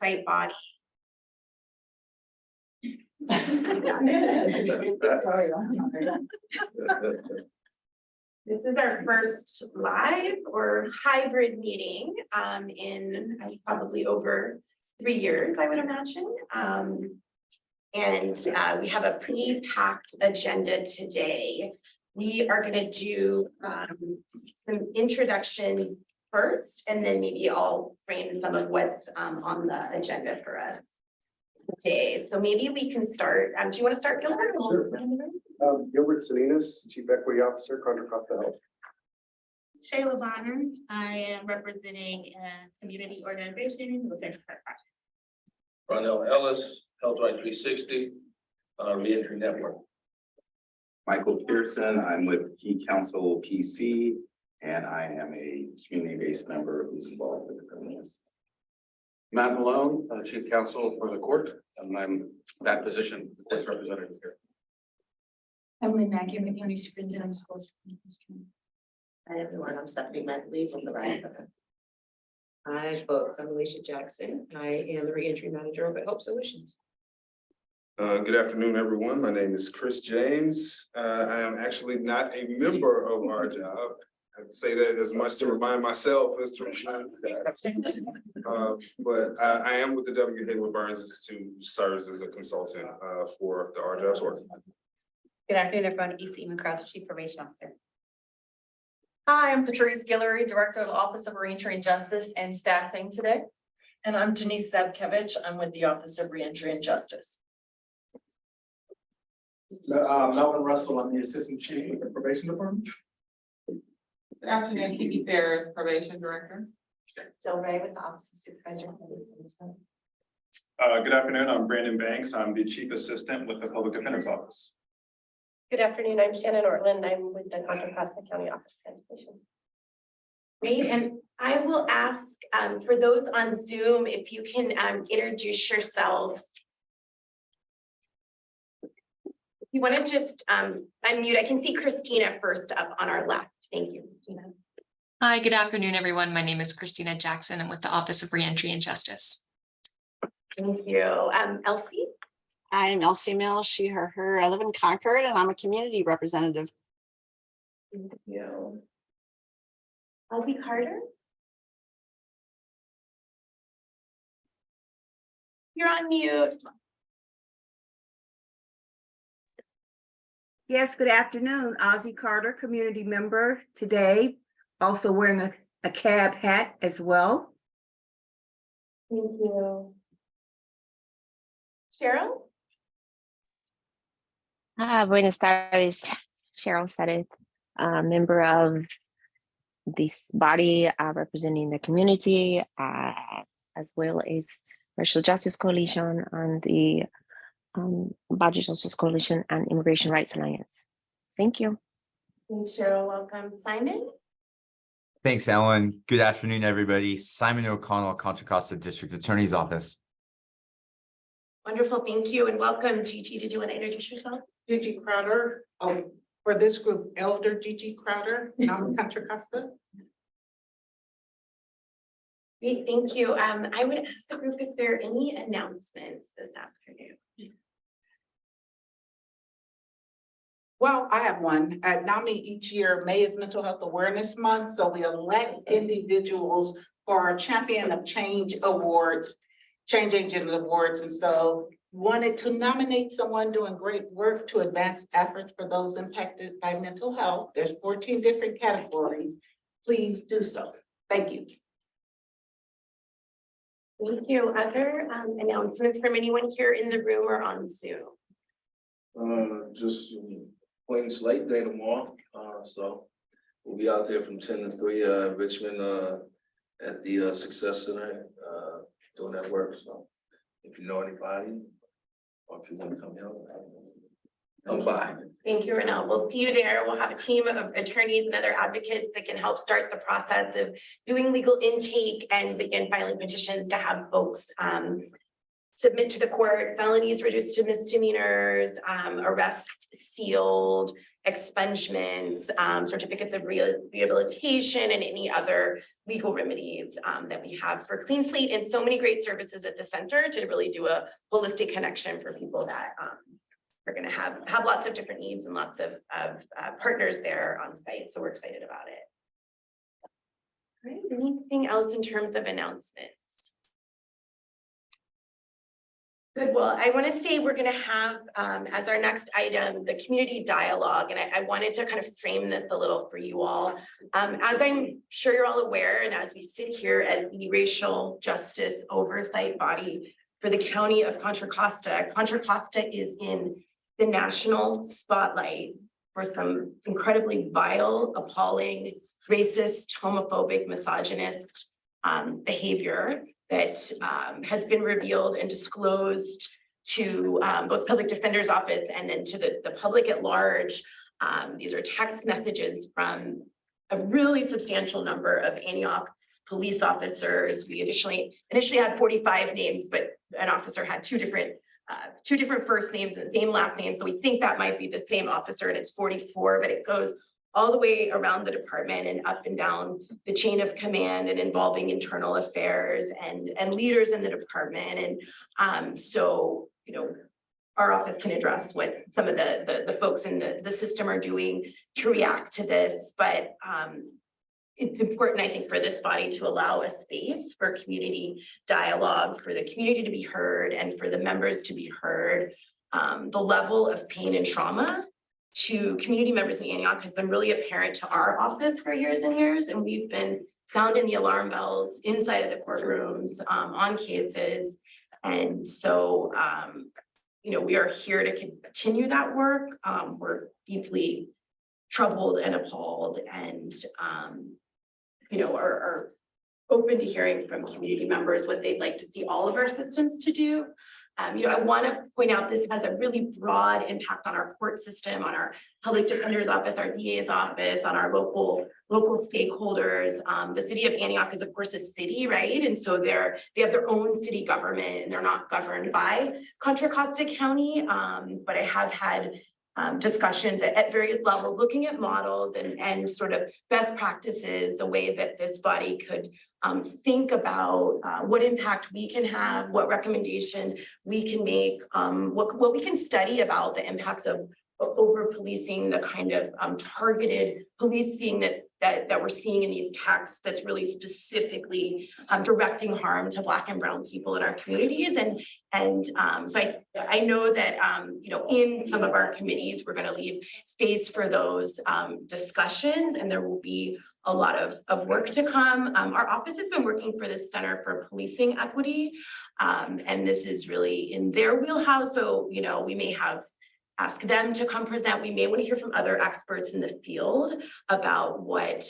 oversight body. This is our first live or hybrid meeting in probably over 3 years, I would imagine. And we have a pretty packed agenda today. We are going to do some introduction first, and then maybe I'll frame some of what's on the agenda for us today. So maybe we can start. Do you want to start, Gilbert? Sure. Gilbert Salinas, Chief Equity Officer, Contra Costa Health. Shayla Bonner. I am representing a community organization with Contra Costa. Ronell Ellis, Health Right 360, Reentry Network. Michael Pearson, I'm with Key Council PC, and I am a community-based member who's involved with the criminal justice. Matt Malone, Chief Counsel for the court, and I'm that position, the court's representative here. Emily Mackey, I'm the county superintendent of schools. Hi everyone, I'm Stephanie Medley from the right. Hi folks, I'm Alicia Jackson. I am the reentry manager over at Hope Solutions. Good afternoon, everyone. My name is Chris James. I am actually not a member of our job. I would say that as much to remind myself as to remind but I am with the W. Hayward Burns Institute, who serves as a consultant for the Our Jobs work. Good afternoon, everyone. E.C. McCrath, Chief Probation Officer. Hi, I'm Patrice Guillory, Director of the Office of Reentry and Justice and Staffing today. And I'm Denise Sadkevich. I'm with the Office of Reentry and Justice. Melvin Russell, I'm the Assistant Chief of the Probation Department. Good afternoon, Kiki Ferris, Probation Director. Jill Ray with the Office of Supervisor. Good afternoon, I'm Brandon Banks. I'm the Chief Assistant with the Public Defender's Office. Good afternoon, I'm Shannon Ortland. I'm with the Contra Costa County Office of Education. Great, and I will ask for those on Zoom, if you can introduce yourselves. If you want to just unmute, I can see Christina first up on our left. Thank you, Christina. Hi, good afternoon, everyone. My name is Christina Jackson. I'm with the Office of Reentry and Justice. Thank you. Elsie? I'm Elsie Mills, she, her. I live in Concord and I'm a community representative. Thank you. Elsie Carter? You're on mute. Yes, good afternoon. Ozzie Carter, community member today, also wearing a cab hat as well. Thank you. Cheryl? Buenas tardes, Cheryl said it, member of this body representing the community, as well as Racial Justice Coalition and the Budget Justice Coalition and Immigration Rights Alliance. Thank you. Thanks, Cheryl. Welcome. Simon? Thanks, Ellen. Good afternoon, everybody. Simon O'Connell, Contra Costa District Attorney's Office. Wonderful. Thank you. And welcome, Gigi. Did you want to introduce yourself? Gigi Crowder. For this group, Elder Gigi Crowder, I'm Contra Costa. Great. Thank you. I would ask the group if there are any announcements this afternoon. Well, I have one. At NAMI each year, May is Mental Health Awareness Month. So we elect individuals for our Champion of Change Awards, Change Agent Awards. And so wanted to nominate someone doing great work to advance efforts for those impacted by mental health. There's 14 different categories. Please do so. Thank you. Thank you. Other announcements from anyone here in the room or on Zoom? Just plain slate day tomorrow. So we'll be out there from 10 to 3 Richmond at the Success Center doing that work. So if you know anybody or if you want to come help, come by. Thank you, Renelle. We'll see you there. We'll have a team of attorneys and other advocates that can help start the process of doing legal intake and begin filing petitions to have folks submit to the court, felonies reduced to misdemeanors, arrests sealed, expungements, certificates of rehabilitation, and any other legal remedies that we have for Clean Slate, and so many great services at the center to really do a holistic connection for people that are going to have lots of different needs and lots of partners there on site. So we're excited about it. All right, anything else in terms of announcements? Good. Well, I want to say we're going to have as our next item, the community dialogue. And I wanted to kind of frame this a little for you all. As I'm sure you're all aware, and as we sit here as the racial justice oversight body for the county of Contra Costa is in the national spotlight for some incredibly vile, appalling, racist, homophobic, misogynist behavior that has been revealed and disclosed to both public defender's office and then to the public at large. These are text messages from a really substantial number of Antioch police officers. We initially had 45 names, but an officer had two different first names and the same last name. So we think that might be the same officer, and it's 44, but it goes all the way around the department and up and down the chain of command and involving internal affairs and leaders in the department. And so, you know, our office can address what some of the folks in the system are doing to react to this. But it's important, I think, for this body to allow a space for community dialogue, for the community to be heard and for the members to be heard. The level of pain and trauma to community members in Antioch has been really apparent to our office for years and years, and we've been sounding the alarm bells inside of the courtrooms on cases. And so, you know, we are here to continue that work. We're deeply troubled and appalled, and you know, are open to hearing from community members what they'd like to see all of our systems to do. You know, I want to point out this has a really broad impact on our court system, on our public defender's office, our DA's office, on our local stakeholders. The city of Antioch is, of course, a city, right? And so they have their own city government, and they're not governed by Contra Costa County. But I have had discussions at various levels, looking at models and sort of best practices, the way that this body could think about what impact we can have, what recommendations we can make, what we can study about the impacts of over policing, the kind of targeted policing that we're seeing in these texts that's really specifically directing harm to Black and brown people in our communities. And so I know that you know, in some of our committees, we're going to leave space for those discussions, and there will be a lot of work to come. Our office has been working for the Center for Policing Equity, and this is really in their wheelhouse. So, you know, we may ask them to come present. We may want to hear from other experts in the field about what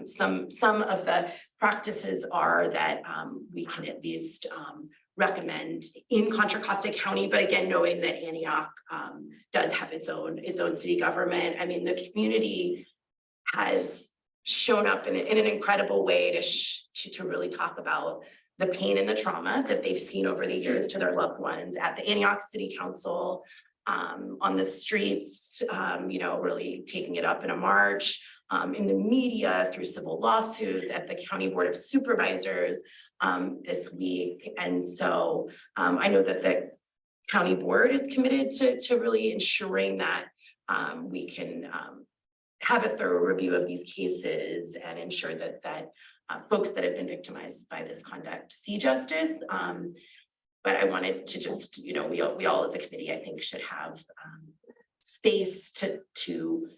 some of the practices are that we can at least recommend in Contra Costa County. But again, knowing that Antioch does have its own city government. I mean, the community has shown up in an incredible way to really talk about the pain and the trauma that they've seen over the years to their loved ones at the Antioch City Council, on the streets, you know, really taking it up in a march, in the media, through civil lawsuits, at the County Board of Supervisors this week. And so I know that the county board is committed to really ensuring that we can have a thorough review of these cases and ensure that folks that have been victimized by this conduct see justice. But I wanted to just, you know, we all as a committee, I think, should have space to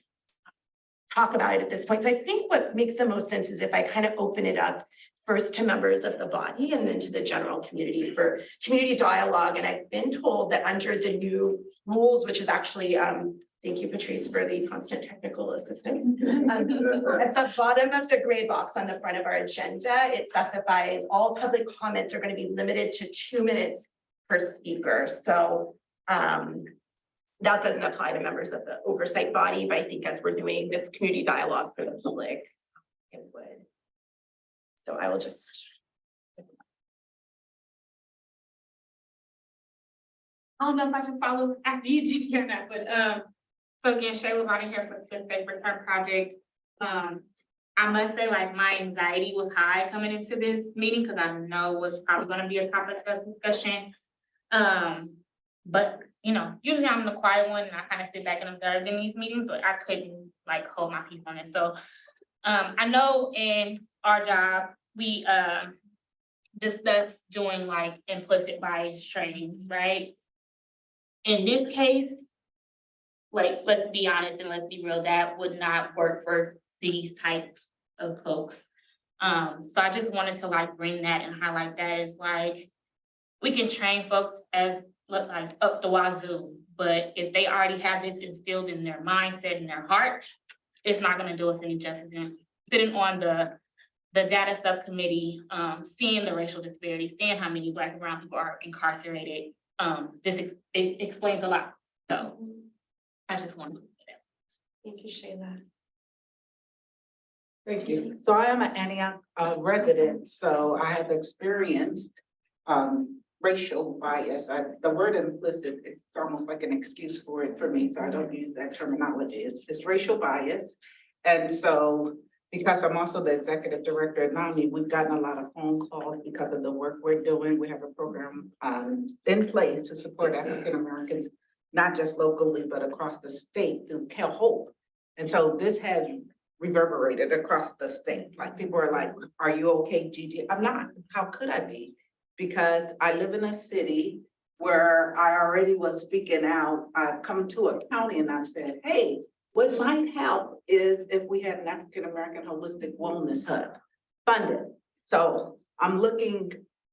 talk about it at this point. So I think what makes the most sense is if I kind of open it up first to members of the body and then to the general community for community dialogue. And I've been told that under the new rules, which is actually, thank you, Patrice, for the constant technical assistance. At the bottom of the gray box on the front of our agenda, it specifies all public comments are going to be limited to 2 minutes per speaker. So that doesn't apply to members of the oversight body, but I think as we're doing this community dialogue for the public, it would. So I will just. I don't know if I should follow after you do or not, but So again, Shayla Bonner here for the Safe Return Project. I must say, like, my anxiety was high coming into this meeting because I know was probably gonna be a topic of discussion. But you know, usually I'm the quiet one and I kind of sit back and observe in these meetings, but I couldn't like hold my peace on it. So I know in our job, we discuss doing like implicit bias trainings, right? In this case, like, let's be honest and let's be real, that would not work for these types of folks. So I just wanted to like bring that and highlight that as like, we can train folks as like up the wazoo, but if they already have this instilled in their mindset and their heart, it's not gonna do us any justice. And sitting on the data subcommittee, seeing the racial disparity, seeing how many Black and brown people are incarcerated, it explains a lot. So I just wanted to say that. Thank you, Shayla. Thank you. So I am an Antioch resident, so I have experienced racial bias. The word implicit, it's almost like an excuse for it for me, so I don't use that terminology. It's racial bias. And so because I'm also the executive director at NAMI, we've gotten a lot of phone calls because of the work we're doing. We have a program in place to support African Americans, not just locally, but across the state through Hope. And so this has reverberated across the state. Like people are like, are you okay, Gigi? I'm not. How could I be? Because I live in a city where I already was speaking out. I've come to a county and I've said, hey, what might help is if we had an African American holistic wellness hub funded. So I'm looking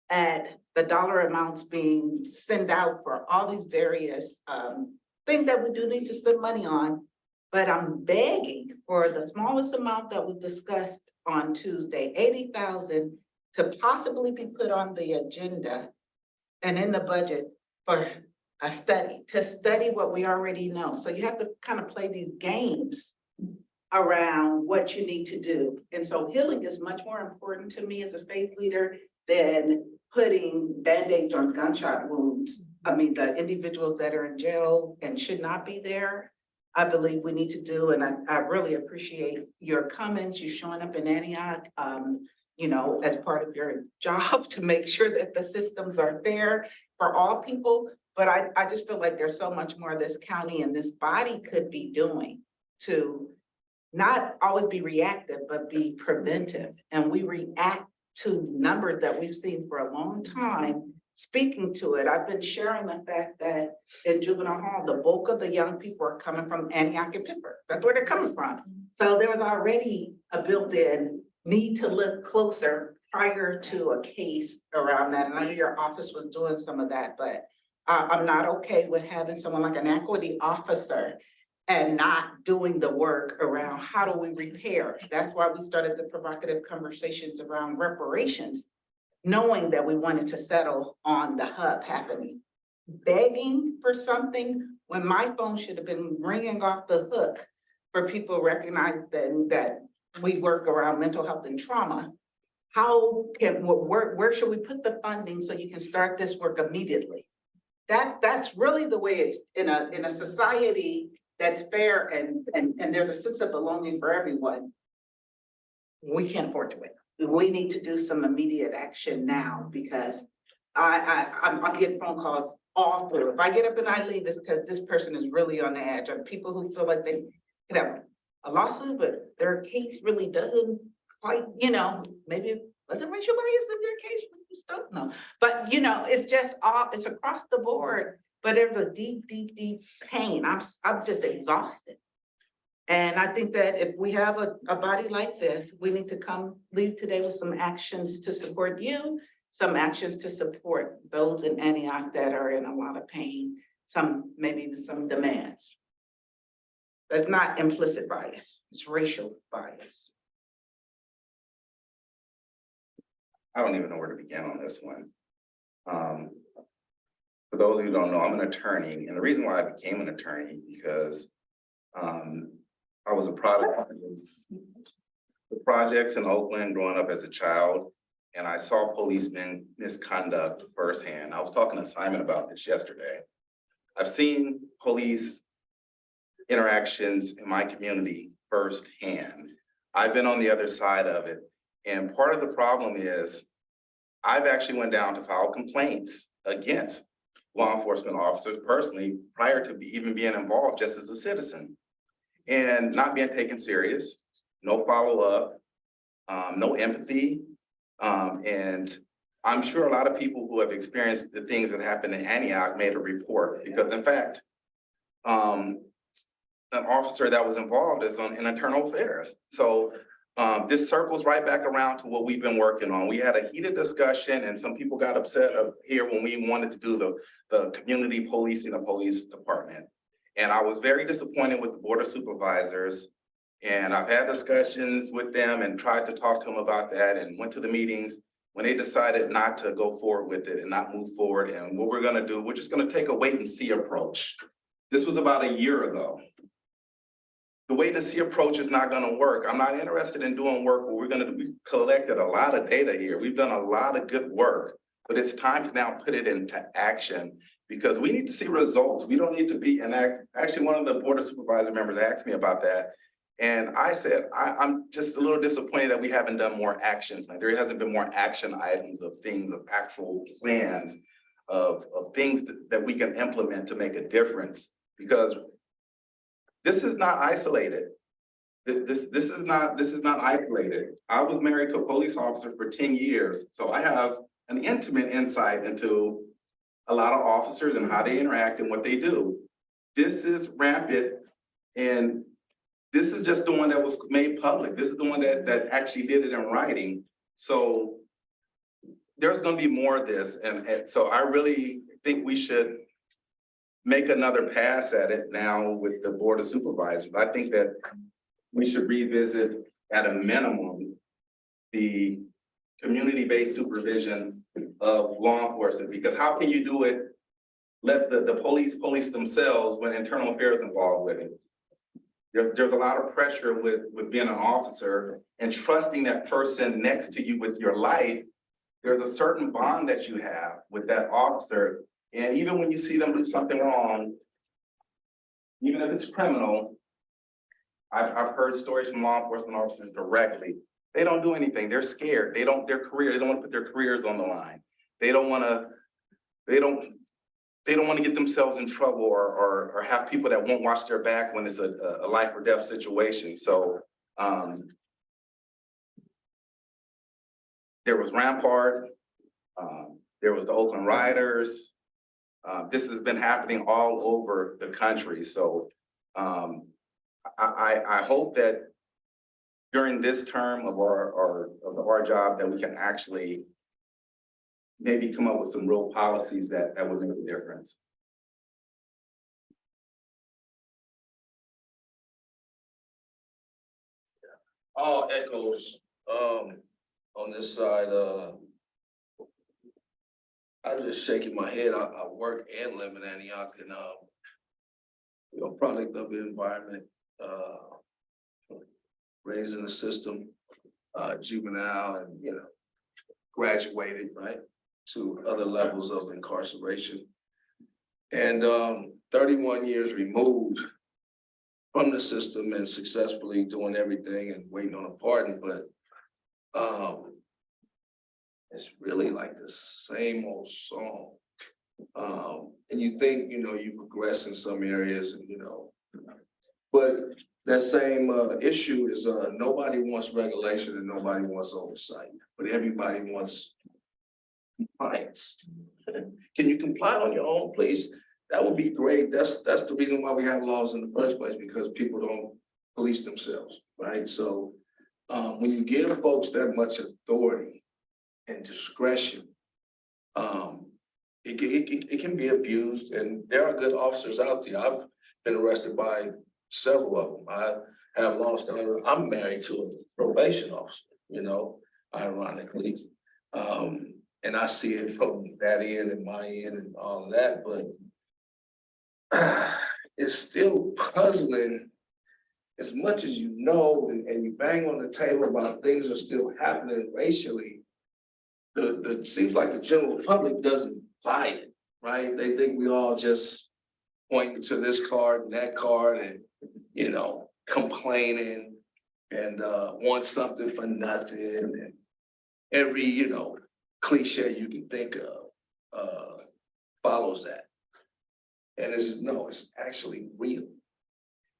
at the dollar amounts being sent out for all these various things that we do need to spend money on. But I'm begging for the smallest amount that was discussed on Tuesday, 80,000, to possibly be put on the agenda and in the budget for a study, to study what we already know. So you have to kind of play these games around what you need to do. And so healing is much more important to me as a faith leader than putting Band-Aids on gunshot wounds. I mean, the individuals that are in jail and should not be there, I believe we need to do, and I really appreciate your comments, you showing up in Antioch, you know, as part of your job to make sure that the systems are fair for all people. But I just feel like there's so much more this county and this body could be doing to not always be reactive, but be preventive. And we react to numbers that we've seen for a long time. Speaking to it, I've been sharing the fact that in juvenile hall, the bulk of the young people are coming from Antioch and Pittsburgh. That's where they're coming from. So there was already a built-in need to look closer prior to a case around that. And I know your office was doing some of that, but I'm not okay with having someone like an equity officer and not doing the work around how do we repair. That's why we started the provocative conversations around reparations, knowing that we wanted to settle on the hub happening. Begging for something when my phone should have been ringing off the hook for people recognizing that we work around mental health and trauma. How can, where should we put the funding so you can start this work immediately? That's really the way it, in a society that's fair and there's a sense of belonging for everyone. We can't afford to wait. We need to do some immediate action now because I'm getting phone calls all through. If I get up and I leave, it's because this person is really on the edge. And people who feel like they could have a lawsuit, but their case really doesn't quite, you know, maybe it wasn't racial bias in their case, we just don't know. But you know, it's just it's across the board, but there's a deep, deep, deep pain. I'm just exhausted. And I think that if we have a body like this, we need to leave today with some actions to support you, some actions to support those in Antioch that are in a lot of pain, maybe even some demands. That's not implicit bias, it's racial bias. I don't even know where to begin on this one. For those who don't know, I'm an attorney, and the reason why I became an attorney because I was a product of the projects in Oakland growing up as a child, and I saw policemen misconduct firsthand. I was talking to Simon about this yesterday. I've seen police interactions in my community firsthand. I've been on the other side of it. And part of the problem is I've actually went down to file complaints against law enforcement officers personally prior to even being involved just as a citizen and not being taken serious, no follow-up, no empathy. And I'm sure a lot of people who have experienced the things that happened in Antioch made a report because in fact, an officer that was involved is in internal affairs. So this circles right back around to what we've been working on. We had a heated discussion and some people got upset up here when we wanted to do the community policing, the police department. And I was very disappointed with the Board of Supervisors. And I've had discussions with them and tried to talk to them about that and went to the meetings when they decided not to go forward with it and not move forward. And what we're gonna do, we're just gonna take a wait and see approach. This was about a year ago. The wait and see approach is not gonna work. I'm not interested in doing work where we collected a lot of data here. We've done a lot of good work, but it's time to now put it into action because we need to see results. We don't need to be, and actually one of the Board of Supervisor members asked me about that. And I said, I'm just a little disappointed that we haven't done more action. Like there hasn't been more action items of things, of actual plans, of things that we can implement to make a difference. Because this is not isolated. This is not isolated. I was married to a police officer for 10 years. So I have an intimate insight into a lot of officers and how they interact and what they do. This is rampant and this is just the one that was made public. This is the one that actually did it in writing. So there's gonna be more of this. And so I really think we should make another pass at it now with the Board of Supervisors. I think that we should revisit at a minimum the community-based supervision of law enforcement, because how can you do it, let the police themselves when internal affairs involved with it? There's a lot of pressure with being an officer and trusting that person next to you with your life. There's a certain bond that you have with that officer. And even when you see them do something wrong, even if it's criminal, I've heard stories from law enforcement officers directly. They don't do anything. They're scared. They don't want to put their careers on the line. They don't want to get themselves in trouble or have people that won't watch their back when it's a life or death situation. So there was Rampart, there was the Oakland Riders. This has been happening all over the country. So I hope that during this term of our job that we can actually maybe come up with some real policies that would make a difference. All echoes on this side. I'm just shaking my head. I work and live in Antioch, and product of the environment, raised in the system, juvenile, and graduated right to other levels of incarceration, and 31 years removed from the system and successfully doing everything and waiting on a pardon, but it's really like the same old song. And you think, you progress in some areas and, but that same issue is nobody wants regulation and nobody wants oversight, but everybody wants compliance. Can you comply on your own, please? That would be great. That's the reason why we have laws in the first place, because people don't police themselves, right? So when you give folks that much authority and discretion, it can be abused, and there are good officers out there. I've been arrested by several of them. I have lost. I'm married to a probation officer, ironically, and I see it from that end and my end and all of that, but it's still puzzling. As much as and you bang on the table about things are still happening racially, seems like the general public doesn't buy it, right? They think we all just pointing to this card and that card and, you know, complaining and want something for nothing and every, you know, cliche you can think of follows that. And it's actually real.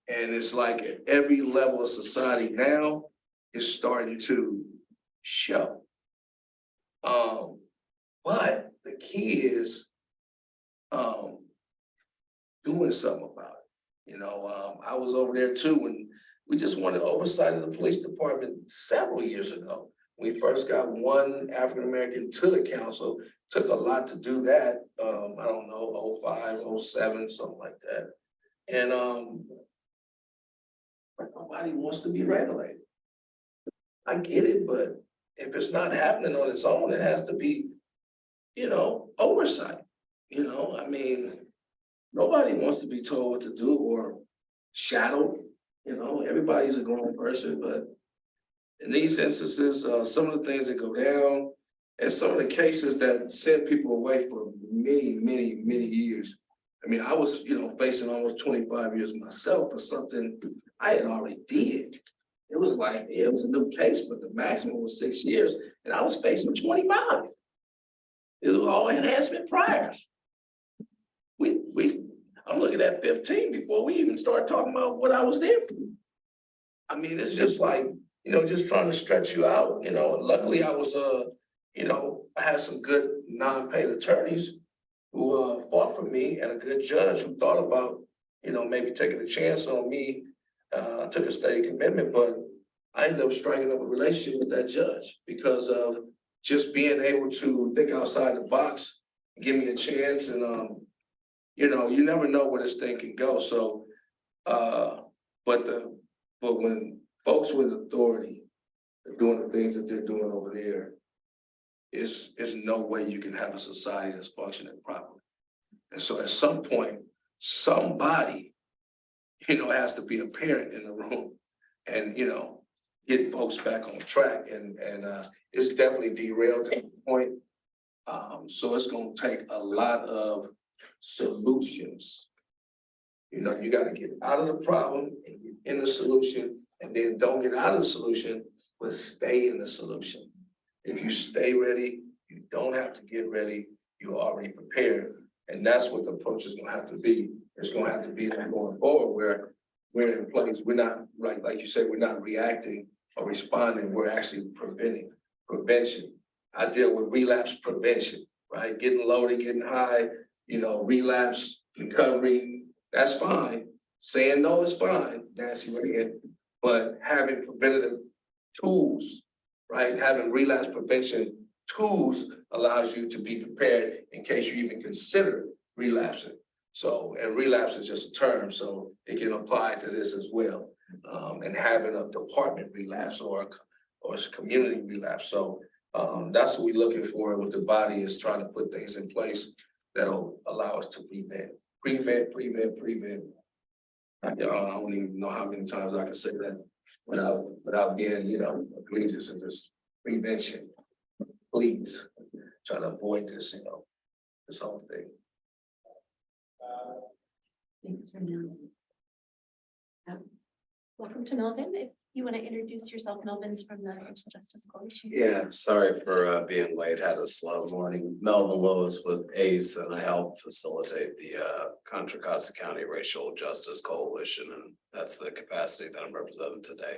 And it's like at every level of society now, it's starting to show. But the key is doing something about it. You know, I was over there too when we just wanted oversight of the police department several years ago. We first got one African-American to the council. Took a lot to do that. I don't know, 05, 07, something like that. And nobody wants to be regulated. I get it, but if it's not happening on its own, it has to be, you know, oversight. You know, I mean, nobody wants to be told what to do or shadowed. You know, everybody's a grown person, but in these instances, some of the things that go down and some of the cases that send people away for many, many, many years. I mean, I was, you know, facing almost 25 years myself for something I had already did. It was like, yeah, it was a new case, but the maximum was 6 years and I was facing 25. It was all enhancement priors. I'm looking at 15 before we even start talking about what I was there for. I mean, it's just like, you know, just trying to stretch you out, you know, and luckily I was, you know, I had some good non-paid attorneys who fought for me and a good judge who thought about, you know, maybe taking a chance on me, took a steady commitment, but I ended up striking up a relationship with that judge because of just being able to think outside the box, give me a chance and, you know, you never know where this thing can go. So, but when folks with authority are doing the things that they're doing over there, is no way you can have a society that's functioning properly. And so at some point, somebody, you know, has to be a parent in the room and, you know, get folks back on track and it's definitely derailed to the point. So it's gonna take a lot of solutions. You know, you gotta get out of the problem and get in the solution and then don't get out of the solution, but stay in the solution. If you stay ready, you don't have to get ready, you're already prepared. And that's what the approach is gonna have to be. It's gonna have to be going forward where we're in place. We're not, like you said, we're not reacting or responding, we're actually preventing. Prevention. I deal with relapse prevention, right? Getting loaded, getting high, you know, relapse, recovery, that's fine. Saying no is fine, Nancy Reagan, but having preventative tools, right? Having relapse prevention tools allows you to be prepared in case you even consider relapsing. So, and relapse is just a term, so it can apply to this as well. And having a department relapse or a community relapse. So that's what we're looking for with the body is trying to put things in place that'll allow us to prevent. I don't even know how many times I can say that without being, you know, egregious and just prevention. Please try to avoid this, you know, this whole thing. Thanks for now. Welcome to Melvin. If you want to introduce yourself, Melvin's from the Racial Justice Coalition. Yeah, sorry for being late, had a slow morning. Melvin Lewis with ACE and I help facilitate the Contra Costa County Racial Justice Coalition, and that's the capacity that I'm representing today.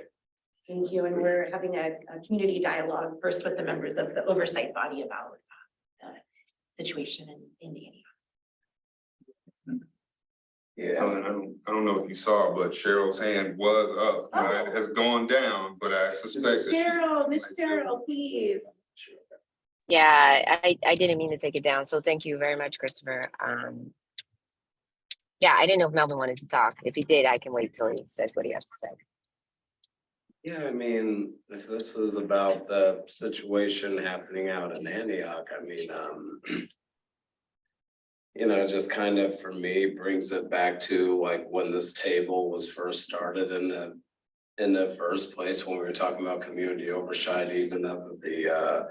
Thank you. And we're having a community dialogue first with the members of the oversight body about the situation in Indiana. Yeah, I don't know if you saw, but Cheryl's hand was up. It has gone down, but I suspect that Cheryl, Miss Cheryl, please. Yeah, I didn't mean to take it down. So thank you very much, Christopher. Yeah, I didn't know if Melvin wanted to talk. If he did, I can wait till he says what he has to say. yeah, I mean, if this is about the situation happening out in Antioch, I mean, you know, just kind of for me brings it back to like when this table was first started in the first place, when we were talking about community oversight, even of the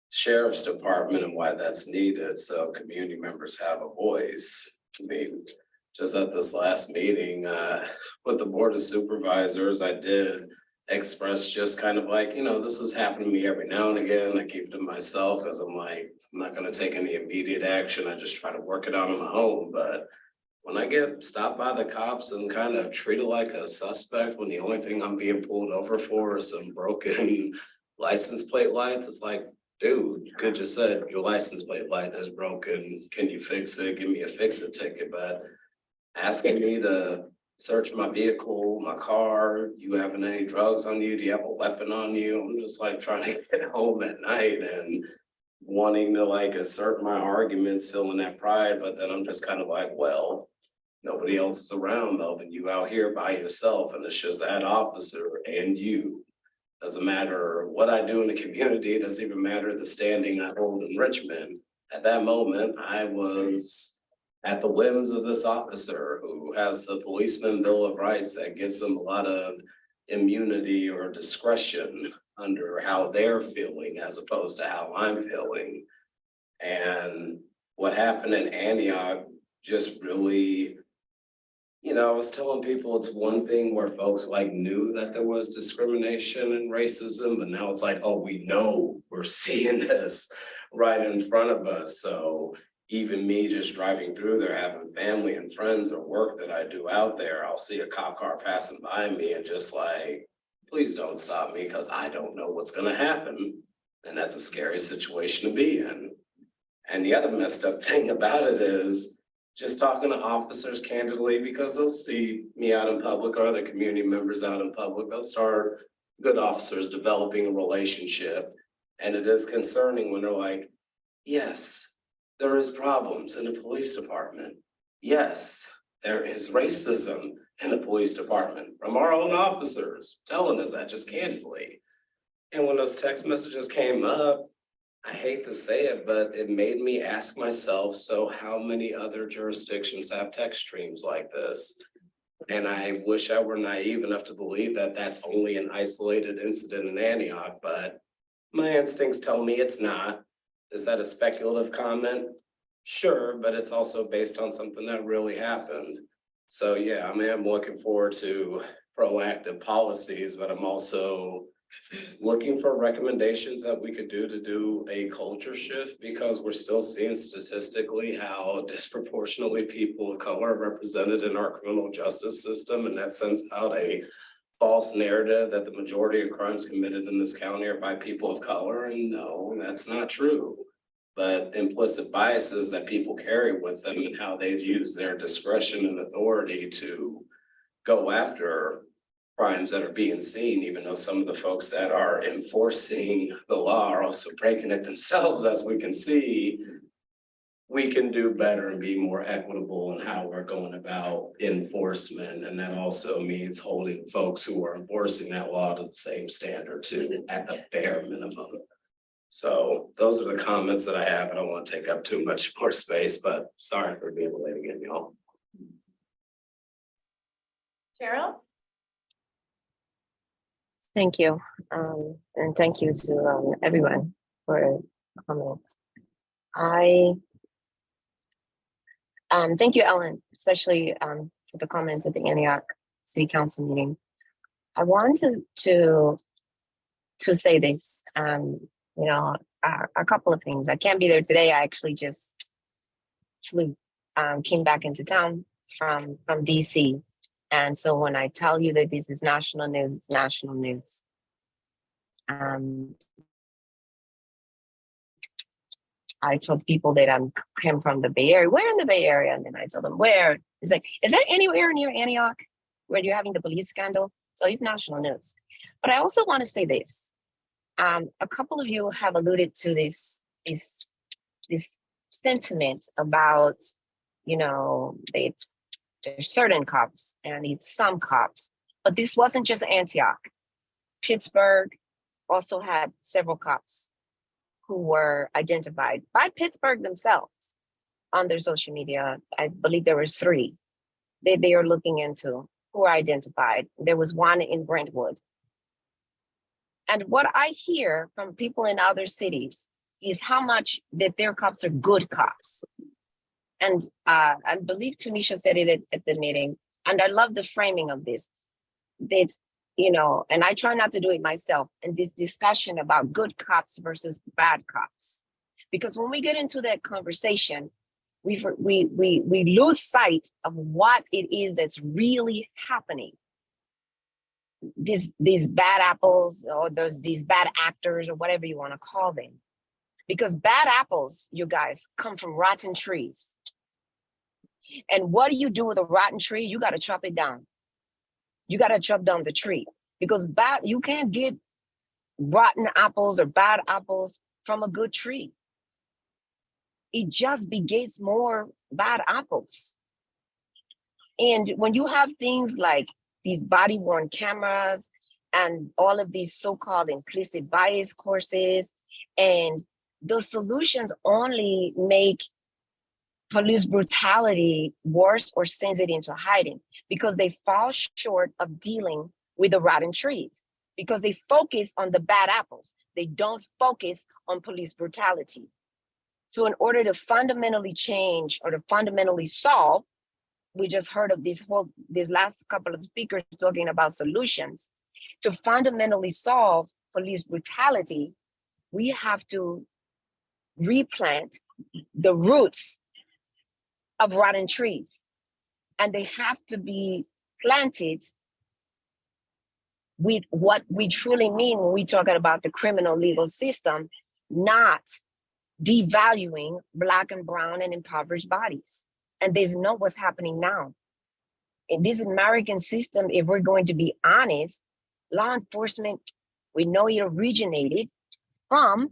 sheriff's department and why that's needed. So community members have a voice. I mean, just at this last meeting, with the Board of Supervisors, I did express just kind of like, this has happened to me every now and again. I keep it to myself because I'm like, I'm not gonna take any immediate action. I just try to work it out on my own. But when I get stopped by the cops and kind of treated like a suspect, when the only thing I'm being pulled over for is some broken license plate lights, it's like, dude, you could just said your license plate light is broken. Can you fix it? Give me a fix-it ticket. But asking me to search my vehicle, my car, you having any drugs on you? Do you have a weapon on you? I'm just like trying to get home at night and wanting to like assert my arguments, feeling that pride, but then I'm just kind of like, well, nobody else is around, Melvin. You out here by yourself, and it's just that officer and you. Doesn't matter what I do in the community, it doesn't even matter the standing I hold in Richmond. At that moment, I was at the whims of this officer who has the policeman bill of rights that gives them a lot of immunity or discretion under how they're feeling as opposed to how I'm feeling. And what happened in Antioch just really, I was telling people it's one thing where folks like knew that there was discrimination and racism, but now it's like, oh, we know we're seeing this right in front of us. So even me just driving through there, having family and friends or work that I do out there, I'll see a cop car passing by me and just like, please don't stop me because I don't know what's gonna happen. And that's a scary situation to be in. And the other messed up thing about it is just talking to officers candidly, because they'll see me out in public or other community members out in public, they'll start, good officers, developing a relationship. And it is concerning when they're like, yes, there is problems in the police department. Yes, there is racism in the police department from our own officers telling us that just candidly. And when those text messages came up, I hate to say it, but it made me ask myself, so how many other jurisdictions have text streams like this? And I wish I were naive enough to believe that that's only an isolated incident in Antioch, but my instincts tell me it's not. Is that a speculative comment? Sure, but it's also based on something that really happened. So yeah, I'm looking forward to proactive policies, but I'm also looking for recommendations that we could do to do a culture shift, because we're still seeing statistically how disproportionately people of color are represented in our criminal justice system, and that sends out a false narrative that the majority of crimes committed in this county are by people of color, and no, that's not true. But implicit biases that people carry with them and how they've used their discretion and authority to go after crimes that are being seen, even though some of the folks that are enforcing the law are also breaking it themselves, as we can see. We can do better and be more equitable in how we're going about enforcement. And that also means holding folks who are enforcing that law to the same standard too, at the bare minimum. So those are the comments that I have. I don't want to take up too much more space, but sorry for being late again, y'all. Cheryl? Thank you. And thank you to everyone for comments. Thank you, Ellen, especially for the comments at the Antioch City Council meeting. I wanted to say this, a couple of things. I can't be there today. I actually just flew, came back into town from DC. And so when I tell you that this is national news, it's national news. I told people that I came from the Bay Area. Where in the Bay Area? And then I told them where. It's like, is that anywhere near Antioch where you're having the police scandal? So it's national news. But I also want to say this. A couple of you have alluded to this sentiment about, there's certain cops and it's some cops. But this wasn't just Antioch. Pittsburgh also had several cops who were identified by Pittsburgh themselves on their social media. I believe there were 3 they are looking into who are identified. There was one in Brentwood. And what I hear from people in other cities is how much that their cops are good cops. And I believe Tanisha said it at the meeting, and I love the framing of this. That's, you know, and I try not to do it myself, and this discussion about good cops versus bad cops. Because when we get into that conversation, we lose sight of what it is that's really happening. These bad apples, or these bad actors, or whatever you want to call them. Because bad apples, you guys, come from rotten trees. And what do you do with a rotten tree? You got to chop it down. You got to chop down the tree, because you can't get rotten apples or bad apples from a good tree. It just begets more bad apples. And when you have things like these body-worn cameras and all of these so-called implicit bias courses, and the solutions only make police brutality worse or sends it into hiding, because they fall short of dealing with the rotten trees, because they focus on the bad apples. They don't focus on police brutality. So in order to fundamentally change or to fundamentally solve, we just heard of these last couple of speakers talking about solutions. To fundamentally solve police brutality, we have to replant the roots of rotten trees, and they have to be planted with what we truly mean when we talk about the criminal legal system, not devaluing Black and brown and impoverished bodies. And there's not what's happening now. In this American system, if we're going to be honest, law enforcement, we know it originated from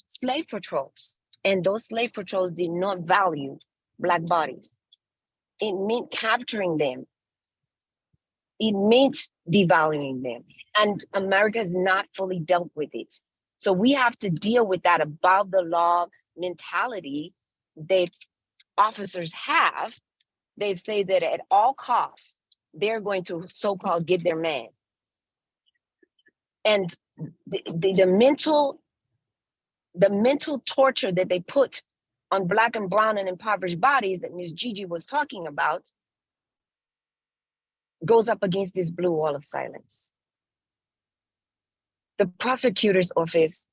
slave patrols. And those slave patrols did not value Black bodies. It meant capturing them. It meant devaluing them. And America has not fully dealt with it. So we have to deal with that above the law mentality that officers have. They say that at all costs, they're going to so-called get their man. And the mental torture that they put on Black and brown and impoverished bodies that Ms. Gigi was talking about goes up against this blue wall of silence. The prosecutor's office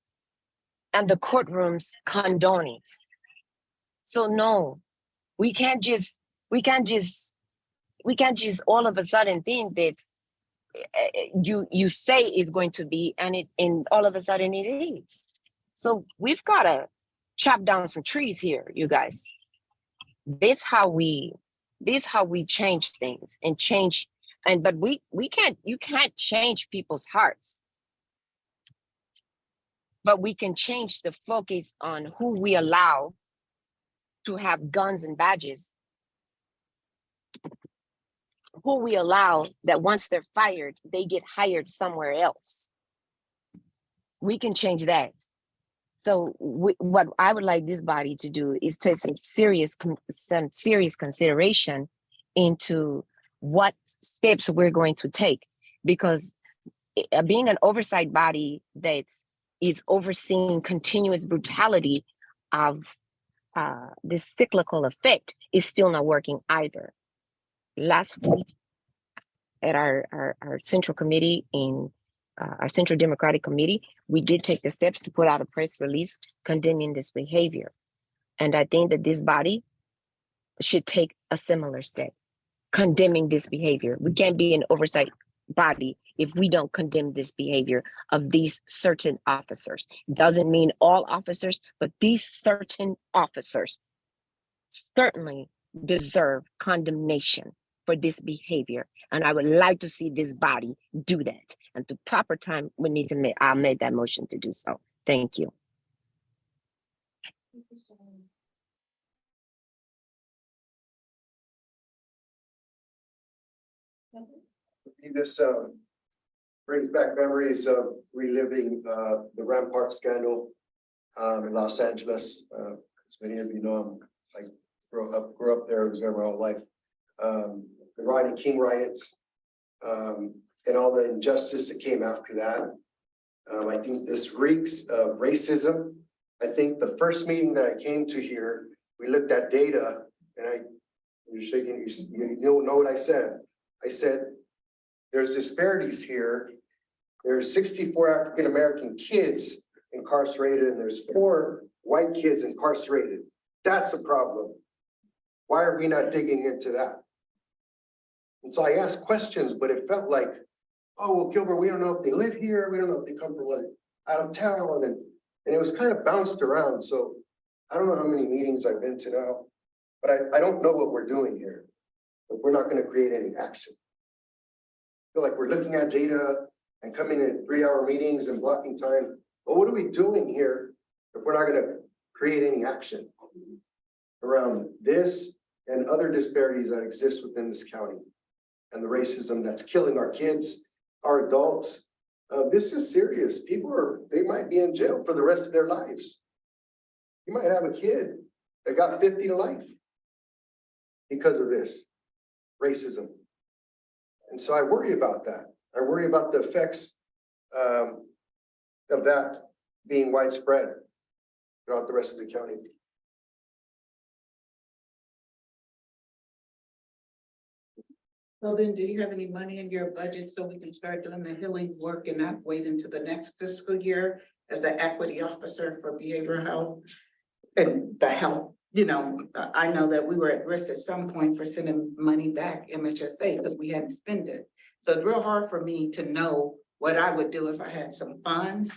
and the courtrooms condone it. So no, we can't just all of a sudden think that you say is going to be, and all of a sudden it is. So we've got to chop down some trees here, you guys. This how we change things and change. But you can't change people's hearts. But we can change the focus on who we allow to have guns and badges. Who we allow that once they're fired, they get hired somewhere else. We can change that. So what I would like this body to do is take some serious consideration into what steps we're going to take, because being an oversight body that is overseeing continuous brutality of this cyclical effect is still not working either. Last week at our central committee in our Central Democratic Committee, we did take the steps to put out a press release condemning this behavior. And I think that this body should take a similar step, condemning this behavior. We can't be an oversight body if we don't condemn this behavior of these certain officers. Doesn't mean all officers, but these certain officers certainly deserve condemnation for this behavior. And I would like to see this body do that. And the proper time we need to I'll make that motion to do so. Thank you. This brings back memories of reliving the Rampart scandal in Los Angeles. As many of you know, I grew up there, was there my whole life. The Rodney King riots and all the injustice that came after that. I think this reeks of racism. I think the first meeting that I came to here, we looked at data and you're shaking, you don't know what I said. I said, there's disparities here. There's 64 African-American kids incarcerated and there's 4 white kids incarcerated. That's a problem. Why are we not digging into that? And so I asked questions, but it felt like, oh, well, Gilbert, we don't know if they live here. We don't know if they come from like out of town. And it was kind of bounced around. So I don't know how many meetings I've been to now, but I don't know what we're doing here. But we're not going to create any action. I feel like we're looking at data and coming in 3-hour meetings and blocking time. But what are we doing here if we're not going to create any action around this and other disparities that exist within this county and the racism that's killing our kids, our adults? This is serious. They might be in jail for the rest of their lives. You might have a kid that got 50 to life because of this racism. And so I worry about that. I worry about the effects of that being widespread throughout the rest of the county. Well, then, do you have any money in your budget so we can start doing the healing work and not wait into the next fiscal year as the equity officer for behavioral health? And the health, I know that we were at risk at some point for sending money back MHSA because we hadn't spent it. So it's real hard for me to know what I would do if I had some funds,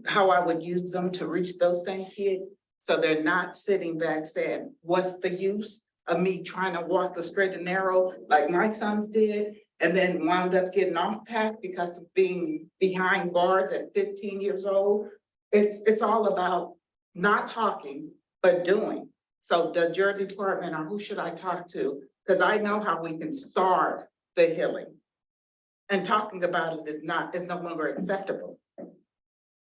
how I would use them to reach those same kids. So they're not sitting back saying, what's the use of me trying to walk the straight and narrow like my sons did, and then wound up getting off path because of being behind bars at 15 years old. It's all about not talking, but doing. So does your department, or who should I talk to? Because I know how we can start the healing. And talking about it is no longer acceptable.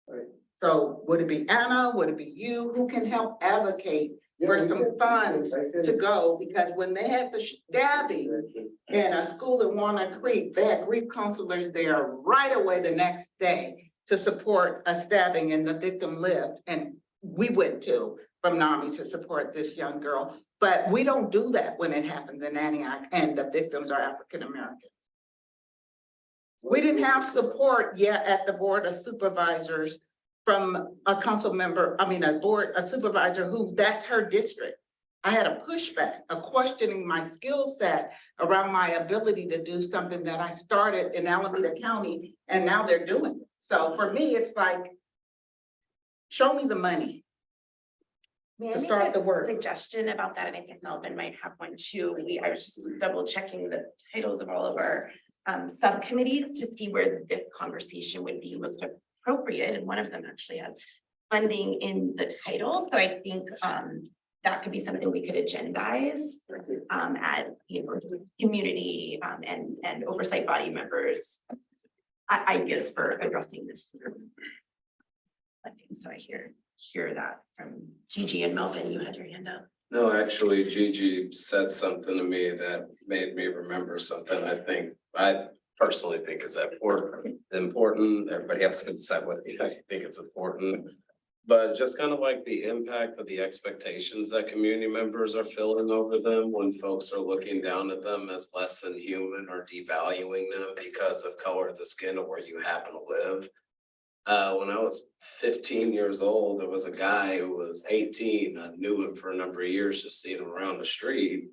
Right. So would it be Anna? Would it be you? Who can help advocate for some funds to go? Because when they had the stabbing in a school in Walnut Creek, they had grief counselors there right away the next day to support a stabbing, and the victim lived. And we went to from NAMI to support this young girl. But we don't do that when it happens in Antioch and the victims are African Americans. We didn't have support yet at the Board of Supervisors from a council member, a supervisor who that's her district. I had a pushback, a questioning my skill set around my ability to do something that I started in Alameda County, and now they're doing it. So for me, it's like, show me the money to start the work. Suggestion about that, and I think Melvin might have one too. I was just double checking the titles of all of our subcommittees to see where this conversation would be most appropriate, and one of them actually has funding in the title. So I think that could be something we could agendize at just community and oversight body members ideas for addressing this. So I hear that from Gigi and Melvin. You had your hand up. No, actually, Gigi said something to me that made me remember something I personally think is important. Everybody else can decide whether you think it's important. But just kind of like the impact of the expectations that community members are feeling over them when folks are looking down at them as less than human or devaluing them because of color of the skin or where you happen to live. When I was 15 years old, there was a guy who was 18. I knew him for a number of years, just seeing him around the street.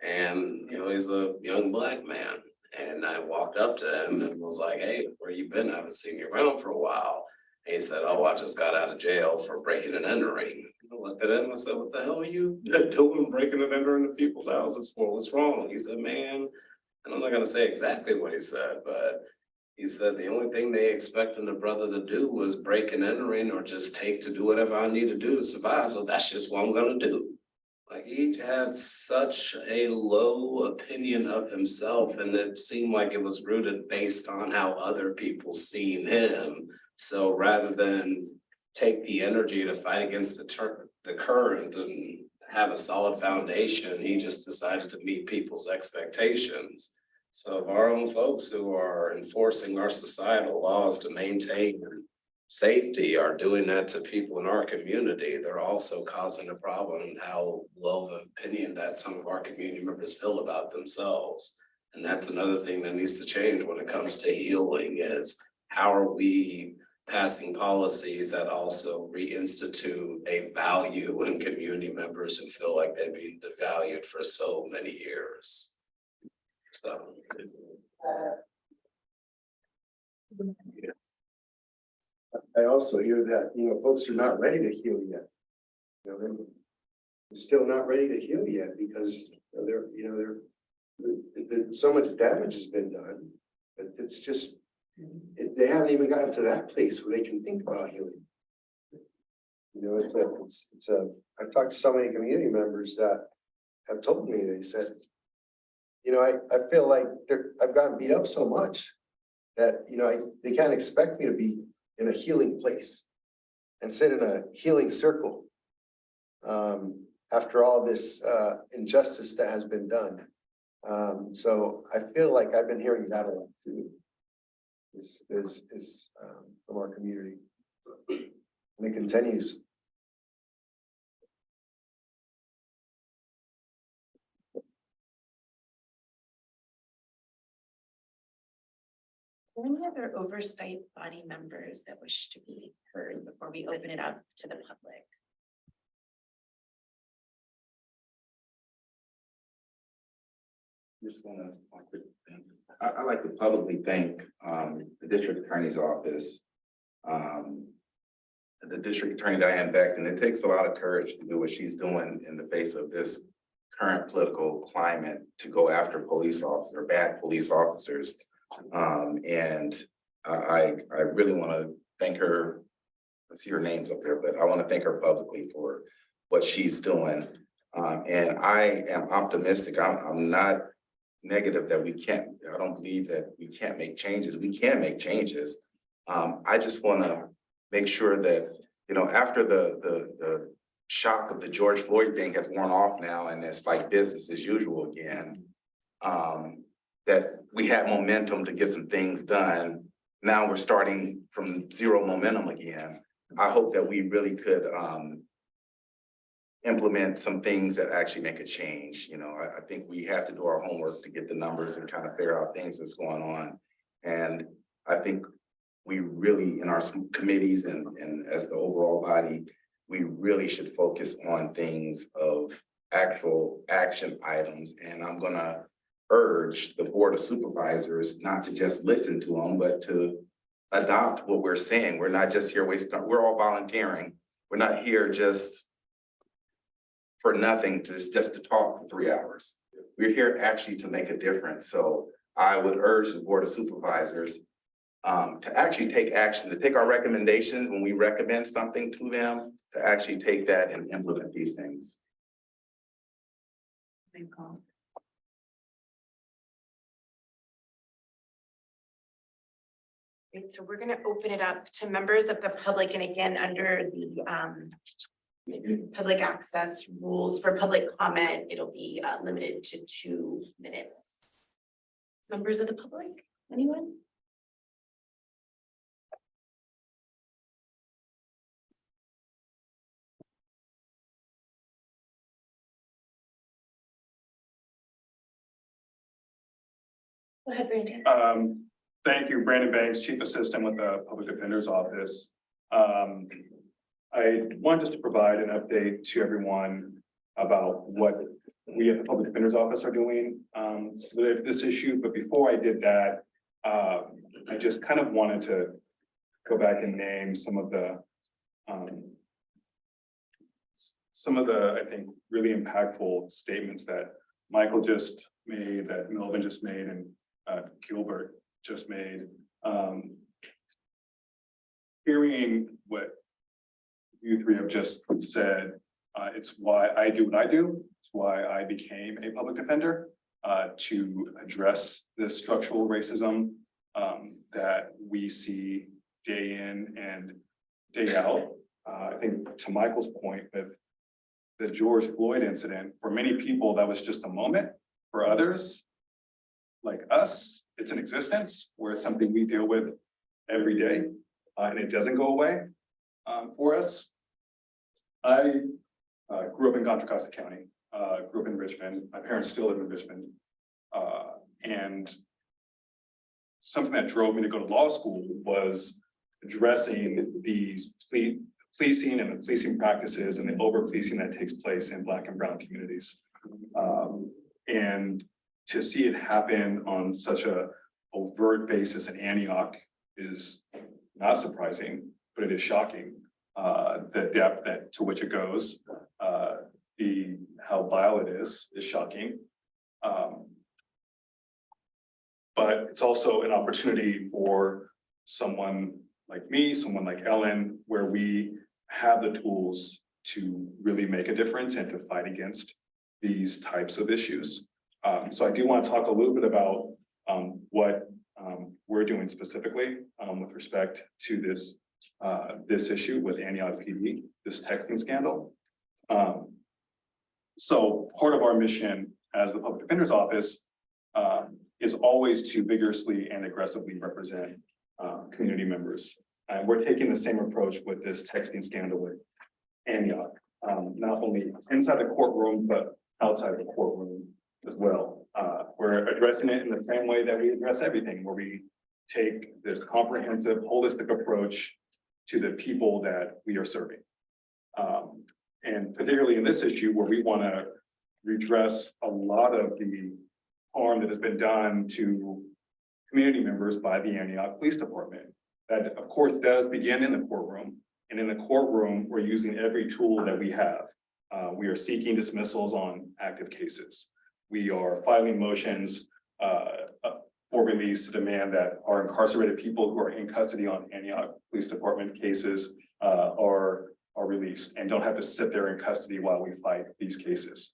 And, he's a young Black man. And I walked up to him and was like, hey, where you been? I haven't seen you around for a while. And he said, oh, I just got out of jail for breaking and entering. I looked at him and said, what the hell are you doing breaking and entering into people's houses for? What's wrong? He said, man, and I'm not going to say exactly what he said, but he said the only thing they expected a brother to do was break and entering or just take to do whatever I need to do to survive. So that's just what I'm going to do. Like, he had such a low opinion of himself, and it seemed like it was rooted based on how other people seen him. So rather than take the energy to fight against the current and have a solid foundation, he just decided to meet people's expectations. So of our own folks who are enforcing our societal laws to maintain safety are doing that to people in our community, they're also causing a problem in how low of an opinion that some of our community members feel about themselves. And that's another thing that needs to change when it comes to healing is how are we passing policies that also reinstitute a value in community members who feel like they've been devalued for so many years. So. I also hear that, folks are not ready to heal yet. They're still not ready to heal yet because so much damage has been done. But it's just, they haven't even gotten to that place where they can think about healing. I've talked to so many community members that have told me, they said, I feel like I've gotten beat up so much that, they can't expect me to be in a healing place and sit in a healing circle after all this injustice that has been done. So I feel like I've been hearing that a lot too, from our community. And it continues. Any other oversight body members that wish to be heard before we open it up to the public? Just wanna, I'd like to publicly thank the district attorney's office. The district attorney Diane Beck, and it takes a lot of courage to do what she's doing in the face of this current political climate to go after police officers or bad police officers. And I really want to thank her. I see her names up there, but I want to thank her publicly for what she's doing. And I am optimistic. I'm not negative that we can't, I don't believe that we can't make changes. We can make changes. I just want to make sure that, after the shock of the George Floyd thing has worn off now and it's like business as usual again, that we had momentum to get some things done. Now we're starting from zero momentum again. I hope that we really could implement some things that actually make a change. I think we have to do our homework to get the numbers and kind of figure out things that's going on. And I think we really, in our committees and as the overall body, we really should focus on things of actual action items. And I'm gonna urge the Board of Supervisors not to just listen to them, but to adopt what we're saying. We're not just here wasting, we're all volunteering. We're not here just for nothing, just to talk for 3 hours. We're here actually to make a difference. So I would urge the Board of Supervisors to actually take action, to take our recommendations when we recommend something to them, to actually take that and implement these things. Great, so we're gonna open it up to members of the public, and again, under the public access rules for public comment, it'll be limited to 2 minutes. Members of the public, anyone? Go ahead, Brandon. Thank you, Brandon Banks, Chief Assistant with the Public Defender's Office. I want just to provide an update to everyone about what we at the Public Defender's Office are doing with this issue. But before I did that, I just kind of wanted to go back and name some of the, I think, really impactful statements that Michael just made, that Melvin just made, and Gilbert just made. Hearing what you three have just said, it's why I do what I do. It's why I became a public defender, to address this structural racism that we see day in and day out. I think to Michael's point that the George Floyd incident, for many people, that was just a moment. For others, like us, it's an existence where it's something we deal with every day. and it doesn't go away for us. I grew up in Contra Costa County, grew up in Richmond. My parents still live in Richmond. And something that drove me to go to law school was addressing these policing and the policing practices and the over-policing that takes place in Black and brown communities. And to see it happen on such a overt basis in Antioch is not surprising, but it is shocking. The depth to which it goes, how vile it is shocking. But it's also an opportunity for someone like me, someone like Ellen, where we have the tools to really make a difference and to fight against these types of issues. So I do want to talk a little bit about what we're doing specifically with respect to this issue with Antioch PD, this texting scandal. So part of our mission as the Public Defender's Office is always to vigorously and aggressively represent community members. And we're taking the same approach with this texting scandal with Antioch, not only inside the courtroom, but outside the courtroom as well. We're addressing it in the same way that we address everything, where we take this comprehensive, holistic approach to the people that we are serving. And particularly in this issue where we want to redress a lot of the harm that has been done to community members by the Antioch Police Department. That, of course, does begin in the courtroom. And in the courtroom, we're using every tool that we have. We are seeking dismissals on active cases. We are filing motions for release to demand that our incarcerated people who are in custody on Antioch Police Department cases are released and don't have to sit there in custody while we fight these cases.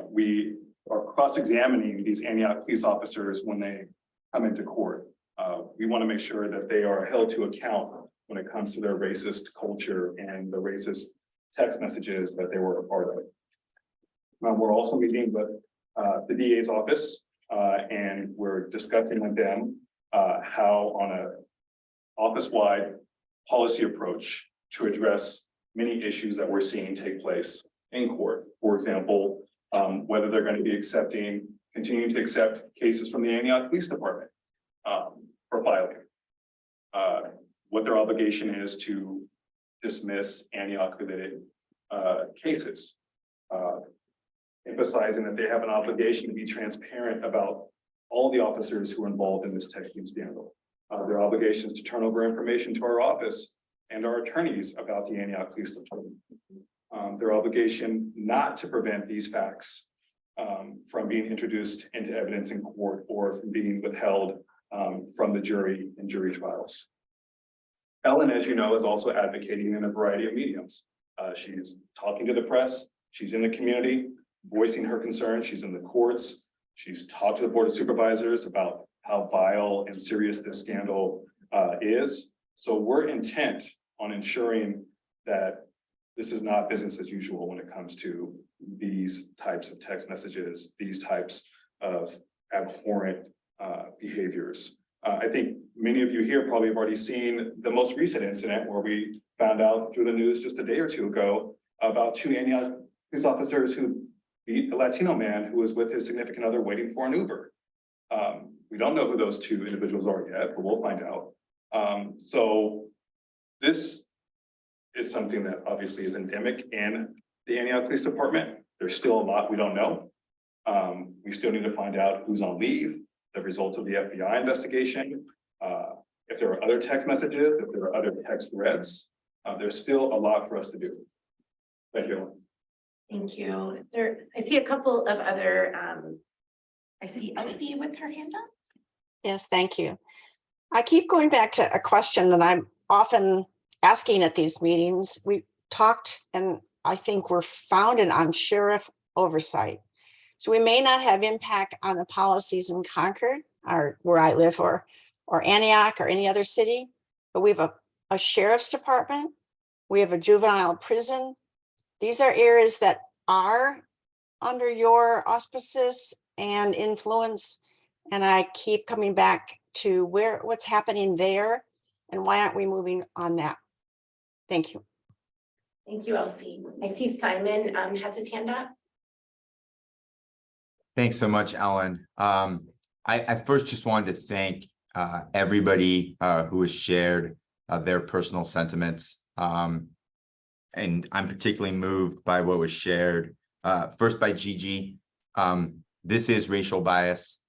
We are cross-examining these Antioch police officers when they come into court. We want to make sure that they are held to account when it comes to their racist culture and the racist text messages that they were a part of. We're also meeting with the DA's office and we're discussing with them how on a office-wide policy approach to address many issues that we're seeing take place in court. For example, whether they're going to be continuing to accept cases from the Antioch Police Department for filing. What their obligation is to dismiss Antioch-related cases. Emphasizing that they have an obligation to be transparent about all the officers who are involved in this texting scandal. Their obligations to turn over information to our office and our attorneys about the Antioch Police Department. Their obligation not to prevent these facts from being introduced into evidence in court or from being withheld from the jury in jury trials. Ellen, as you know, is also advocating in a variety of mediums. She's talking to the press, she's in the community, voicing her concerns, she's in the courts, she's talked to the Board of Supervisors about how vile and serious this scandal is. So we're intent on ensuring that this is not business as usual when it comes to these types of text messages, these types of abhorrent behaviors. I think many of you here probably have already seen the most recent incident where we found out through the news just a day or two ago about two Antioch police officers who beat a Latino man who was with his significant other waiting for an Uber. We don't know who those two individuals are yet, but we'll find out. So this is something that obviously is endemic in the Antioch Police Department. There's still a lot we don't know. We still need to find out who's on leave, the results of the FBI investigation, if there are other text messages, if there are other text threads. There's still a lot for us to do. Thank you. Thank you. I see a couple of other, I see Elsie with her hand up. Yes, thank you. I keep going back to a question that I'm often asking at these meetings. We talked, and I think we're founded on sheriff oversight. So we may not have impact on the policies in Concord, or where I live, or Antioch, or any other city, but we have a sheriff's department. We have a juvenile prison. These are areas that are under your auspices and influence. And I keep coming back to what's happening there. And why aren't we moving on that? Thank you. Thank you, Elsie. I see Simon has his hand up. Thanks so much, Ellen. I first just wanted to thank everybody who has shared their personal sentiments. And I'm particularly moved by what was shared first by Gigi. This is racial bias.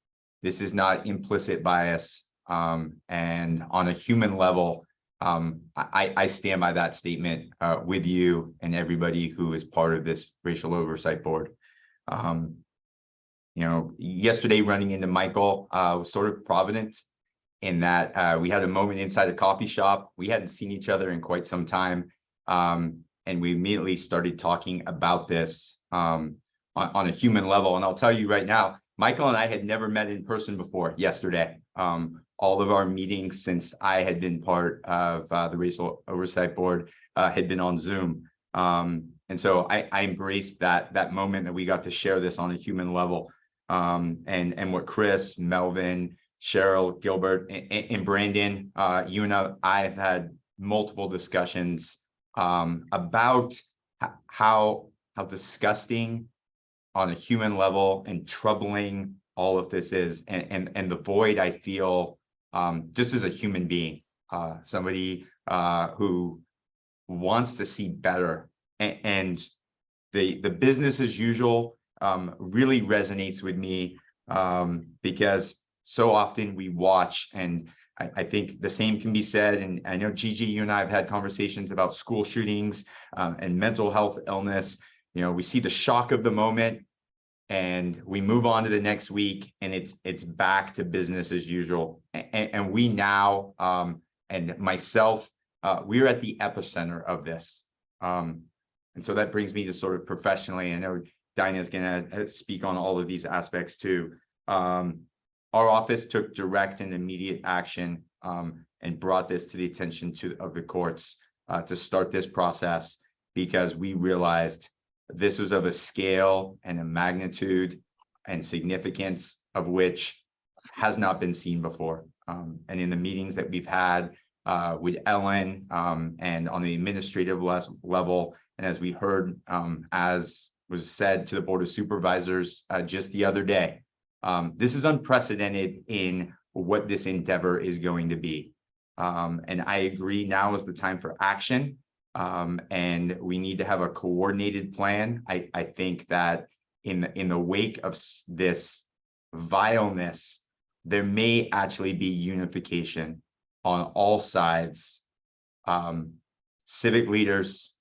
This is not implicit bias. And on a human level, I stand by that statement with you and everybody who is part of this racial oversight board. You know, yesterday running into Michael was sort of provident in that we had a moment inside a coffee shop. We hadn't seen each other in quite some time. And we immediately started talking about this on a human level. And I'll tell you right now, Michael and I had never met in person before yesterday. All of our meetings since I had been part of the Racial Oversight Board had been on Zoom. And so I embraced that moment that we got to share this on a human level. And what Chris, Melvin, Cheryl, Gilbert, and Brandon, you and I have had multiple discussions about how disgusting on a human level and troubling all of this is, and the void I feel just as a human being, somebody who wants to see better, and the business as usual really resonates with me because so often we watch, and I think the same can be said, and I know Gigi, you and I have had conversations about school shootings and mental health illness. You know, we see the shock of the moment and we move on to the next week, and it's back to business as usual. And we now, and myself, we're at the epicenter of this. And so that brings me to sort of professionally, I know Dinah's gonna speak on all of these aspects too. Our office took direct and immediate action and brought this to the attention of the courts to start this process, because we realized this was of a scale and a magnitude and significance of which has not been seen before. And in the meetings that we've had with Ellen and on the administrative level, and as we heard, as was said to the Board of Supervisors just the other day, this is unprecedented in what this endeavor is going to be. And I agree, now is the time for action. And we need to have a coordinated plan. I think that in the wake of this vileness, there may actually be unification on all sides. Civic leaders,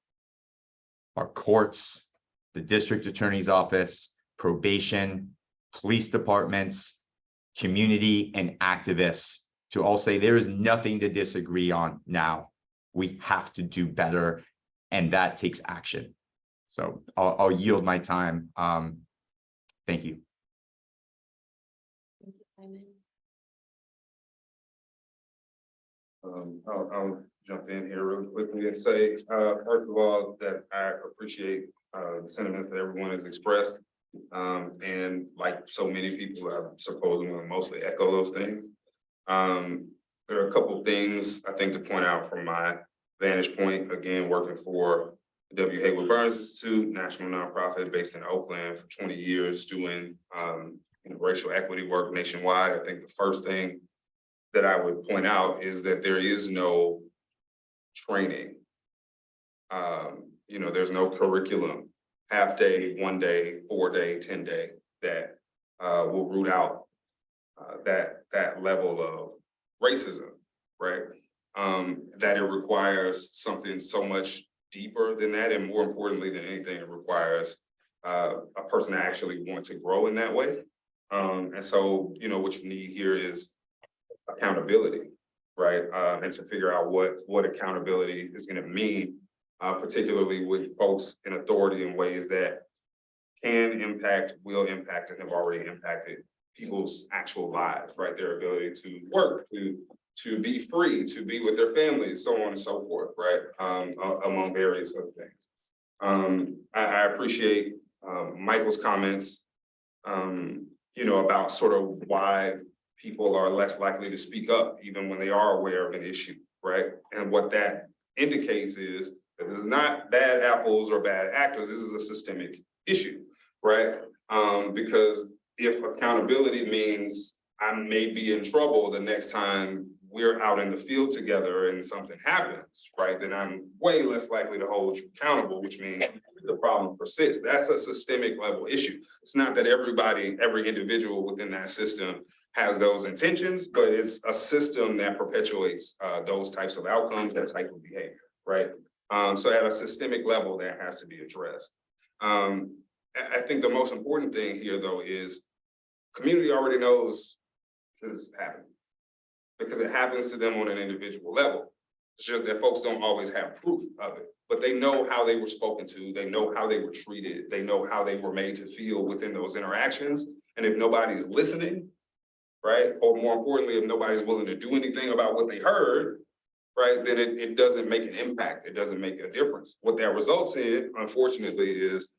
our courts, the district attorney's office, probation, police departments, community, and activists to all say there is nothing to disagree on now. We have to do better, and that takes action. So I'll yield my time. Thank you. Thank you, Simon. I'll jump in here really quickly and say, first of all, that I appreciate the sentiments that everyone has expressed. And like so many people, I suppose I'm gonna mostly echo those things. There are a couple of things I think to point out from my vantage point, again, working for the W. Haywood Burns Institute, national nonprofit based in Oakland for 20 years, doing racial equity work nationwide. I think the first thing that I would point out is that there is no training. There's no curriculum, half day, 1 day, 4 day, 10 day that will root out that level of racism, right? That it requires something so much deeper than that, and more importantly than anything, it requires a person to actually want to grow in that way. And so, what you need here is accountability, right? And to figure out what accountability is going to mean, particularly with folks in authority in ways that can impact, will impact, and have already impacted people's actual lives, right? Their ability to work, to be free, to be with their families, so on and so forth, right? Among various other things. I appreciate Michael's comments, about sort of why people are less likely to speak up, even when they are aware of an issue, right? And what that indicates is that this is not bad apples or bad actors, this is a systemic issue, right? Because if accountability means I may be in trouble the next time we're out in the field together and something happens, right? Then I'm way less likely to hold you accountable, which means the problem persists. That's a systemic level issue. It's not that everybody, every individual within that system has those intentions, but it's a system that perpetuates those types of outcomes, that type of behavior, right? So at a systemic level, that has to be addressed. I think the most important thing here, though, is community already knows this is happening because it happens to them on an individual level. It's just that folks don't always have proof of it, but they know how they were spoken to. They know how they were treated. They know how they were made to feel within those interactions. And if nobody's listening, right, or more importantly, if nobody's willing to do anything about what they heard, right, then it doesn't make an impact. It doesn't make a difference. What that results in, unfortunately, is,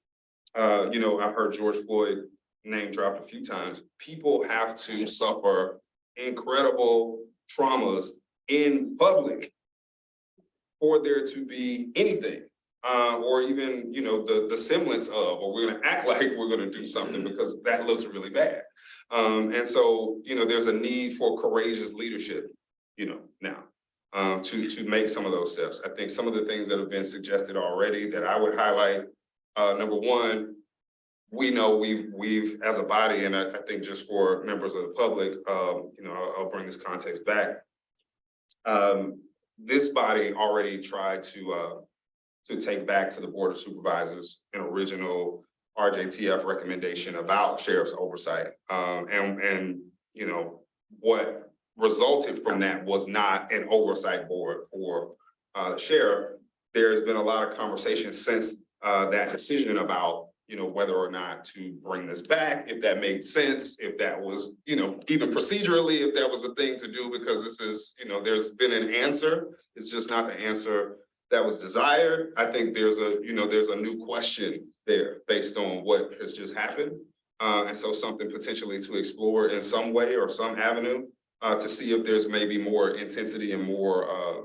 you know, I've heard George Floyd name dropped a few times. People have to suffer incredible traumas in public for there to be anything, or even, you know, the semblance of, or we're gonna act like we're gonna do something because that looks really bad. And so, you know, there's a need for courageous leadership, you know, now, to make some of those steps. I think some of the things that have been suggested already that I would highlight, number one, we know we've as a body, and I think just for members of the public, you know, I'll bring this context back. This body already tried to take back to the Board of Supervisors an original RJTF recommendation about sheriff's oversight. And you know, what resulted from that was not an oversight board for the sheriff. There's been a lot of conversation since that decision about, you know, whether or not to bring this back, if that made sense, if that was, you know, even procedurally, if that was a thing to do, because this is, you know, there's been an answer. It's just not the answer that was desired. I think there's a, you know, there's a new question there based on what has just happened. And so something potentially to explore in some way or some avenue to see if there's maybe more intensity and more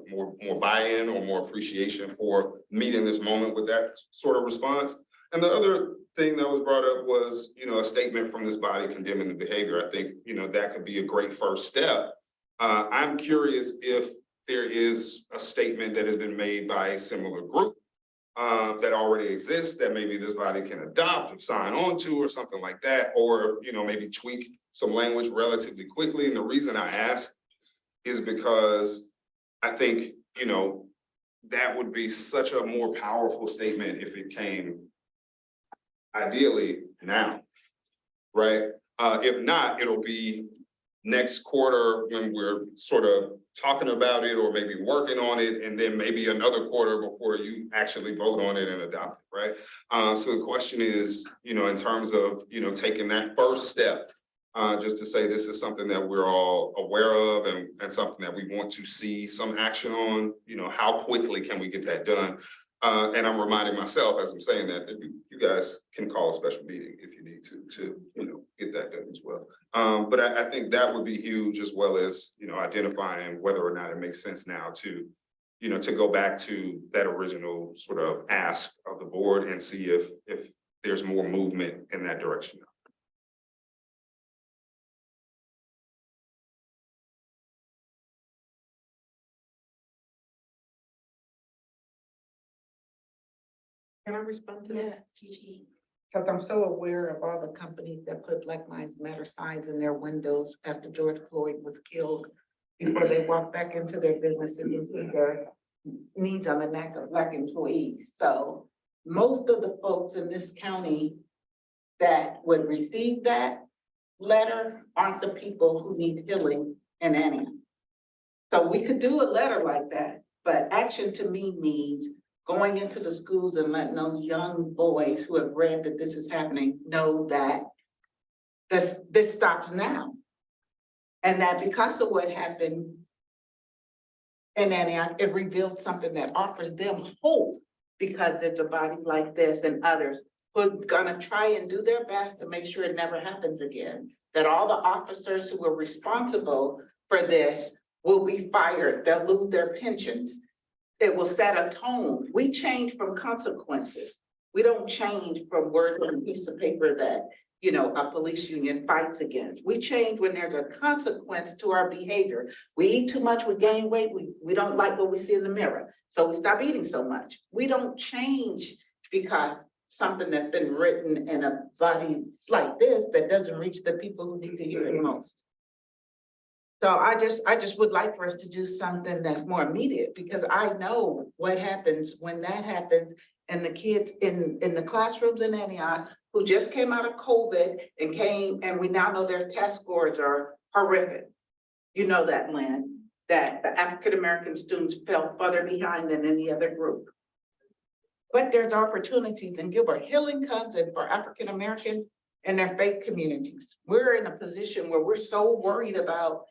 buy-in or more appreciation for meeting this moment with that sort of response. And the other thing that was brought up was, you know, a statement from this body condemning the behavior. I think, you know, that could be a great first step. I'm curious if there is a statement that has been made by a similar group that already exists that maybe this body can adopt or sign on to or something like that, or, you know, maybe tweak some language relatively quickly. And the reason I ask is because I think, you know, that would be such a more powerful statement if it came ideally now, right? If not, it'll be next quarter when we're sort of talking about it or maybe working on it, and then maybe another quarter before you actually vote on it and adopt it, right? So the question is, you know, in terms of, you know, taking that first step, just to say this is something that we're all aware of and something that we want to see some action on, you know, how quickly can we get that done? And I'm reminding myself as I'm saying that you guys can call a special meeting if you need to, you know, get that done as well. But I think that would be huge, as well as, you know, identifying whether or not it makes sense now to, you know, to go back to that original sort of ask of the board and see if there's more movement in that direction. Can I respond to that? Gigi. Because I'm so aware of all the companies that put Black Lives Matter signs in their windows after George Floyd was killed, before they walk back into their businesses and put their needs on the neck of Black employees. So most of the folks in this county that would receive that letter aren't the people who need healing in Antioch. So we could do a letter like that, but action to me means going into the schools and letting those young boys who have read that this is happening know that this stops now. And that because of what happened in Antioch, it revealed something that offers them hope, because there's a body like this and others who are gonna try and do their best to make sure it never happens again. That all the officers who were responsible for this will be fired, they'll lose their pensions. It will set a tone. We change from consequences. We don't change from word on a piece of paper that, you know, a police union fights against. We change when there's a consequence to our behavior. We eat too much, we gain weight, we don't like what we see in the mirror, so we stop eating so much. We don't change because something that's been written in a body like this that doesn't reach the people who need to hear it most. So I just would like for us to do something that's more immediate, because I know what happens when that happens. And the kids in the classrooms in Antioch who just came out of COVID and we now know their test scores are horrific. You know that, Lynn, that the African-American students fell further behind than any other group. But there's opportunities in Gilbert. Healing comes in for African-American and their faith communities. We're in a position where we're so worried about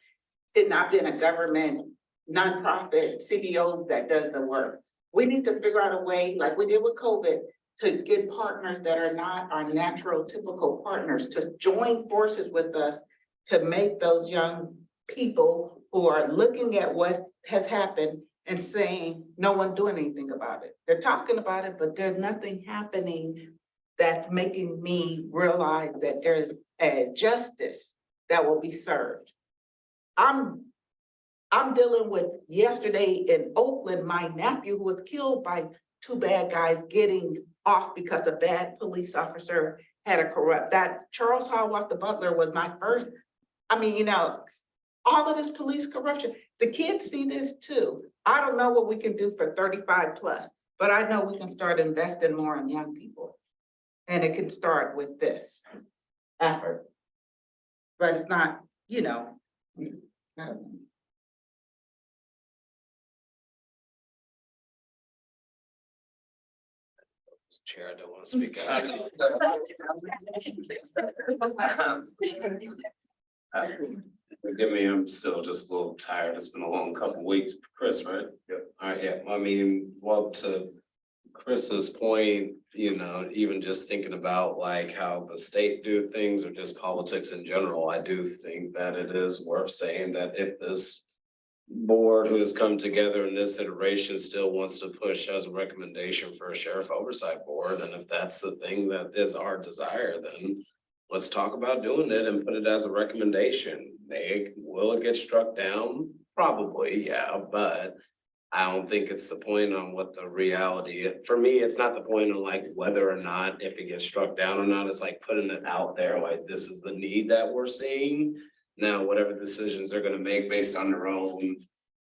it not being a government, nonprofit, CBO that does the work. We need to figure out a way, like we did with COVID, to get partners that are not our natural, typical partners, to join forces with us to make those young people who are looking at what has happened and saying, no one doing anything about it. They're talking about it, but there's nothing happening that's making me realize that there's a justice that will be served. I'm dealing with yesterday in Oakland, my nephew who was killed by two bad guys getting off because a bad police officer had a corrupt, that Charles Hallwalk, the butler, was my first. I mean, you know, all of this police corruption, the kids see this too. I don't know what we can do for 35 plus, but I know we can start investing more in young people. And it can start with this effort. But it's not, you know, Chair, I don't want to speak out. Forgive me, I'm still just a little tired. It's been a long couple weeks. Chris, right? Yep. All right, yeah, I mean, well, to Chris's point, you know, even just thinking about like how the state do things or just politics in general, I do think that it is worth saying that if this board who has come together in this iteration still wants to push as a recommendation for a sheriff oversight board, and if that's the thing that is our desire, then let's talk about doing it and put it as a recommendation. Will it get struck down? Probably, yeah, but I don't think it's the point on what the reality is. For me, it's not the point on like whether or not if it gets struck down or not. It's like putting it out there, like this is the need that we're seeing. Now, whatever decisions they're gonna make based on their own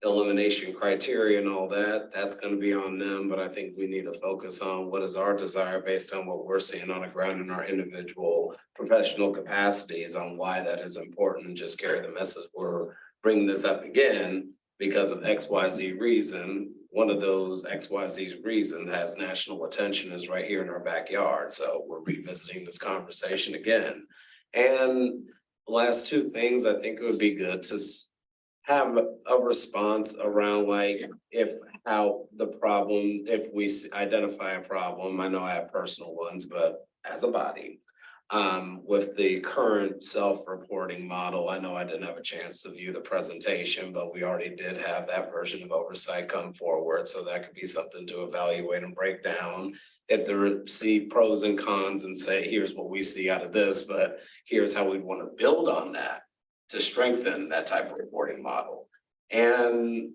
elimination criteria and all that, that's gonna be on them. But I think we need to focus on what is our desire based on what we're seeing on the ground in our individual professional capacities on why that is important, and just carry the message. We're bringing this up again because of XYZ reason. One of those XYZ reasons has national attention is right here in our backyard. So we're revisiting this conversation again. And last two things, I think it would be good to have a response around like how the problem, if we identify a problem, I know I have personal ones, but as a body, with the current self-reporting model, I know I didn't have a chance to view the presentation, but we already did have that version of oversight come forward. So that could be something to evaluate and break down. If there see pros and cons and say, here's what we see out of this, but here's how we want to build on that to strengthen that type of reporting model. And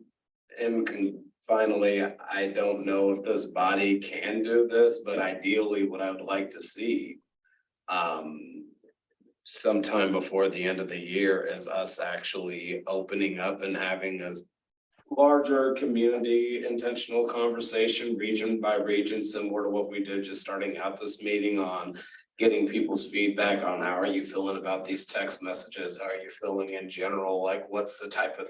finally, I don't know if this body can do this, but ideally what I would like to see sometime before the end of the year is us actually opening up and having a larger community intentional conversation, region by region, similar to what we did just starting out this meeting on getting people's feedback on how are you feeling about these text messages? How are you feeling in general? Like what's the type of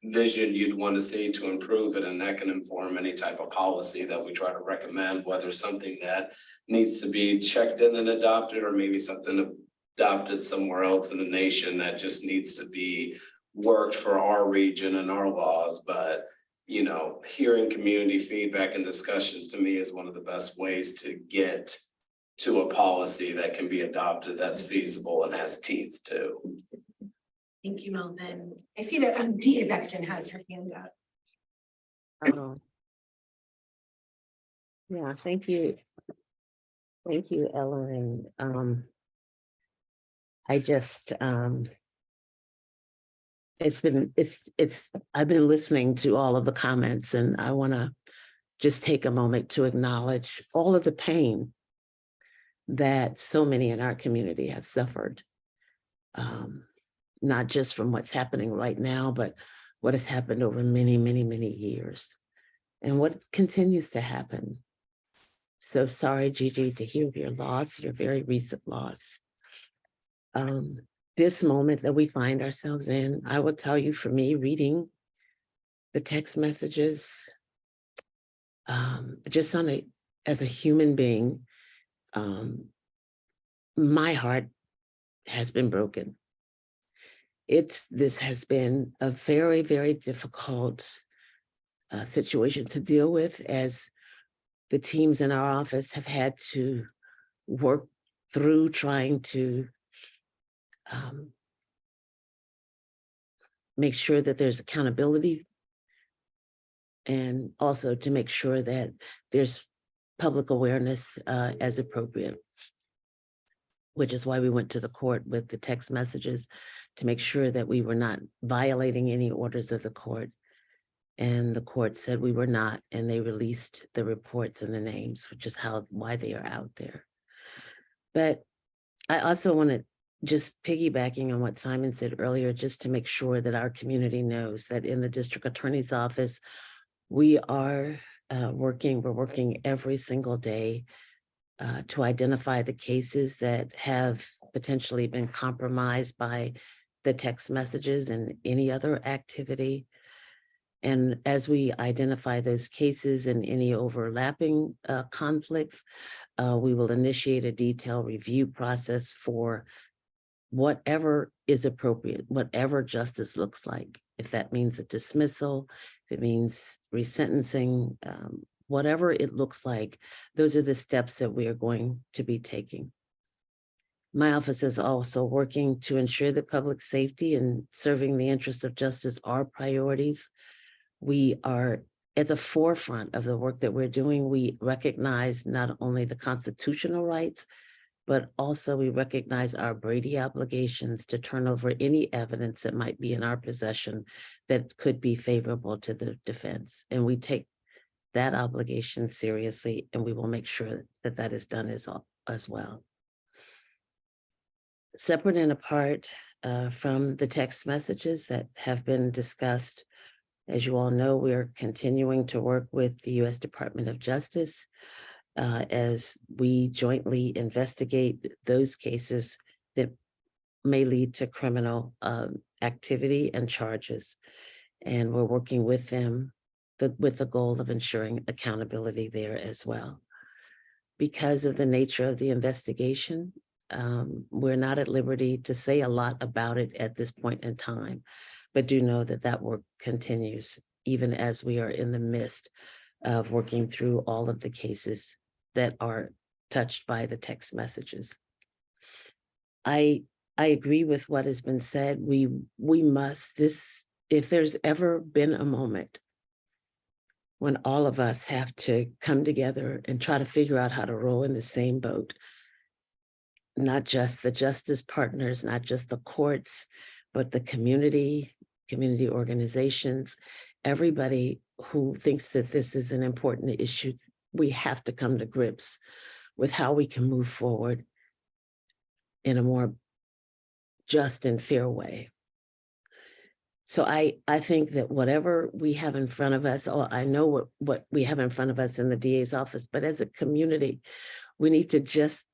vision you'd want to see to improve it? And that can inform any type of policy that we try to recommend, whether something that needs to be checked in and adopted, or maybe something adopted somewhere else in the nation that just needs to be worked for our region and our laws. But, you know, hearing community feedback and discussions to me is one of the best ways to get to a policy that can be adopted, that's feasible and has teeth too. Thank you, Melvin. I see that DA Beckton has her hand up. Oh. Yeah, thank you. Thank you, Ellen. I just, I've been listening to all of the comments, and I want to just take a moment to acknowledge all of the pain that so many in our community have suffered. Not just from what's happening right now, but what has happened over many, many, many years, and what continues to happen. So sorry, Gigi, to hear of your loss, your very recent loss. This moment that we find ourselves in, I will tell you, for me, reading the text messages, just as a human being, my heart has been broken. This has been a very, very difficult situation to deal with, as the teams in our office have had to work through trying to make sure that there's accountability, and also to make sure that there's public awareness as appropriate, which is why we went to the court with the text messages to make sure that we were not violating any orders of the court. And the court said we were not, and they released the reports and the names, which is why they are out there. But I also want to, just piggybacking on what Simon said earlier, just to make sure that our community knows that in the district attorney's office, we are we're working every single day to identify the cases that have potentially been compromised by the text messages and any other activity. And as we identify those cases and any overlapping conflicts, we will initiate a detailed review process for whatever is appropriate, whatever justice looks like. If that means a dismissal, if it means resentencing, whatever it looks like, those are the steps that we are going to be taking. My office is also working to ensure that public safety and serving the interests of justice are priorities. We are at the forefront of the work that we're doing. We recognize not only the constitutional rights, but also we recognize our Brady obligations to turn over any evidence that might be in our possession that could be favorable to the defense. And we take that obligation seriously, and we will make sure that that is done as well. Separate and apart from the text messages that have been discussed, as you all know, we're continuing to work with the U.S. Department of Justice as we jointly investigate those cases that may lead to criminal activity and charges. And we're working with them with the goal of ensuring accountability there as well. Because of the nature of the investigation, we're not at liberty to say a lot about it at this point in time, but do know that that work continues even as we are in the midst of working through all of the cases that are touched by the text messages. I agree with what has been said. We must, if there's ever been a moment when all of us have to come together and try to figure out how to row in the same boat, not just the justice partners, not just the courts, but the community organizations, everybody who thinks that this is an important issue, we have to come to grips with how we can move forward in a more just and fair way. So I think that whatever we have in front of us, or I know what we have in front of us in the DA's office, but as a community, we need to just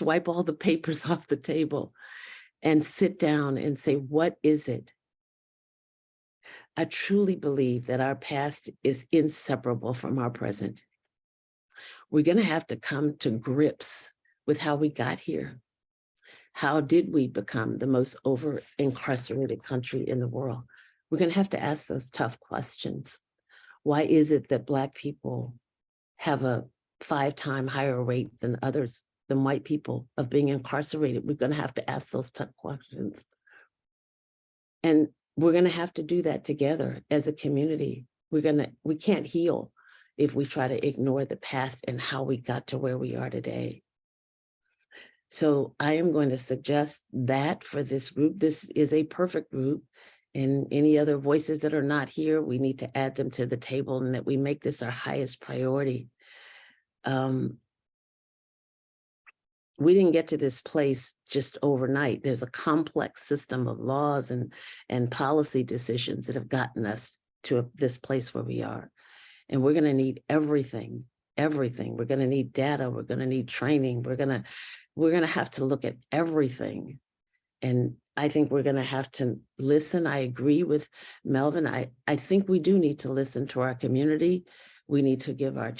wipe all the papers off the table and sit down and say, what is it? I truly believe that our past is inseparable from our present. We're going to have to come to grips with how we got here. How did we become the most over-incarcerated country in the world? We're going to have to ask those tough questions. Why is it that Black people have a 5-time higher rate than white people of being incarcerated? We're going to have to ask those tough questions. And we're gonna have to do that together as a community. We can't heal if we try to ignore the past and how we got to where we are today. So I am going to suggest that for this group. This is a perfect group. And any other voices that are not here, we need to add them to the table and that we make this our highest priority. We didn't get to this place just overnight. There's a complex system of laws and policy decisions that have gotten us to this place where we are. And we're gonna need everything. We're gonna need data, we're gonna need training, we're gonna have to look at everything. And I think we're gonna have to listen. I agree with Melvin. I think we do need to listen to our community. We need to give our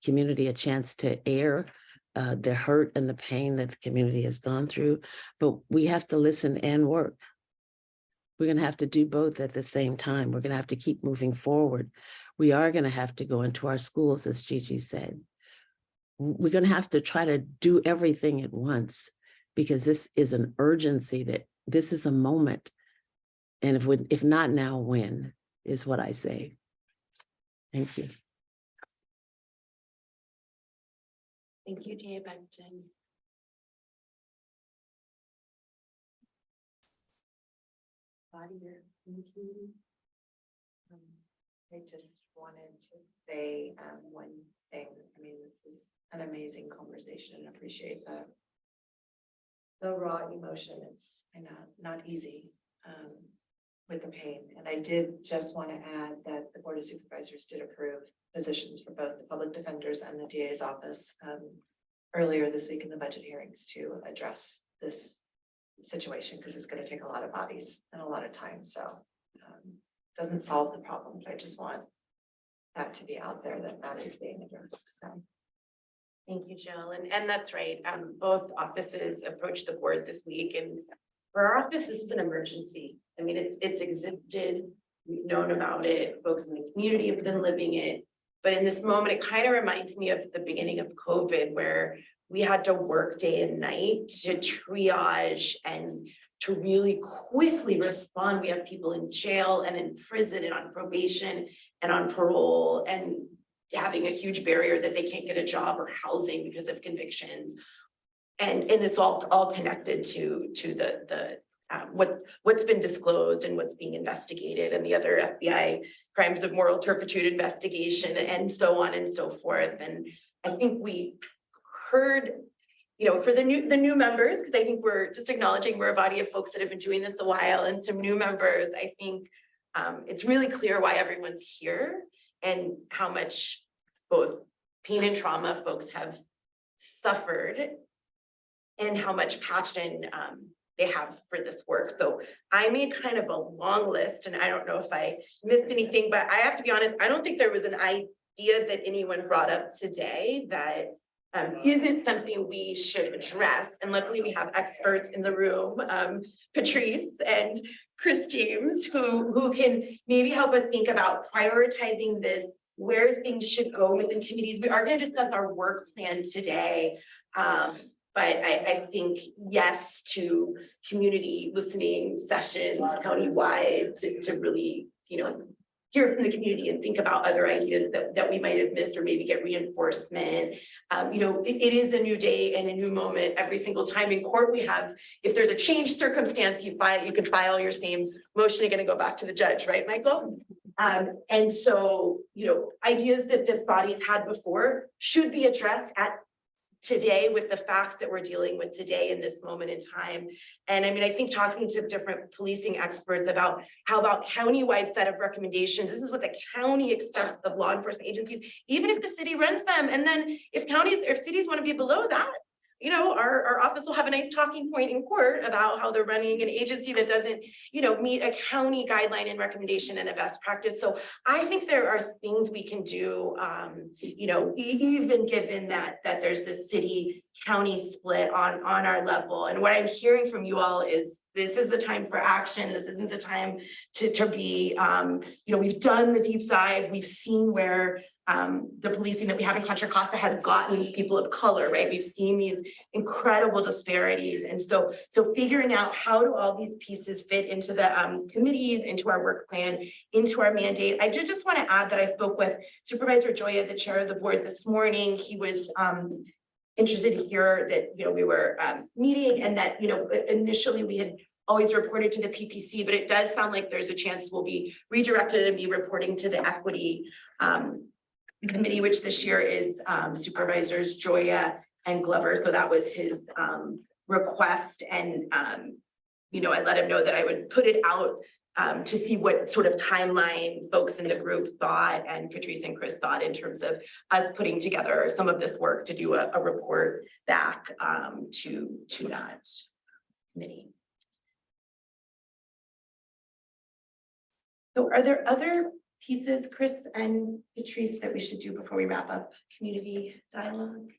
community a chance to air the hurt and the pain that the community has gone through, but we have to listen and work. We're gonna have to do both at the same time. We're gonna have to keep moving forward. We are gonna have to go into our schools, as Gigi said. We're gonna have to try to do everything at once because this is an urgency, that this is a moment. And if not now, when, is what I say. Thank you. Thank you, Tia Benton. I just wanted to say one thing. I mean, this is an amazing conversation and appreciate the raw emotion. It's not easy with the pain. And I did just want to add that the Board of Supervisors did approve positions for both the public defenders and the DA's office earlier this week in the budget hearings to address this situation, because it's going to take a lot of bodies and a lot of time. So doesn't solve the problem, but I just want that to be out there, that is being addressed. So Thank you, Jill. And that's right. Both offices approached the board this week, and for our office, this is an emergency. I mean, it's existed. We've known about it. Folks in the community have been living it. But in this moment, it kind of reminds me of the beginning of COVID, where we had to work day and night to triage and to really quickly respond. We have people in jail and in prison and on probation and on parole, and having a huge barrier that they can't get a job or housing because of convictions. And it's all connected to the what's been disclosed and what's being investigated, and the other FBI crimes of moral turpitude investigation, and so on and so forth. And I think we heard, for the new members, because I think we're just acknowledging we're a body of folks that have been doing this a while, and some new members, I think it's really clear why everyone's here and how much both pain and trauma folks have suffered, and how much passion they have for this work. So I made kind of a long list, and I don't know if I missed anything, but I have to be honest, I don't think there was an idea that anyone brought up today that isn't something we should address. And luckily we have experts in the room, Patrice and Chris James, who can maybe help us think about prioritizing this, where things should go within committees. We are going to discuss our work plan today. But I think yes to community listening sessions countywide to really, hear from the community and think about other ideas that we might have missed, or maybe get reinforcement. It is a new day and a new moment every single time in court. We have, if there's a changed circumstance, you can file your same motion. You're going to go back to the judge, right, Michael? And so, ideas that this body's had before should be addressed at today with the facts that we're dealing with today in this moment in time. And I mean, I think talking to different policing experts about how about county-wide set of recommendations, this is what the county expects of law enforcement agencies, even if the city runs them. And then if cities want to be below that, our office will have a nice talking point in court about how they're running an agency that doesn't, meet a county guideline and recommendation and a best practice. So I think there are things we can do, even given that there's this city county split on our level. And what I'm hearing from you all is this is the time for action. This isn't the time to be, we've done the deep dive. We've seen where the policing that we have in Contra Costa has gotten people of color, right? We've seen these incredible disparities. And so figuring out how do all these pieces fit into the committees, into our work plan, into our mandate. I did just want to add that I spoke with Supervisor Joya, the chair of the board, this morning. He was interested to hear that, we were meeting, and that, initially we had always reported to the PPC, but it does sound like there's a chance we'll be redirected and be reporting to the equity committee, which this year is Supervisors Joya and Glover. So that was his request. And, I let him know that I would put it out to see what sort of timeline folks in the group thought, and Patrice and Chris thought, in terms of us putting together some of this work to do a report back to that committee. So are there other pieces, Chris and Patrice, that we should do before we wrap up community dialogue?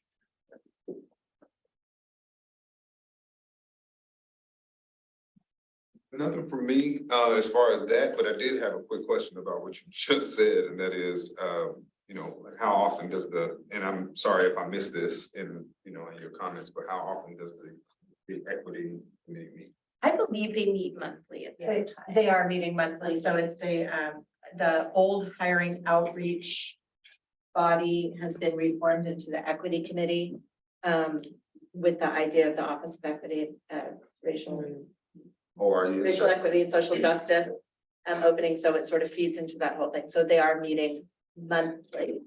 Nothing for me, as far as that, but I did have a quick question about what you just said, and that is, like how often does and I'm sorry if I missed this in your comments, but how often does the equity committee meet? I believe they meet monthly. They are meeting monthly, so it's the old hiring outreach body has been reformed into the equity committee, with the idea of the Office of Equity, racial equity and social justice opening, so it sort of feeds into that whole thing. So they are meeting monthly.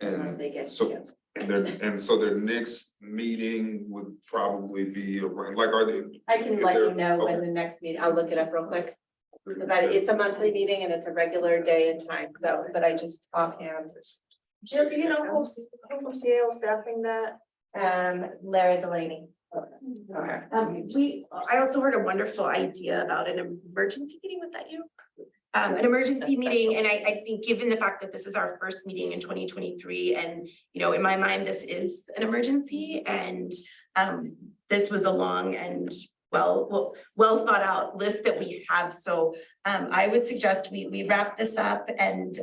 Unless they get together. And so their next meeting would probably be around, like, are they? I can let you know when the next meeting, I'll look it up real quick. Because it's a monthly meeting and it's a regular day and time, so, but I just offhand. Jill, do you know who's Yale staffing that? Larry Delaney. Okay. I also heard a wonderful idea about an emergency meeting. Was that you? An emergency meeting, and I think given the fact that this is our first meeting in 2023, and in my mind, this is an emergency, and this was a long and well thought out list that we have. So I would suggest we wrap this up and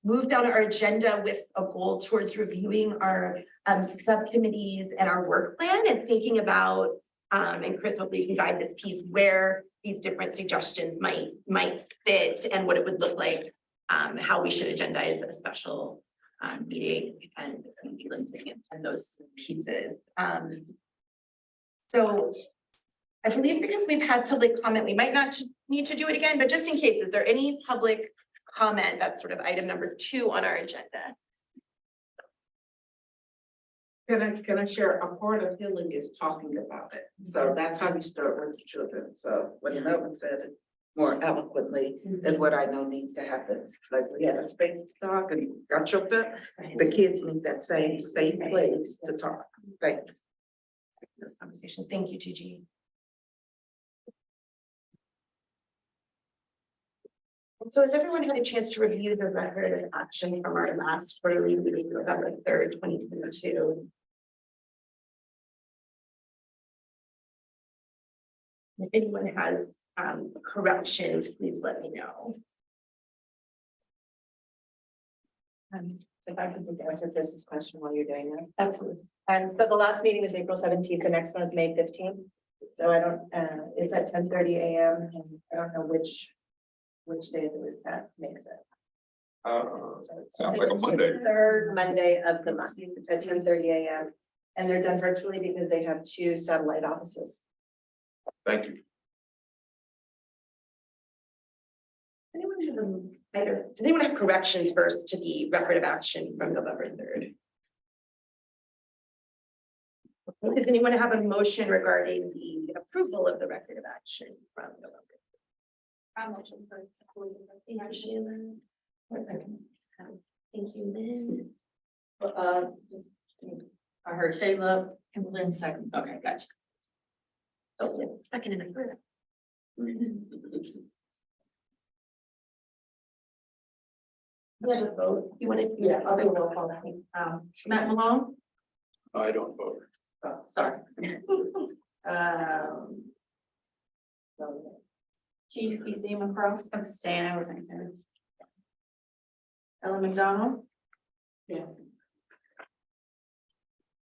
move down our agenda with a goal towards reviewing our subcommittees and our work plan, and thinking about, and Chris, hopefully you can guide this piece, where these different suggestions might fit, and what it would look like, how we should agendize a special meeting, and listing and those pieces. So I believe because we've had public comment, we might not need to do it again, but just in case, is there any public comment? That's sort of item number 2 on our agenda. Can I share? A part of healing is talking about it. So that's how we start with the children. So what Melvin said it more eloquently is what I know needs to happen. Like we had a space to talk and got choked up. The kids need that same safe place to talk. Thanks. Those conversations. Thank you, Gigi. So has everyone had a chance to review the record of action from our last quarterly meeting, November 3rd, 2022? If anyone has corrections, please let me know. If I could answer Chris's question while you're doing that. Absolutely. So the last meeting was April 17th, the next one is May 15th. So I don't, it's at 10:30 a.m. and I don't know which day of the week that makes it. Sounds like a Monday. Third Monday of the month at 10:30 a.m. And they're done virtually because they have 2 satellite offices. Thank you. Does anyone have corrections first to the record of action from November 3rd? Does anyone have a motion regarding the approval of the record of action from November? Motion for. Thank you, Sheila. Thank you, Lynn. I heard Shayla and Lynn second. Okay, gotcha. Okay, second and a third. You have a vote. You want to? Yeah, I'll do a roll call. Matt Malone. I don't vote. Oh, sorry. Chief BC McCross. Abstain, I wasn't there. Ellen McDonald, Yes.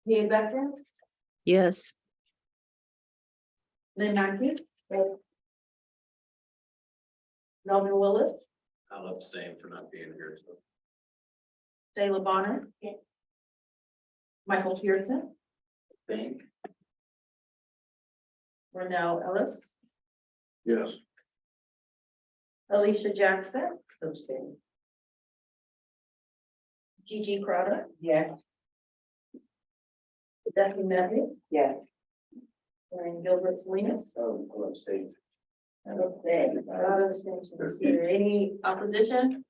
Ian Becker, Yes. Lynn Mackey. Yes. Melvin Willis, I'll abstain for not being here. So. Shayla Bonner. Yes. Michael Pearson, Thank. Ronell Ellis, Yes. Alicia Jackson, Abstain. Gigi Crowder, Yes. Becky Method, Yes. and Gilbert Salinas. I'll abstain. Okay, abstentions here. Any opposition?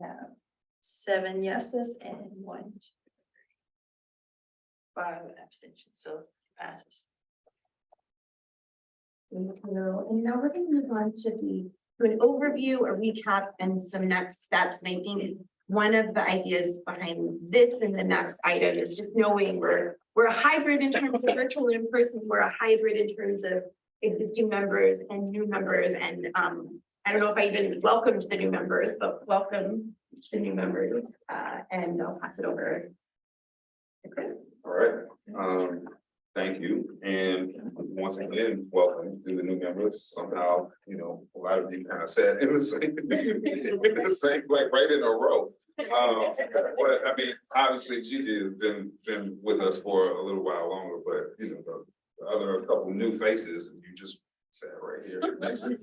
Have 7 yeses and 1. 5 abstentions, so passes. And now we're gonna move on to an overview, a recap, and some next steps. And I think one of the ideas behind this and the next item is just knowing we're a hybrid in terms of virtual and in person. We're a hybrid in terms of existing members and new members. And I don't know if I even welcomed the new members, but welcome the new members. And I'll pass it over to Chris. All right, thank you, and once again, welcome to the new members. Somehow, you know, a lot of you kind of sat in the same, like right in a row. But I mean, obviously Gigi has been with us for a little while longer, but you know, the other couple new faces, you just sat right here next week.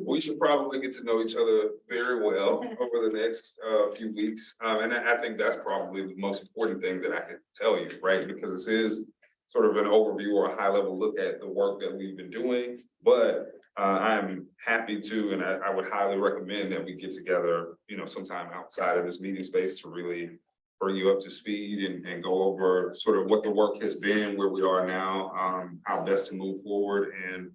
We should probably get to know each other very well over the next few weeks. And I think that's probably the most important thing that I could tell you, right? Because this is sort of an overview or a high level look at the work that we've been doing. But I'm happy to, and I would highly recommend that we get together, you know, sometime outside of this meeting space to really bring you up to speed and go over sort of what the work has been, where we are now, how best to move forward, and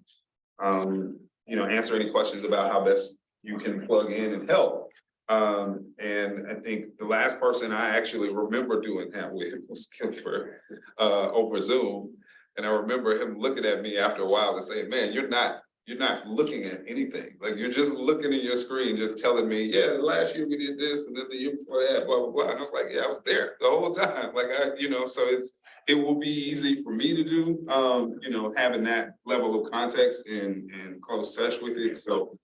you know, answer any questions about how best you can plug in and help. And I think the last person I actually remember doing that with was Gilbert over Zoom. And I remember him looking at me after a while and saying, man, you're not looking at anything. Like, you're just looking at your screen, just telling me, yeah, last year we did this, and then the year before that, blah, blah, blah. And I was like, yeah, I was there the whole time. Like, you know, so it will be easy for me to do, you know, having that level of context and close touch with it. So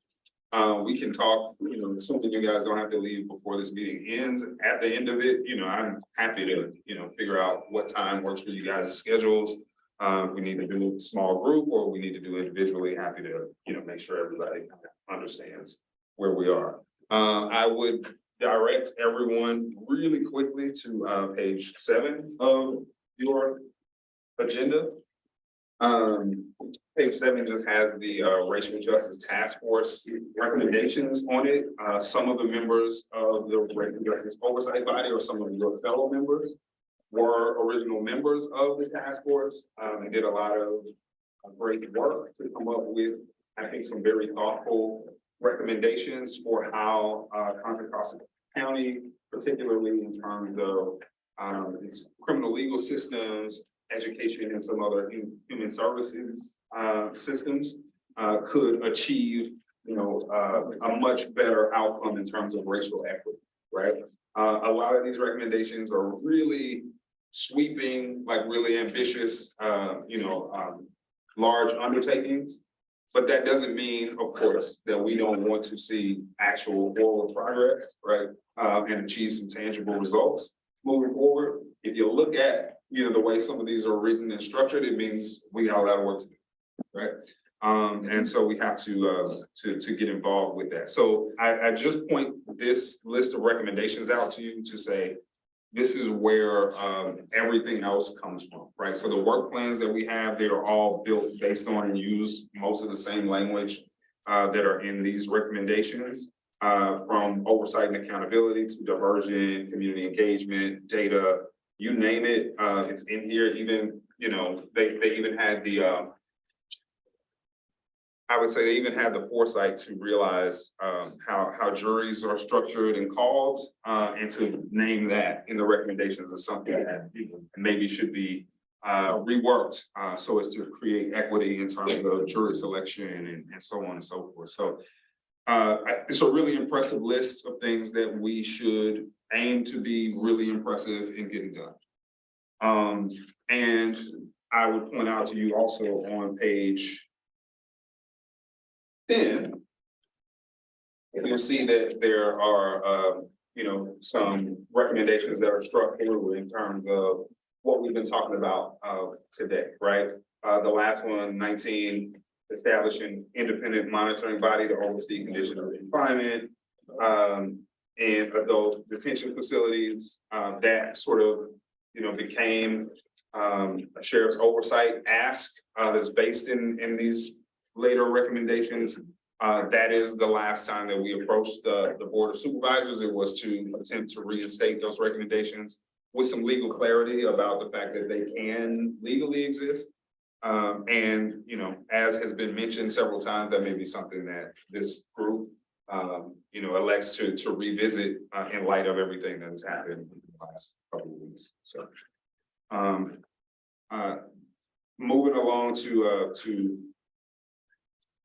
we can talk, you know, something you guys don't have to leave before this meeting ends. At the end of it, you know, I'm happy to, you know, figure out what time works for you guys' schedules. If we need to do a small group or we need to do individually, happy to, you know, make sure everybody understands where we are. I would direct everyone really quickly to page 7 of your agenda. Page 7 just has the Racial Justice Task Force recommendations on it. Some of the members of the Racial Justice Oversight Body or some of your fellow members were original members of the task force and did a lot of great work to come up with, I think, some very thoughtful recommendations for how Contra Costa County, particularly in terms of its criminal legal systems, education, and some other human services systems could achieve, you know, a much better outcome in terms of racial equity, right? A lot of these recommendations are really sweeping, like really ambitious, you know, large undertakings. But that doesn't mean, of course, that we don't want to see actual forward progress, right? And achieve some tangible results moving forward. If you look at, you know, the way some of these are written and structured, it means we got a lot of work to do, right? And so we have to get involved with that. So I just point this list of recommendations out to you to say, this is where everything else comes from, right? So the work plans that we have, they are all built based on and use most of the same language that are in these recommendations, from oversight and accountability to diversion, community engagement, data, you name it, it's in here. Even, you know, they even had the, I would say they even had the foresight to realize how juries are structured and called, and to name that in the recommendations as something that maybe should be reworked, so as to create equity in terms of jury selection and so on and so forth. So it's a really impressive list of things that we should aim to be really impressive in getting done. And I would point out to you also on page 10, you'll see that there are, some recommendations that are struck through in terms of what we've been talking about today, right? The last one, 19, establishing independent monitoring body to oversee conditions of confinement in adult detention facilities. That sort of, became a sheriff's oversight ask that's based in these later recommendations. That is the last time that we approached the Board of Supervisors. It was to attempt to reinstate those recommendations with some legal clarity about the fact that they can legally exist. And, as has been mentioned several times, that may be something that this group, elects to revisit in light of everything that has happened in the last couple of weeks. So, moving along to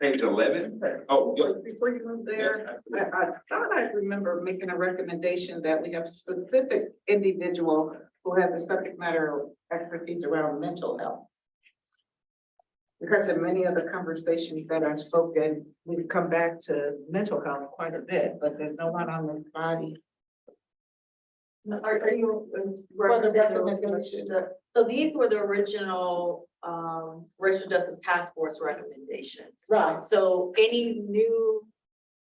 page 11. Oh, yeah. Before you move there, I thought I remember making a recommendation that we have specific individual who have the subject matter expertise around mental health. Because in many of the conversations that I've spoken, we've come back to mental health quite a bit, but there's no one on the body. Are you? For the recommendation. So these were the original racial justice task force recommendations. Right. So any new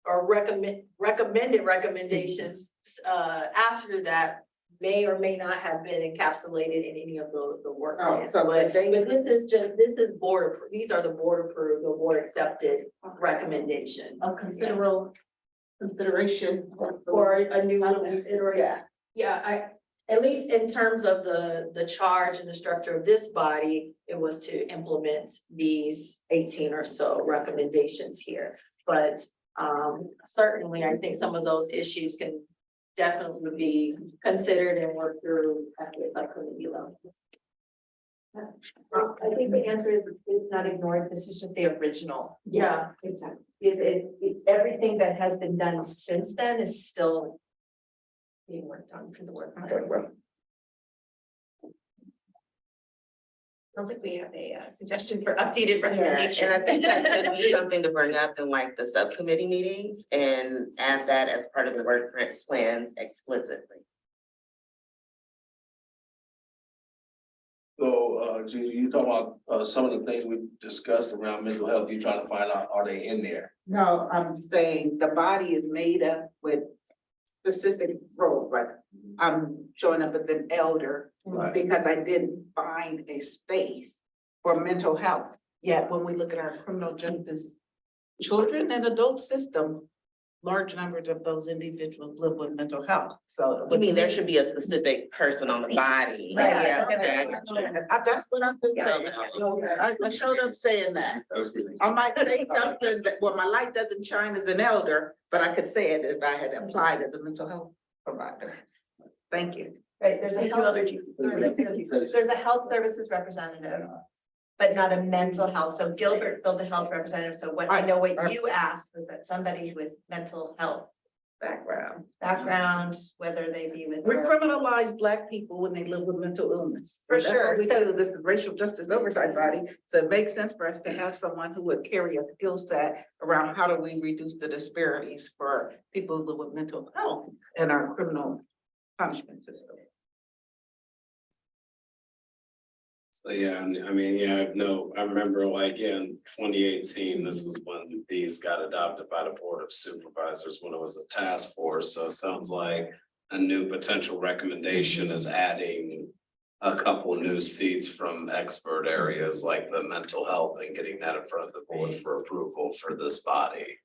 or recommended recommendations after that may or may not have been encapsulated in any of the work plans. so But this is board, these are the board approved, the board accepted recommendations. A consideration. Or a new iteration. Yeah, at least in terms of the charge and the structure of this body, it was to implement these 18 or so recommendations here. But certainly, I think some of those issues can definitely be considered and worked through at the subcommittee level. I think the answer is it's not ignored. This is just the original. Yeah, Exactly. Everything that has been done since then is still being worked on for the work. Sounds like we have a suggestion for updated Yeah, recommendations. and I think that could be something to bring up in like the subcommittee meetings and add that as part of the work plans explicitly. So, Gigi, you talk about, some of the things we discussed around mental health, you trying to find out, are they in there? No, I'm saying the body is made up with specific roles, like I'm showing up as an elder Right. because I didn't find a space for mental health. Yet when we look at our criminal justice children and adult system, large numbers of those individuals live with mental health. So I mean, there should be a specific person on the body. Right. Yeah, That's what I'm thinking. I showed up saying that. I might say something that, well, my light doesn't shine as an elder, but I could say it if I had applied as a mental health provider. Thank you. Right, there's a health services representative, but not a mental health. So Gilbert filled the health representative. So what I know what you asked was that somebody with mental health background, whether they be with. We criminalize Black people when they live with mental illness. For That's what sure. we So- do. This is racial justice oversight body. So it makes sense for us to have someone who would carry a skill set around how do we reduce the disparities for people who live with mental health in our criminal punishment system. So, yeah, I mean, yeah, no, I remember like in 2018, this is when these got adopted by the Board of Supervisors when it was a task force. So it sounds like a new potential recommendation is adding a couple new seats from expert areas like the mental health and getting that in front of the board for approval for this body.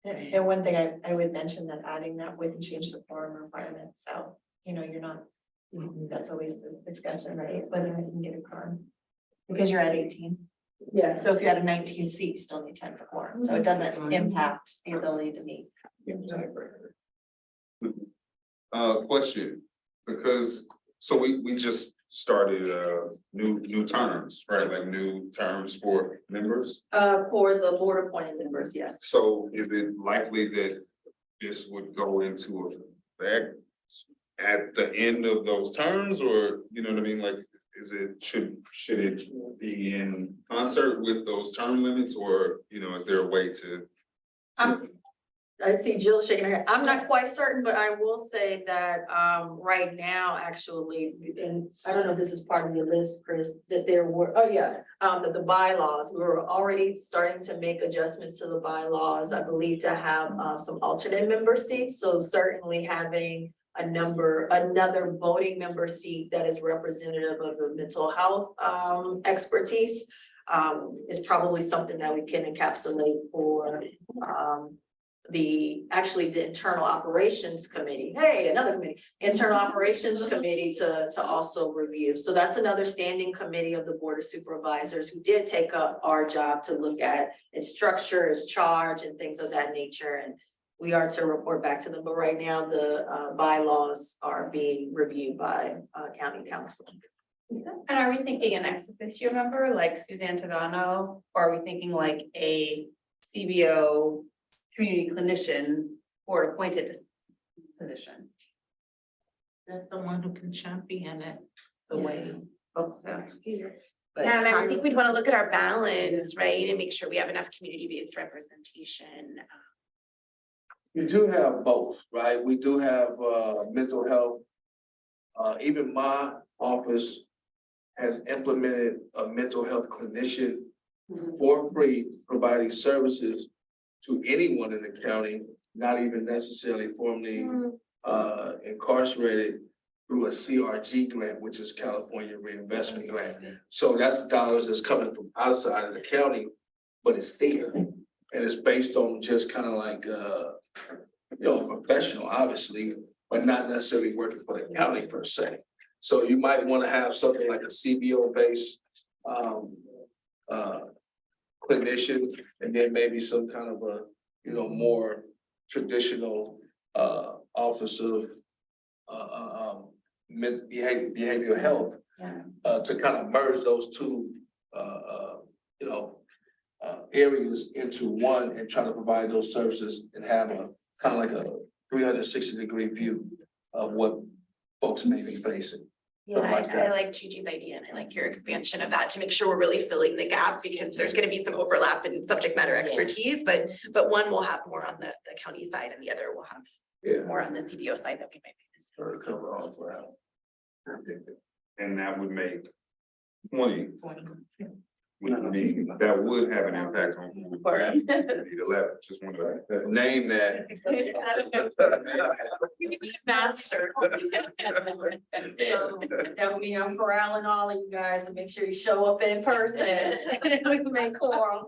And one thing I would mention that adding that wouldn't change the quorum requirement. So, you're not, that's always the discussion, right? Whether you can get a quorum. Because you're at 18. Yeah. So if you had a 19 seat, you still need 10 for quorum. So it doesn't impact the ability to meet. Question, because, so we just started, new terms, right? Like new terms for members. For the board appointed members, yes. So is it likely that this would go into effect at the end of those terms, or, you know what I mean? Like, should it be in concert with those term limits, or, you know, is there a way to? I see Jill shaking her head. I'm not quite certain, but I will say that right now, actually, and I don't know if this is part of your list, Chris, that there were, that the bylaws, we were already starting to make adjustments to the bylaws, I believe, to have some alternate member seats. So certainly having another voting member seat that is representative of the mental health expertise is probably something that we can encapsulate for the internal operations committee. Hey, another committee, internal operations committee to also review. So that's another standing committee of the Board of Supervisors who did take up our job to look at its structure, its charge, and things of that nature. And we are to report back to them. But right now, the bylaws are being reviewed by county council. And are we thinking an ex officio member like Suzanne Togano, or are we thinking like a CBO community clinician or appointed position? That's the one who can champion it the way folks have here. But Yeah, and I think we'd want to look at our balance, right, and make sure we have enough community-based representation. You do have both, right? We do have mental health. Even my office has implemented a mental health clinician for free, providing services to anyone in the county, not even necessarily formally incarcerated, through a CRG grant, which is California Reinvestment Grant. So that's dollars that's coming from outside of the county, but it's there. And it's based on just kind of like, professional, obviously, but not necessarily working for the county per se. So you might want to have something like a CBO-based clinician, and then maybe some kind of a, more traditional office of behavioral health to kind of merge those two, areas into one and try to provide those services and have a kind of like a 360-degree view of what folks may be facing. Yeah, I like Gigi's idea, and I like your expansion of that to make sure we're really filling the gap, because there's going to be some overlap in subject matter expertise, but one will have more on the county side and the other will have more on the CBO side that we might be missing. Cover all ground. And that would make 20. I mean, that would have an impact on. who would be 11. Just want to name that. Math circle. So that would mean I'm corralling all of you guys to make sure you show up in person. And we can make quorum.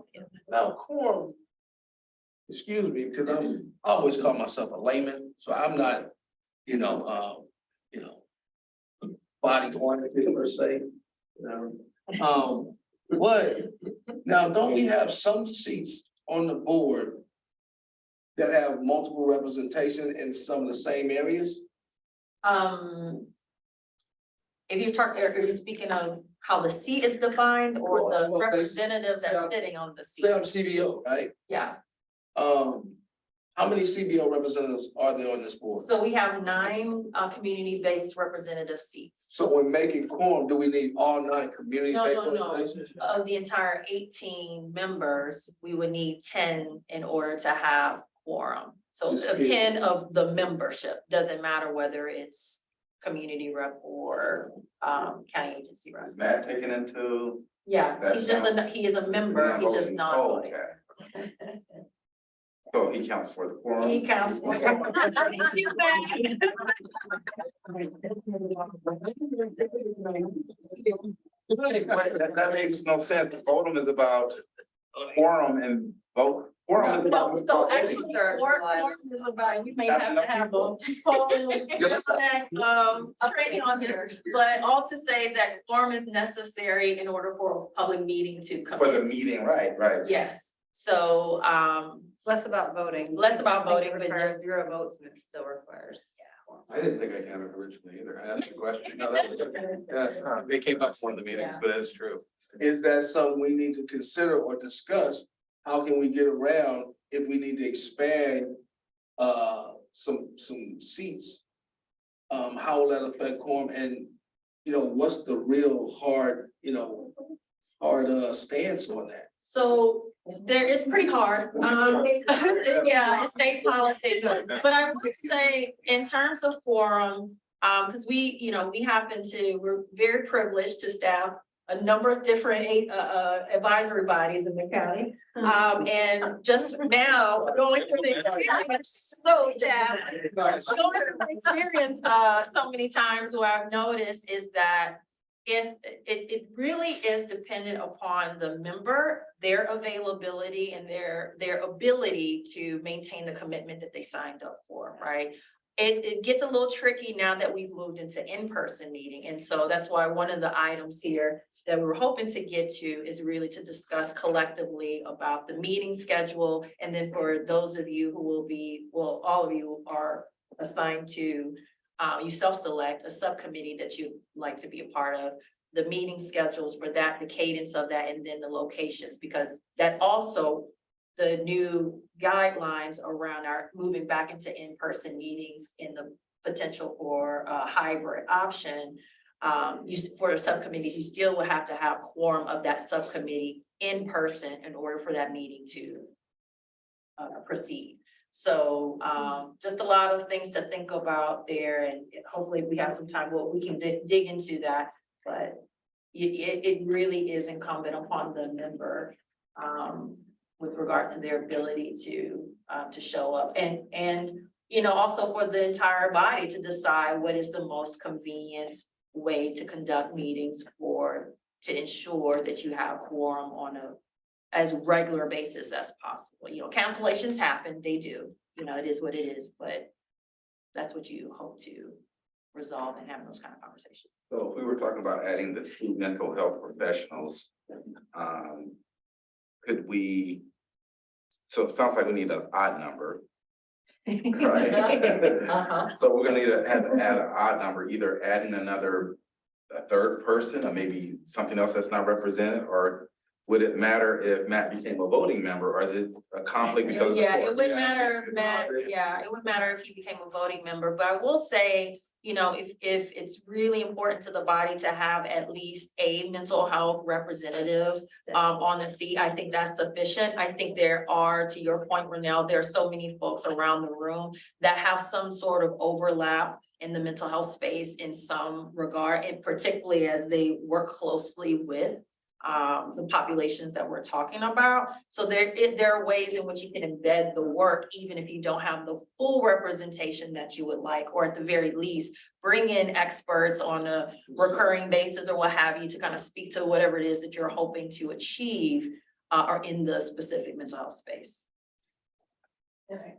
Now, quorum, excuse me, because I always call myself a layman, so I'm not, body quantity per se. But now, don't we have some seats on the board that have multiple representation in some of the same areas? If are you speaking of how the seat is defined or the Well, representative that's sitting on the Say I'm seat? CBO, right? Yeah, How many CBO representatives are there on this board? so we have 9 community-based representative seats. So when making quorum, do we need all 9 community-based No. representations? Of the entire 18 members, we would need 10 in order to have quorum. So Just 10 of the membership, doesn't matter whether it's community rep or county agency rep. Is Matt taken into? Yeah, That he's just he is a member, Not he's just voting. not Oh, voting. okay. So he counts for the quorum? He counts for. That makes no sense. Voting is about quorum and vote. Quorum is about. So actually, quorum is about, we may have to have a whole training on this, but all to say that quorum is necessary in order for a public meeting to come. For the meeting, right. Yes, so Less about voting. less about voting, but just 0 votes and it still requires. I didn't think I can originally either. I asked a question. No, that was okay. Yeah, it came up one of the meetings, but it's true. Is that something we need to consider or discuss? How can we get around if we need to expand some seats? How will that affect quorum and, what's the real hard stance on that? So there is pretty hard. Yeah, it's state policy, but I would say in terms of quorum, because we're very privileged to staff a number of different advisory bodies in the county. And just now going through the experience, so many times what I've noticed is that if it really is dependent upon the member, their availability and their ability to maintain the commitment that they signed up for, right? It gets a little tricky now that we've moved into in-person meeting. And so that's why one of the items here that we were hoping to get to is really to discuss collectively about the meeting schedule. And then for those of you who all of you are assigned to, you self-select a subcommittee that you'd like to be a part of, the meeting schedules for that, the cadence of that, and then the locations, because that also the new guidelines around our moving back into in-person meetings in the potential for a hybrid option. For subcommittees, you still will have to have quorum of that subcommittee in person in order for that meeting to proceed. So just a lot of things to think about there, and hopefully we have some time where we can dig into that, but it really is incumbent upon the member with regard to their ability to show up and also for the entire body to decide what is the most convenient way to conduct meetings to ensure that you have quorum on as regular basis as possible. Cancellations happen, they do, it is what it is, but that's what you hope to resolve and having those kind of conversations. So if we were talking about adding the two mental health professionals, could we, so it sounds like we need an odd number. Right. So we're gonna need to have to add an odd number, either adding a third person, or maybe something else that's not represented, or would it matter if Matt became a voting member, or is it a conflict because of the Yeah, court? it wouldn't matter, Matt, it would matter if he became a voting member, but I will say, if it's really important to the body to have at least a mental health representative on the seat, I think that's sufficient. I think there are, to your point, Renell, there are so many folks around the room that have some sort of overlap in the mental health space in some regard, and particularly as they work closely with the populations that we're talking about. So there are ways in which you can embed the work, even if you don't have the full representation that you would like, or at the very least, bring in experts on a recurring basis or what have you to kind of speak to whatever it is that you're hoping to achieve or in the specific mental health space.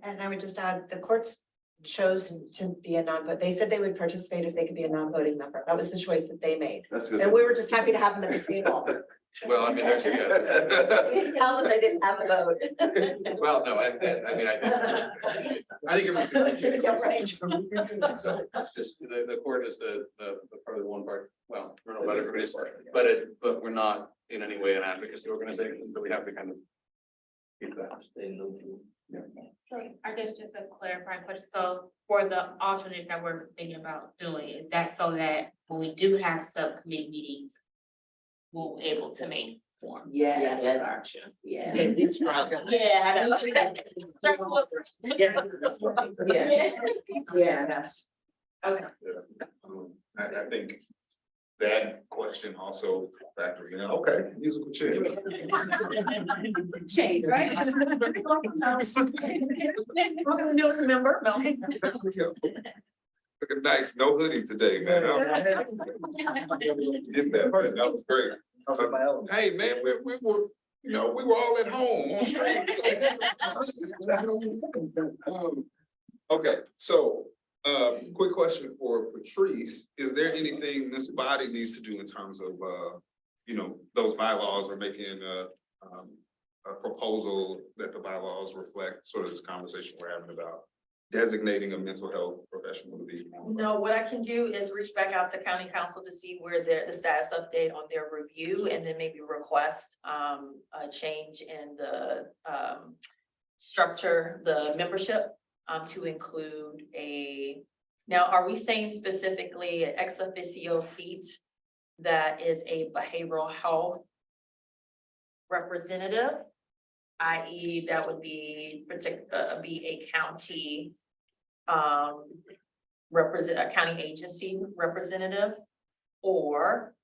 And I would just add, the courts chose to be a non-vote. They said they would participate if they could be a non-voting member. That was the choice that they made. That's good. And we were just happy to have them at the table. Well, I mean, there's, They didn't tell us they didn't have a vote. well, no, I mean, I think it was good. Yeah, right. So it's just, the court is the part of the one part, well, I don't know about everybody's, but we're not in any way an advocacy organization, so we have to kind of keep that. So I guess just a clarifying question. So for the alternates that we're thinking about doing, is that so that when we do have subcommittee meetings, we're able to make form? Yes. Yeah. Yeah, I know. Yeah. Okay. I think that question also factors in, okay, musical chair. Change, right? We're gonna do a member, no. Looking nice, no hoodie today, man. Get that was great. Hey, man, we were, we were all at home on stream. Okay, so quick question for Patrice. Is there anything this body needs to do in terms of those bylaws, or making a proposal that the bylaws reflect sort of this conversation we're having about designating a mental health professional to be. No, what I can do is reach back out to county council to see where the status update on their review, and then maybe request a change in the structure, the membership, to include now, are we saying specifically an ex officio seat that is a behavioral health representative? I.e. that would be be a county a county agency representative, or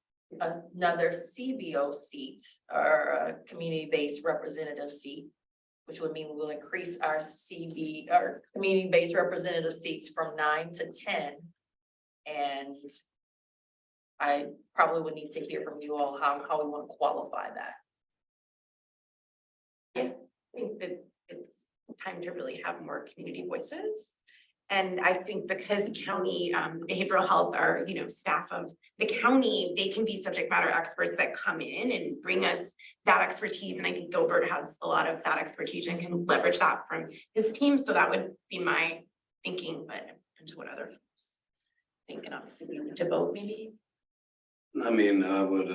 another CBO seat or a community-based representative seat, which would mean we'll increase our community-based representative seats from 9 to 10. And I probably would need to hear from you all how we want to qualify that. I think that it's time to really have more community voices. And I think because county behavioral health are, staff of the county, they can be subject matter experts that come in and bring us that expertise. And I think Gilbert has a lot of that expertise and can leverage that from his team. So that would be my thinking, but into what other folks think. And obviously we need to vote maybe. I mean, I would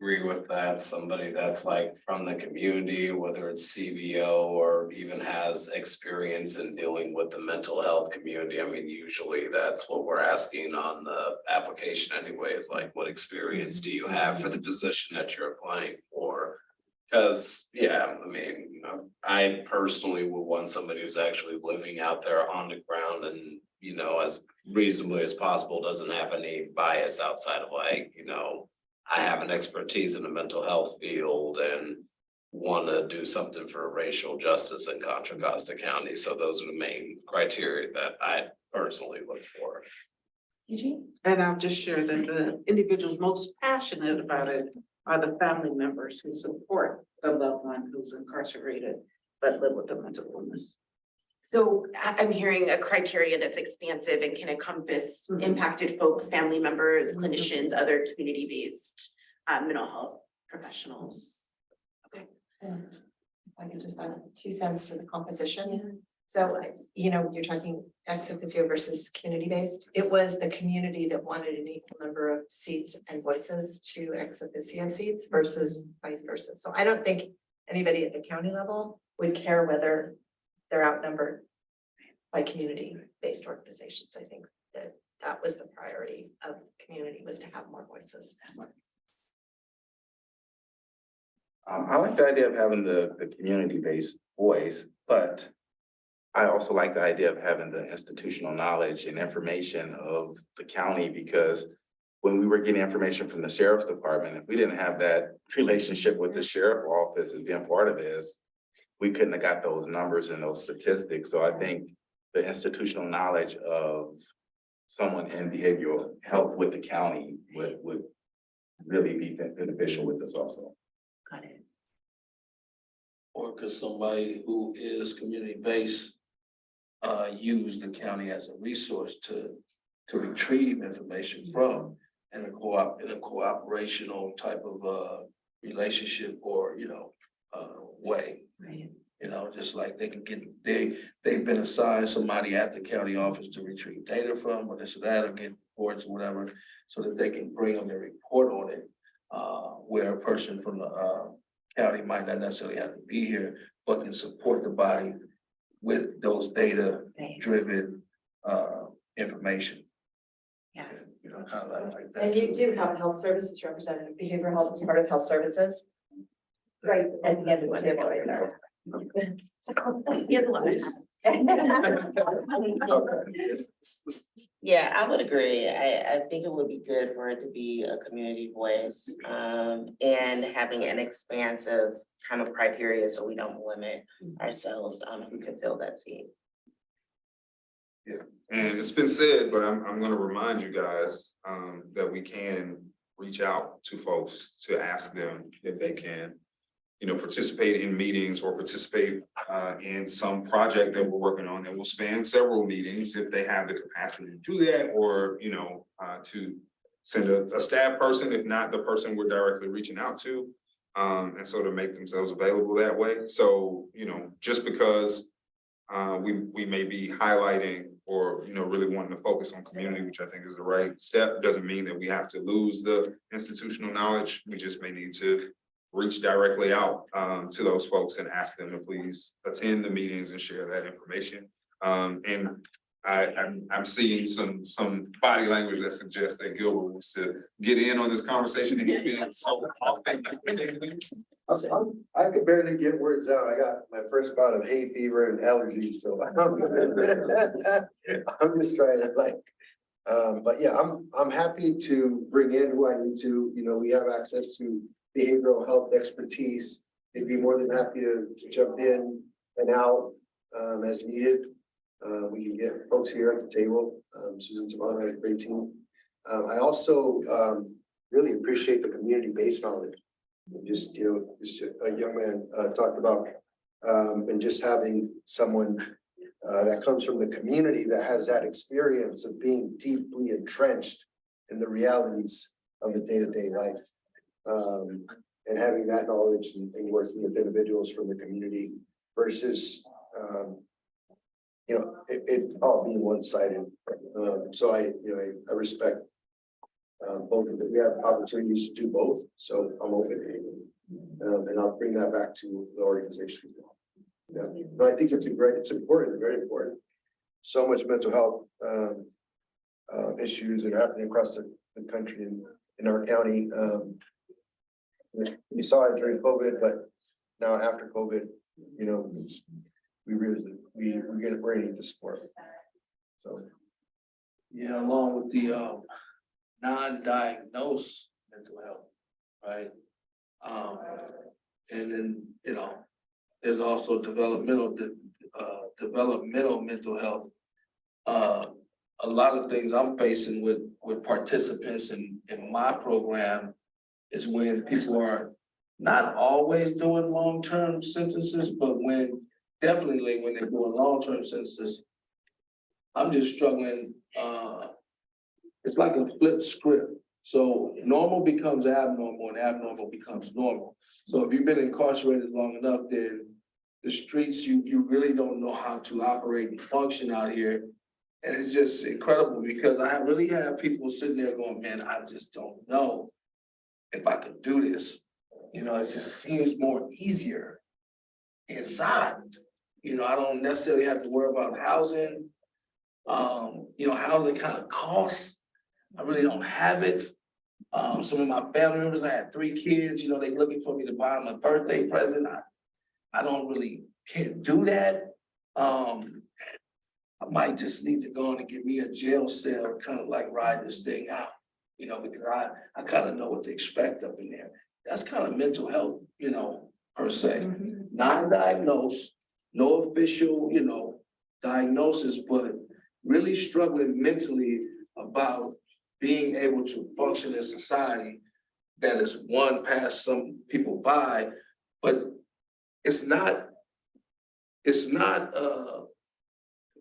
agree with that. Somebody that's like from the community, whether it's CBO or even has experience in dealing with the mental health community. I mean, usually that's what we're asking on the application anyway, is like, what experience do you have for the position that you're applying for? Because, yeah, I mean, I personally would want somebody who's actually living out there on the ground and, as reasonably as possible, doesn't have any bias outside of like, I have an expertise in the mental health field and want to do something for racial justice in Contra Costa County. So those are the main criteria that I personally look for. And I'll just share that the individuals most passionate about it are the family members who support the loved one who's incarcerated but live with a mental illness. So I'm hearing a criteria that's expansive and can encompass impacted folks, family members, clinicians, other community-based mental health professionals. Okay. If I could just add 2 cents to the composition. So, you're talking ex officio versus community-based. It was the community that wanted an equal number of seats and voices to ex officio seats versus vice versa. So I don't think anybody at the county level would care whether they're outnumbered by community-based organizations. I think that was the priority of the community, was to have more voices. I like the idea of having the community-based voice, but I also like the idea of having the institutional knowledge and information of the county, because when we were getting information from the sheriff's department, if we didn't have that relationship with the sheriff office as being part of this, we couldn't have got those numbers and those statistics. So I think the institutional knowledge of someone in behavioral health with the county would really be beneficial with this also. Got it. Or could somebody who is community-based use the county as a resource to retrieve information from in a cooperational type of relationship or way. Right. Just like they can they've been assigned somebody at the county office to retrieve data from, or this or that, or get reports or whatever, so that they can bring them a report on it. Where a person from the county might not necessarily have to be here, but can support the body with those data-driven information. Yeah. Kind of like that. And you do have a health services representative. Behavioral health is part of health services. Right, at the end of the table right there. He has a lot. Yeah, I would agree. I think it would be good for it to be a community voice, and having an expansive kind of criteria so we don't limit ourselves on who can fill that seat. Yeah, and it's been said, but I'm gonna remind you guys that we can reach out to folks to ask them if they can, participate in meetings or participate in some project that we're working on that will span several meetings if they have the capacity to do that, or to send a staff person, if not the person we're directly reaching out to, and so to make themselves available that way. So just because we may be highlighting or, really wanting to focus on community, which I think is the right step. Doesn't mean that we have to lose the institutional knowledge. We just may need to reach directly out to those folks and ask them to please attend the meetings and share that information. And I'm seeing some body language that suggests that Gilbert wants to get in on this conversation. And get in. So, I could barely get words out. I got my first bout of hay fever and allergies, so I'm just trying to but yeah, I'm happy to bring in who I need to. We have access to behavioral health expertise. They'd be more than happy to jump in and out as needed. We can get folks here at the table. Susan Tamano has a great team. I also really appreciate the community-based knowledge. Just, just a young man talked about, and just having someone that comes from the community that has that experience of being deeply entrenched in the realities of the day-to-day life. And having that knowledge and working with individuals from the community versus, it all being one-sided. So I respect both of them. We have opportunities to do both, so I'm open. And I'll bring that back to the organization. Yeah, but I think it's important, very important. So much mental health issues are happening across the country and in our county. We saw it during COVID, but now after COVID, we're gonna need the support. So. Yeah, along with the non-diagnosed mental health, right? And then, there's also developmental mental health. A lot of things I'm facing with participants in my program is when people are not always doing long-term sentences, but definitely when they're doing long-term sentences, I'm just struggling. It's like a flip script. So normal becomes abnormal and abnormal becomes normal. So if you've been incarcerated long enough, then the streets, you really don't know how to operate and function out here. And it's just incredible because I really have people sitting there going, man, I just don't know if I could do this. It just seems more easier inside. I don't necessarily have to worry about housing. Housing kind of costs. I really don't have it. Some of my family members, I had 3 kids, they looking for me to buy them a birthday present. I don't really can't do that. I might just need to go on and get me a jail cell, kind of like ride this thing out, because I kind of know what to expect up in there. That's kind of mental health, per se. Non-diagnosed, no official, diagnosis, but really struggling mentally about being able to function in society that is one past some people by, but it's not,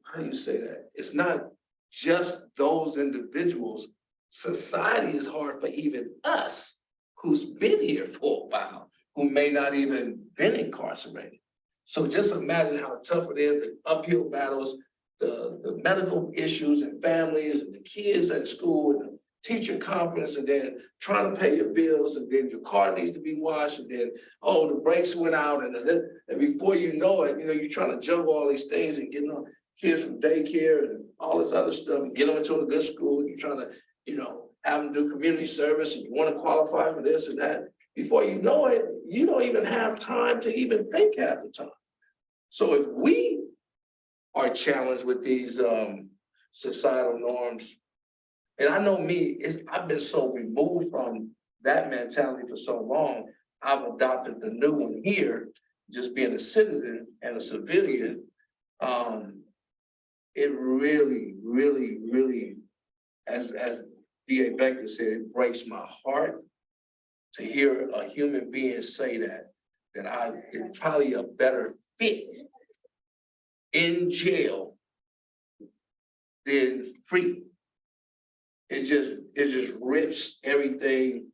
how do you say that? It's not just those individuals. Society is hard for even us who's been here for a while, who may not even been incarcerated. So just imagine how tough it is, the uphill battles, the medical issues and families and the kids at school and the teacher conference, and then trying to pay your bills, and then your car needs to be washed, and then, oh, the brakes went out, and before you know it, you're trying to juggle all these things and getting kids from daycare and all this other stuff, and get them into a good school, and you're trying to, have them do community service, and you want to qualify for this and that. Before you know it, you don't even have time to even think half the time. So if we are challenged with these societal norms, and I know me, I've been so removed from that mentality for so long, I've adopted the new one here, just being a citizen and a civilian. It really, really, really, as D.A. Becker said, it breaks my heart to hear a human being say that I am probably a better fit in jail than free. It just rips everything,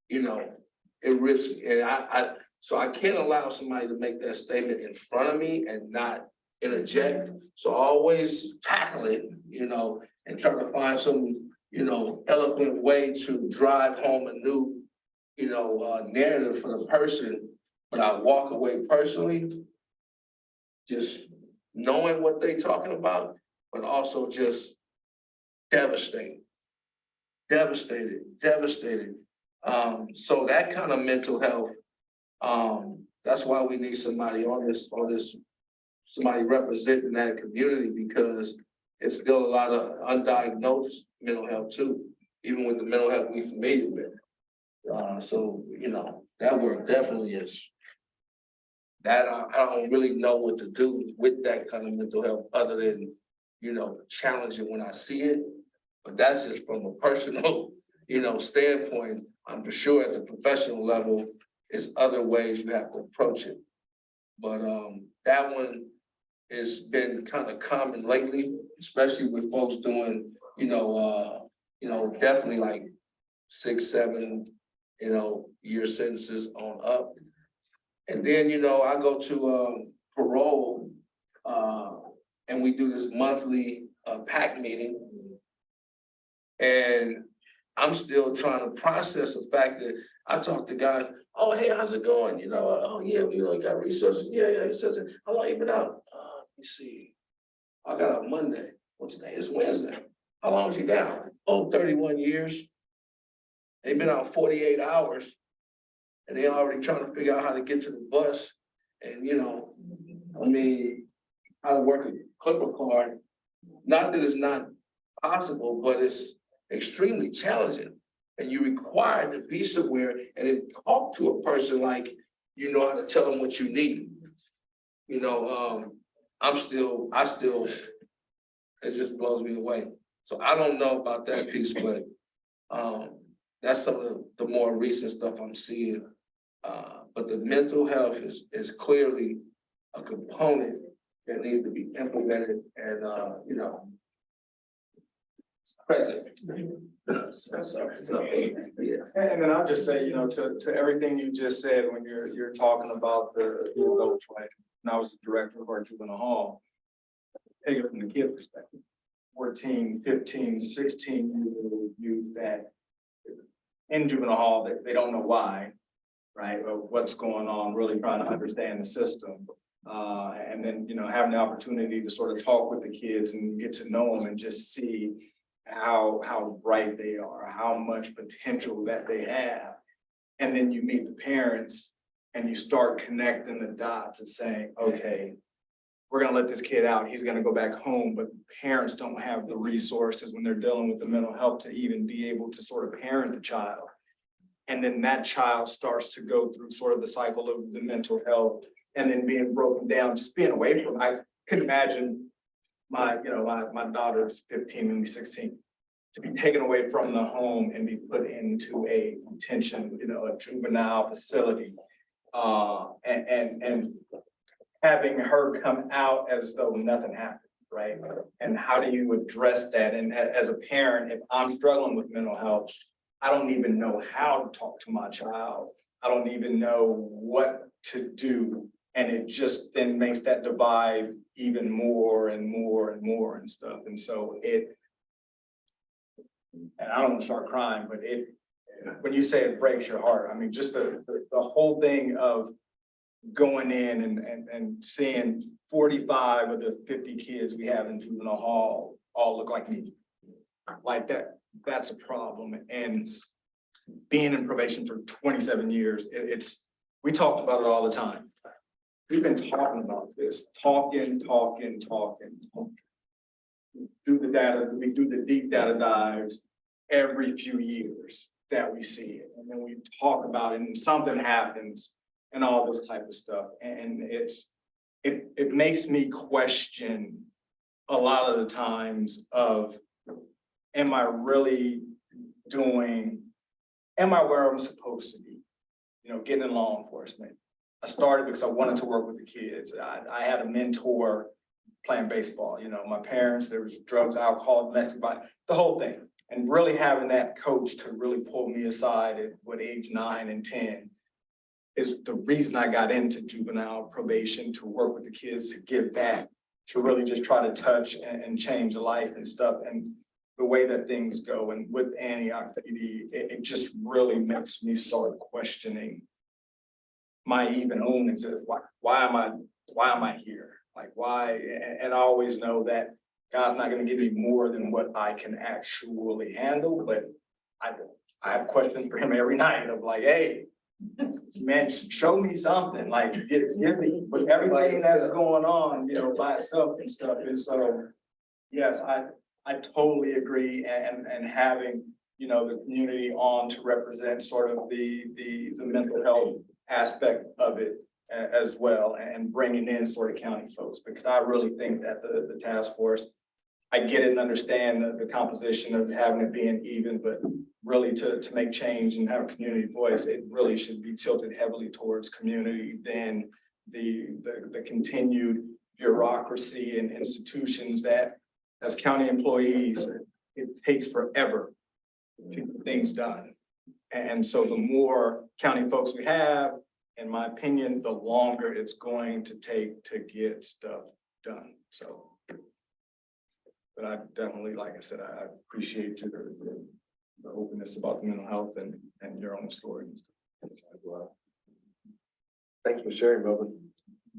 it rips, and so I can't allow somebody to make that statement in front of me and not interject. So always tackle it, and try to find some, eloquent way to drive home a new, narrative for the person. But I walk away personally, just knowing what they talking about, but also just devastated. So that kind of mental health, that's why we need somebody on this, somebody representing that community, because it's still a lot of undiagnosed mental health too, even with the mental health we familiar with. So, that work definitely is. That I don't really know what to do with that kind of mental health other than, challenge it when I see it. But that's just from a personal, standpoint. I'm for sure at the professional level, there's other ways you have to approach it. But that one has been kind of common lately, especially with folks doing, definitely like 6, 7, year sentences on up. And then, I go to parole, and we do this monthly PAC meeting. And I'm still trying to process the fact that I talk to guys, oh, hey, how's it going? Oh, yeah, got resources. Yeah, he says, how long you been out? Let me see. I got out Monday. What's today? It's Wednesday. How long is you down? Oh, 31 years. They've been out 48 hours. And they already trying to figure out how to get to the bus. And, how to work a Clipper card. Not that it's not possible, but it's extremely challenging. And you're required to be somewhere and then talk to a person like you know how to tell them what you need. I still, it just blows me away. So I don't know about that piece, but that's some of the more recent stuff I'm seeing. But the mental health is clearly a component that needs to be implemented and, present. Yeah. And then I'll just say, to everything you just said, when you're talking about the adults, right? And I was the director of our juvenile hall, take it from the kid perspective, 14, 15, 16-year-old youth that in juvenile hall, they don't know why, right? Or what's going on, really trying to understand the system. And then, having the opportunity to sort of talk with the kids and get to know them and just see how bright they are, how much potential that they have. And then you meet the parents and you start connecting the dots of saying, okay, we're gonna let this kid out, he's gonna go back home, but parents don't have the resources when they're dealing with the mental health to even be able to sort of parent the child. And then that child starts to go through sort of the cycle of the mental health and then being broken down, just being away from, I couldn't imagine my daughter's 15, maybe 16, to be taken away from the home and be put into a detention, a juvenile facility. And having her come out as though nothing happened, right? And how do you address that? And as a parent, if I'm struggling with mental health, I don't even know how to talk to my child. I don't even know what to do. And it just then makes that divide even more and more and more and stuff. And so and I don't want to start crying, but when you say it breaks your heart, I mean, just the whole thing of going in and seeing 45 of the 50 kids we have in juvenile hall all look like me. Like that's a problem. And being in probation for 27 years, we talked about it all the time. We've been talking about this, talking. Do the data, we do the deep data dives every few years that we see it. And then we talk about it and something happens and all this type of stuff. And it makes me question a lot of the times of, am I really am I where I'm supposed to be? Getting in law enforcement. I started because I wanted to work with the kids. I had a mentor playing baseball. My parents, there was drugs, alcohol, domestic violence, the whole thing. And really having that coach to really pull me aside at age 9 and 10 is the reason I got into juvenile probation, to work with the kids, to give back. to really just try to touch and change life and stuff. And the way that things go, and with Antioch PD, it just really makes me start questioning my even own existence. Why am I here? Like, why? And I always know that God's not gonna give me more than what I can actually handle, but I have questions for him every night of like, hey, man, show me something, like, give me, with everything that's going on, you know, by itself and stuff. And so, yes, I totally agree, and having, you know, the community on to represent sort of the mental health aspect of it as well, and bringing in sort of county folks, because I really think that the task force, I get it and understand the composition of having it being even, but really to make change and have a community voice, it really should be tilted heavily towards community than the continued bureaucracy and institutions that, as county employees, it takes forever to get things done. And so the more county folks we have, in my opinion, the longer it's going to take to get stuff done. So, but I definitely, like I said, I appreciate the openness about the mental health and your own stories as well. Thanks for sharing, Melvin.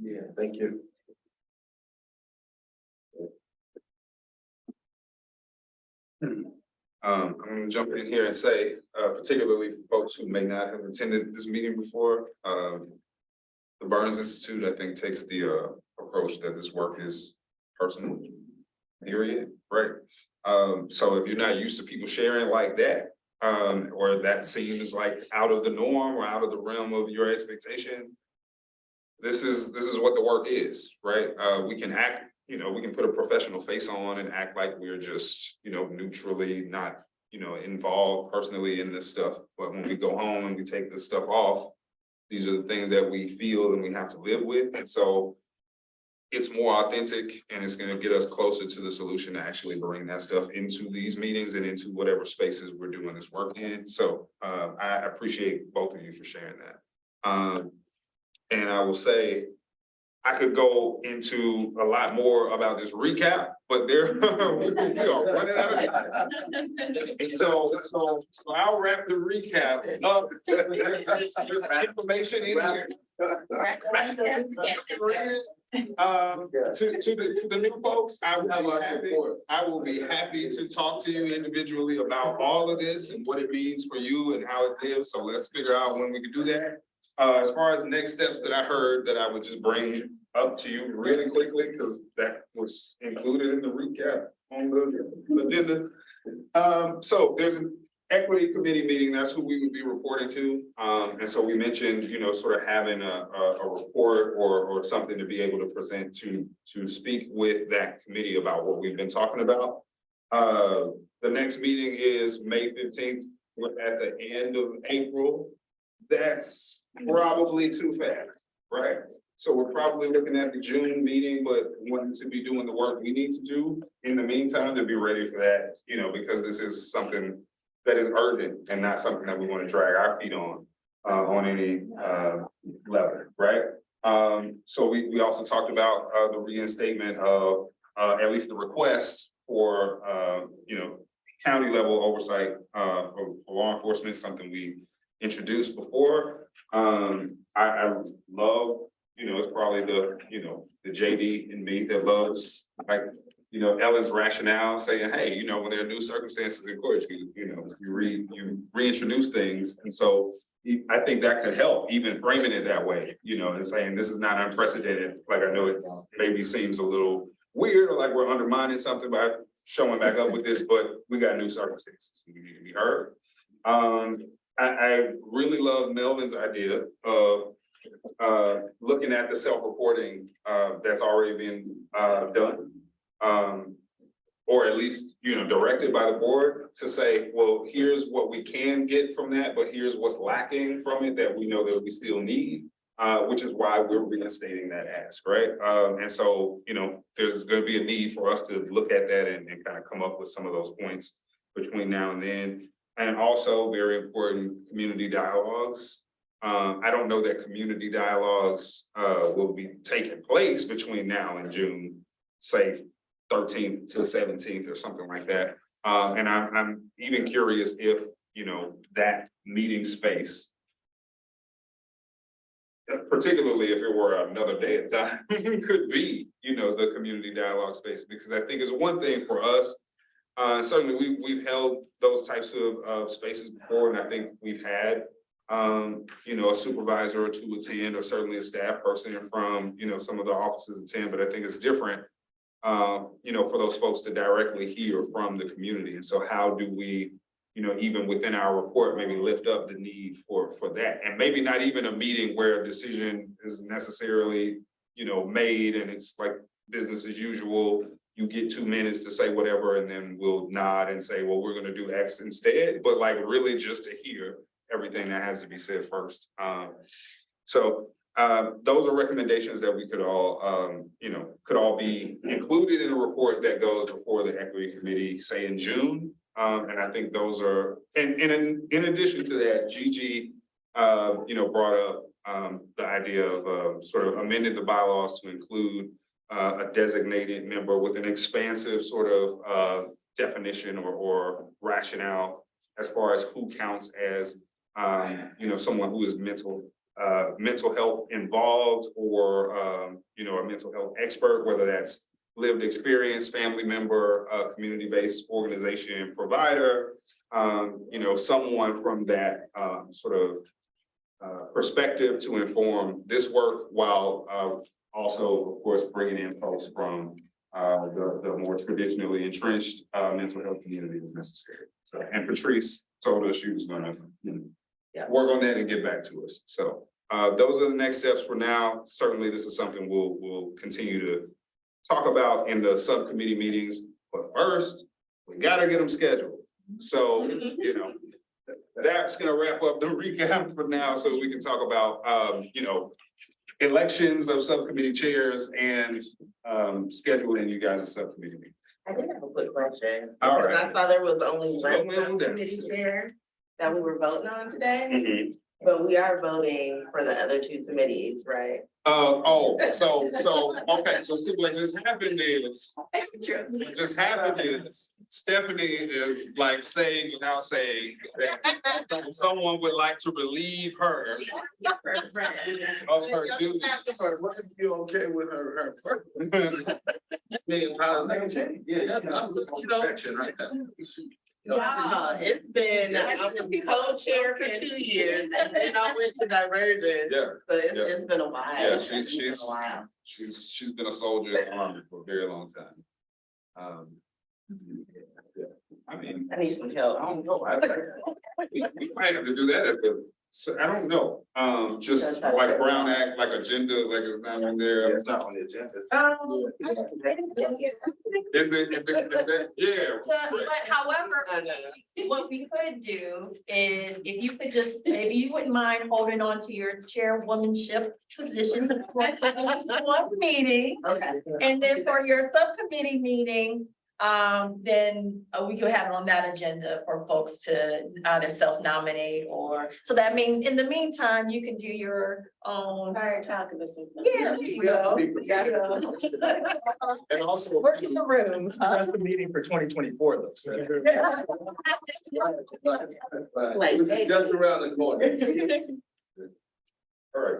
Yeah, thank you. I'm gonna jump in here and say, particularly for folks who may not have attended this meeting before, the Burns Institute, I think, takes the approach that this work is personal, period, right? So if you're not used to people sharing like that, or that seems like out of the norm or out of the realm of your expectation, this is what the work is, right? We can act, you know, we can put a professional face on and act like we're just, you know, neutrally not, you know, involved personally in this stuff. But when we go home and we take this stuff off, these are the things that we feel and we have to live with. And so it's more authentic, and it's going to get us closer to the solution to actually bring that stuff into these meetings and into whatever spaces we're doing this work in. So I appreciate both of you for sharing that. And I will say, I could go into a lot more about this recap, but we are running out of time. So I'll wrap the recap up. There's information in here. To the new folks, I will be happy to talk to you individually about all of this and what it means for you and how it lives. So let's figure out when we can do that. As far as next steps that I heard that I would just bring up to you really quickly, because that was included in the recap on the agenda. So there's an equity committee meeting. That's who we would be reporting to. And so we mentioned, you know, sort of having a report or something to be able to present to speak with that committee about what we've been talking about. The next meeting is May 15th. We're at the end of April. That's probably too fast, right? So we're probably looking at the June meeting, but wanting to be doing the work we need to do in the meantime to be ready for that, you know, because this is something that is urgent and not something that we want to drag our feet on any level, right? So we also talked about the reinstatement of at least the requests for you know, county level oversight for law enforcement, something we introduced before. I love, you know, it's probably the, you know, the JD in me that loves, like, you know, Ellen's rationale saying, hey, you know, when there are new circumstances in court, you reintroduce things. And so I think that could help, even framing it that way, you know, and saying this is not unprecedented. Like, I know it maybe seems a little weird or like we're undermining something by showing back up with this, but we got new circumstances. We need to be heard. I really love Melvin's idea of looking at the self-reporting that's already been done, or at least, you know, directed by the board to say, well, here's what we can get from that, but here's what's lacking from it that we know that we still need, which is why we're reinstating that ask, right? And so, you know, there's going to be a need for us to look at that and kind of come up with some of those points between now and then. And also very important, community dialogues. I don't know that community dialogues will be taking place between now and June. say 13th to 17th or something like that. And I'm even curious if, you know, that meeting space, particularly if it were another day at time, could be, you know, the community dialogue space, because I think it's one thing for us. Certainly we've held those types of spaces before, and I think we've had, you know, a supervisor or two attend, or certainly a staff person from, you know, some of the offices attend, but I think it's different, you know, for those folks to directly hear from the community. And so how do we, you know, even within our report, maybe lift up the need for that, and maybe not even a meeting where a decision is necessarily, you know, made and it's like business as usual. You get 2 minutes to say whatever, and then we'll nod and say, well, we're going to do X instead, but like really just to hear everything that has to be said first. So those are recommendations that we could all, you know, could all be included in a report that goes before the equity committee, say in June. And I think those are, and in addition to that, Gigi, you know, brought up the idea of sort of amended the bylaws to include a designated member with an expansive sort of definition or rationale as far as who counts as, you know, someone who is mental health involved, or, you know, a mental health expert, whether that's lived experience, family member, community-based organization provider, you know, someone from that sort of perspective to inform this work, while also, of course, bringing in folks from the more traditionally entrenched mental health community as necessary. So, and Patrice told us she was gonna, you know, work on that and get back to us. So those are the next steps for now. Certainly, this is something we'll continue to talk about in the subcommittee meetings, but first, we gotta get them scheduled. So, you know, that's gonna wrap up the recap for now, so we can talk about, you know, elections of subcommittee chairs and scheduling you guys a subcommittee meeting. I did have a quick question. All Because right. I saw there was only Slow one down. subcommittee chair that we were voting on today, Mhm. but we are voting for the other two committees, right? Okay, so see what just happened is, what just happened is Stephanie is like saying without saying that someone would like to relieve her of her duties. You okay with her? Meaning, how does that change? Yeah, that was a perfection right there. Yeah, it's been, I was co-chair for 2 years, and then I went to Divergent. Yeah. So it's been a while. Yeah, It's been a while. she's been a soldier in the army for a very long time. Yeah, I mean, I need some help. I don't know. We might have to do that at the, so I don't know. Just like Brown Act, like agenda, like it's not in there. It's not on the agenda. Is it, yeah. But however, I know. what we could do is if you could just, maybe you wouldn't mind holding on to your chairwomanship position for one meeting. Okay. And then for your subcommittee meeting, then we could have it on that agenda for folks to either self-nominate or, so that means in the meantime, you can do your own. Tired talking to some. Yeah, there you go. There you go. And also. Work in the room. That's the meeting for 2024 though. So. Like, Which is just around the corner. All right.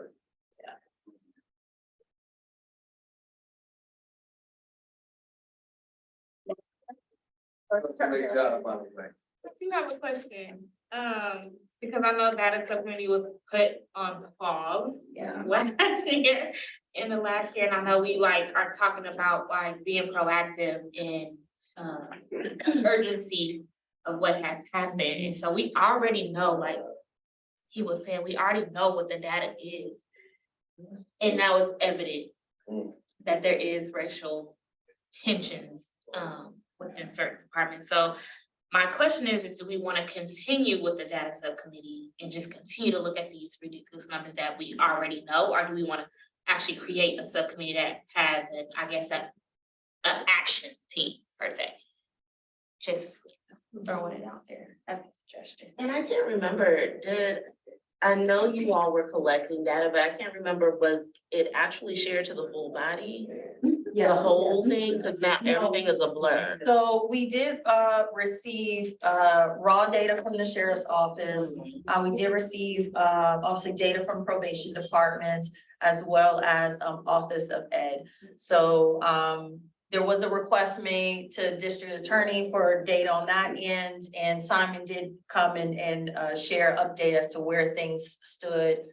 Great job, by the way. I do have a question, because I know that a subcommittee was put on pause. Yeah. Last year, in the last year, and I know we like are talking about like being proactive in urgency of what has happened, and so we already know, like he was saying, we already know what the data is. And now it's evident that there is racial tensions within certain departments. So my question is do we want to continue with the data subcommittee and just continue to look at these ridiculous numbers that we already know? Or do we want to actually create a subcommittee that has an, I guess, an action team per se? Just throwing it out there as a suggestion. And I can't remember, I know you all were collecting data, but I can't remember, was it actually shared to the full body? The whole thing, because now everything is a blur. So we did receive raw data from the sheriff's office. We did receive obviously data from probation department as well as Office of Ed. So there was a request made to district attorney for data on that end, and Simon did come and share update as to where things stood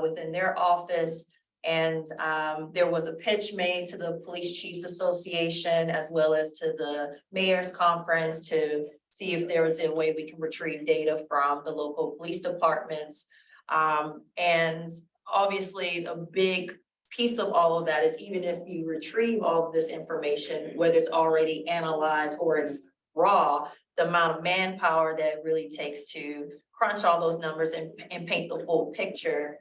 within their office. And there was a pitch made to the Police Chiefs Association as well as to the mayor's conference to see if there was a way we can retrieve data from the local police departments. And obviously a big piece of all of that is even if you retrieve all of this information, whether it's already analyzed or it's raw, the amount of manpower that it really takes to crunch all those numbers and paint the full picture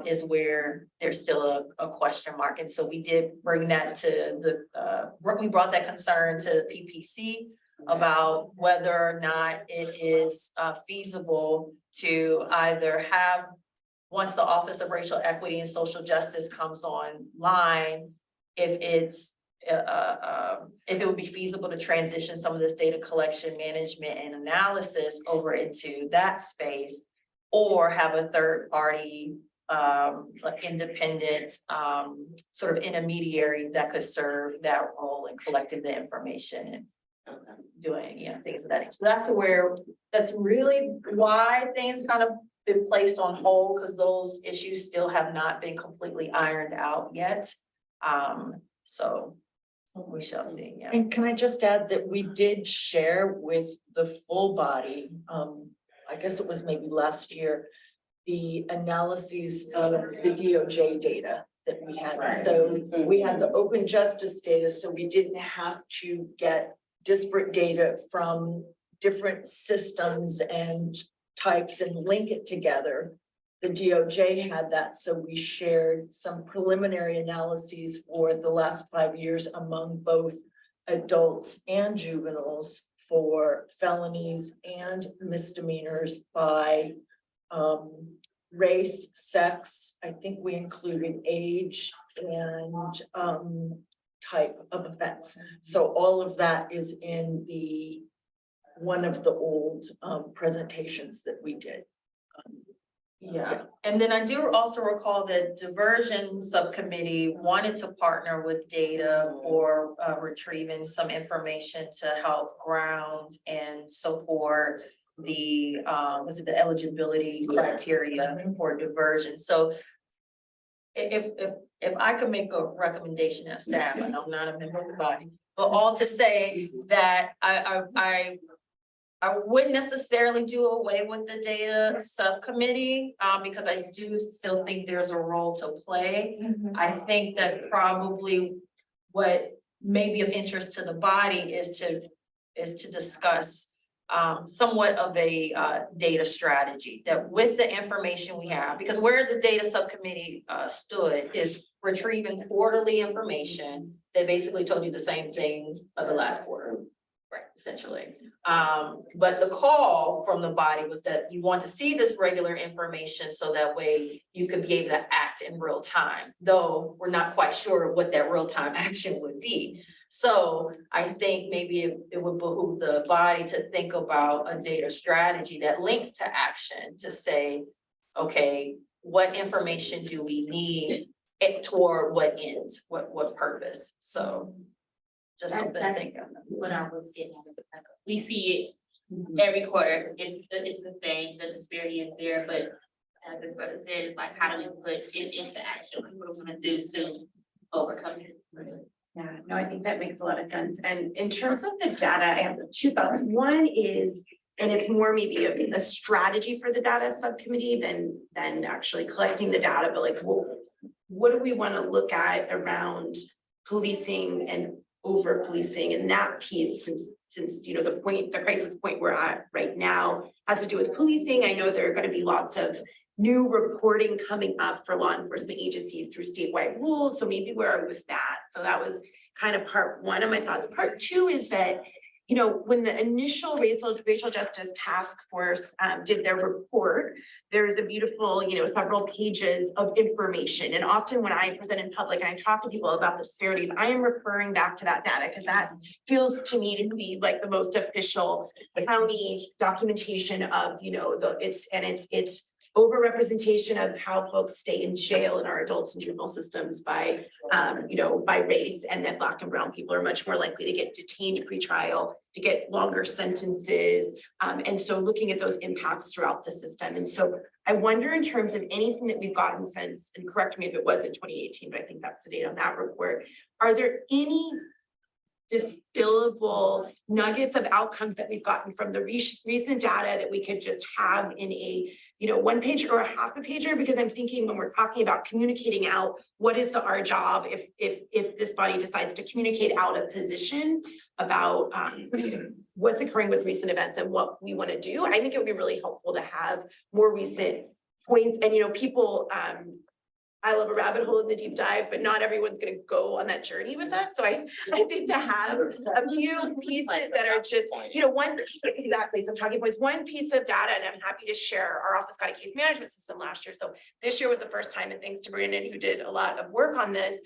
is where there's still a question mark. And so we did bring that to the, we brought that concern to PPC about whether or not it is feasible to either have, once the Office of Racial Equity and Social Justice comes online, if it's if it would be feasible to transition some of this data collection, management, and analysis over into that space, or have a third party like independent sort of intermediary that could serve that role in collecting the information and doing, you know, things of that nature. So that's really why things kind of been placed on hold, because those issues still have not been completely ironed out yet. So we shall see. Yeah. And can I just add that we did share with the full body, I guess it was maybe last year, the analyses of the DOJ data that we had. Right. So we had the open justice data, so we didn't have to get disparate data from different systems and types and link it together. The DOJ had that, so we shared some preliminary analyses for the last 5 years among both adults and juveniles for felonies and misdemeanors by race, sex. I think we included age and type of offense. So all of that is in the one of the old presentations that we did. Yeah, and then I do also recall that diversion subcommittee wanted to partner with data for retrieving some information to help ground and support the was it the eligibility criteria for diversion. So if I could make a recommendation as staff, and I'm not a member of the body, but all to say that I wouldn't necessarily do away with the data subcommittee, because I do still think there's a role to play. I think that probably what may be of interest to the body is to discuss somewhat of a data strategy that with the information we have, because where the data subcommittee stood is retrieving quarterly information that basically told you the same thing of the last quarter. Right, essentially. But the call from the body was that you want to see this regular information so that way you could be able to act in real time, though we're not quite sure what that real time action would be. So I think maybe it would behoove the body to think about a data strategy that links to action to say, okay, what information do we need toward what end, what purpose? So just something to think of. What I was getting at is like, we see it every quarter, it's the same, the disparity is there, but as this brother said, it's like, how do we put it into action? Like, what are we gonna do to overcome it? Yeah, no, I think that makes a lot of sense. And in terms of the data, I have two thoughts. One is, and it's more maybe a strategy for the data subcommittee than actually collecting the data, but like, what do we want to look at around policing and over policing, and that piece, since you know the crisis point we're at right now has to do with policing. I know there are going to be lots of new reporting coming up for law enforcement agencies through statewide rules. So maybe where are we with that? So that was kind of part one of my thoughts. Part two is that when the initial racial justice task force did their report, there's a beautiful, several pages of information. And often when I present in public and I talk to people about the disparities, I am referring back to that data because that feels to me to be like the most official county documentation of, it's overrepresentation of how folks stay in jail in our adults and juvenile systems by race, and that Black and brown people are much more likely to get detained pre-trial, to get longer sentences. And so looking at those impacts throughout the system. And so I wonder, in terms of anything that we've gotten since, and correct me if it was in 2018, but I think that's the date on that report, are there any distillable nuggets of outcomes that we've gotten from the recent data that we could just have in a one page or a half a pager? Because I'm thinking, when we're talking about communicating out, what is our job if this body decides to communicate out a position about what's occurring with recent events and what we want to do? I think it would be really helpful to have more recent points. And people, I love a rabbit hole in the deep dive, but not everyone's going to go on that journey with us. So I think to have a few pieces that are just, one piece, exactly, some talking points, one piece of data, and I'm happy to share. Our office got a case management system last year. So this year was the first time, and thanks to Brandon, who did a lot of work on this,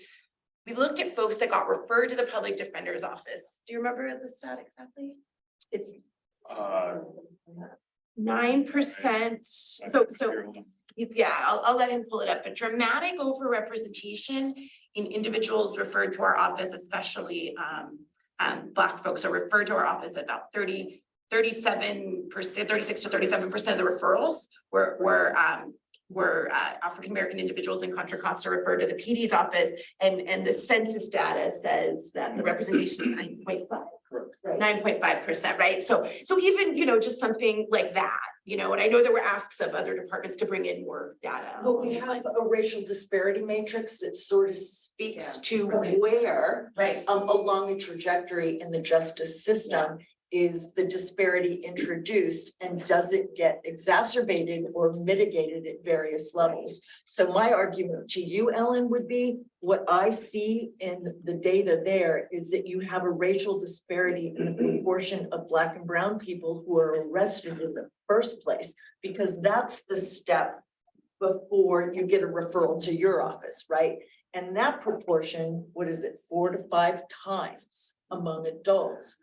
we looked at folks that got referred to the public defender's office. Do you remember the stat exactly? It's 9%. I'll let him pull it up, but dramatic overrepresentation in individuals referred to our office, especially Black folks are referred to our office at about 37%, 36 to 37% of the referrals were African-American individuals in Contra Costa referred to the PD's office, and the census data says that the representation is 9.5. 9.5%, right? So even, just something like that, and I know there were asks of other departments to bring in more data. But we have a racial disparity matrix that sort of speaks to where along a trajectory in the justice system is the disparity introduced, and does it get exacerbated or mitigated at various levels? So my argument to you, Ellen, would be what I see in the data there is that you have a racial disparity in the proportion of Black and brown people who are arrested in the first place, because that's the step before you get a referral to your office, right? And that proportion, 4 to 5 times among adults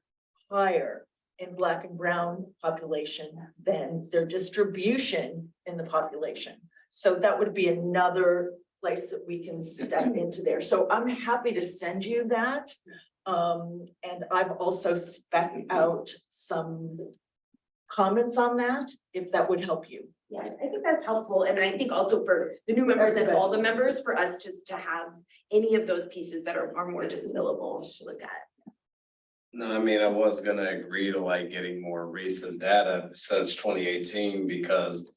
higher in Black and brown population than their distribution in the population. So that would be another place that we can step into there. So I'm happy to send you that. And I've also spec'd out some comments on that, if that would help you. Yeah, I think that's helpful. And I think also for the new members and all the members, for us just to have any of those pieces that are more distillable to look at. No, I mean, I was gonna agree to getting more recent data since 2018, because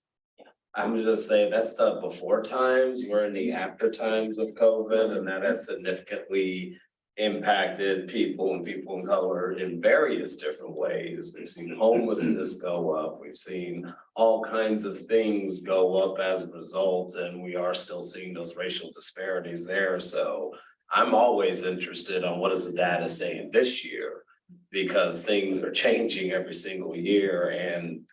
I'm just saying that's the before times. We're in the after times of COVID, and that has significantly impacted people and people of color in various different ways. We've seen homelessness go up. We've seen all kinds of things go up as a result, and we are still seeing those racial disparities there. So I'm always interested on what is the data saying this year, because things are changing every single year. And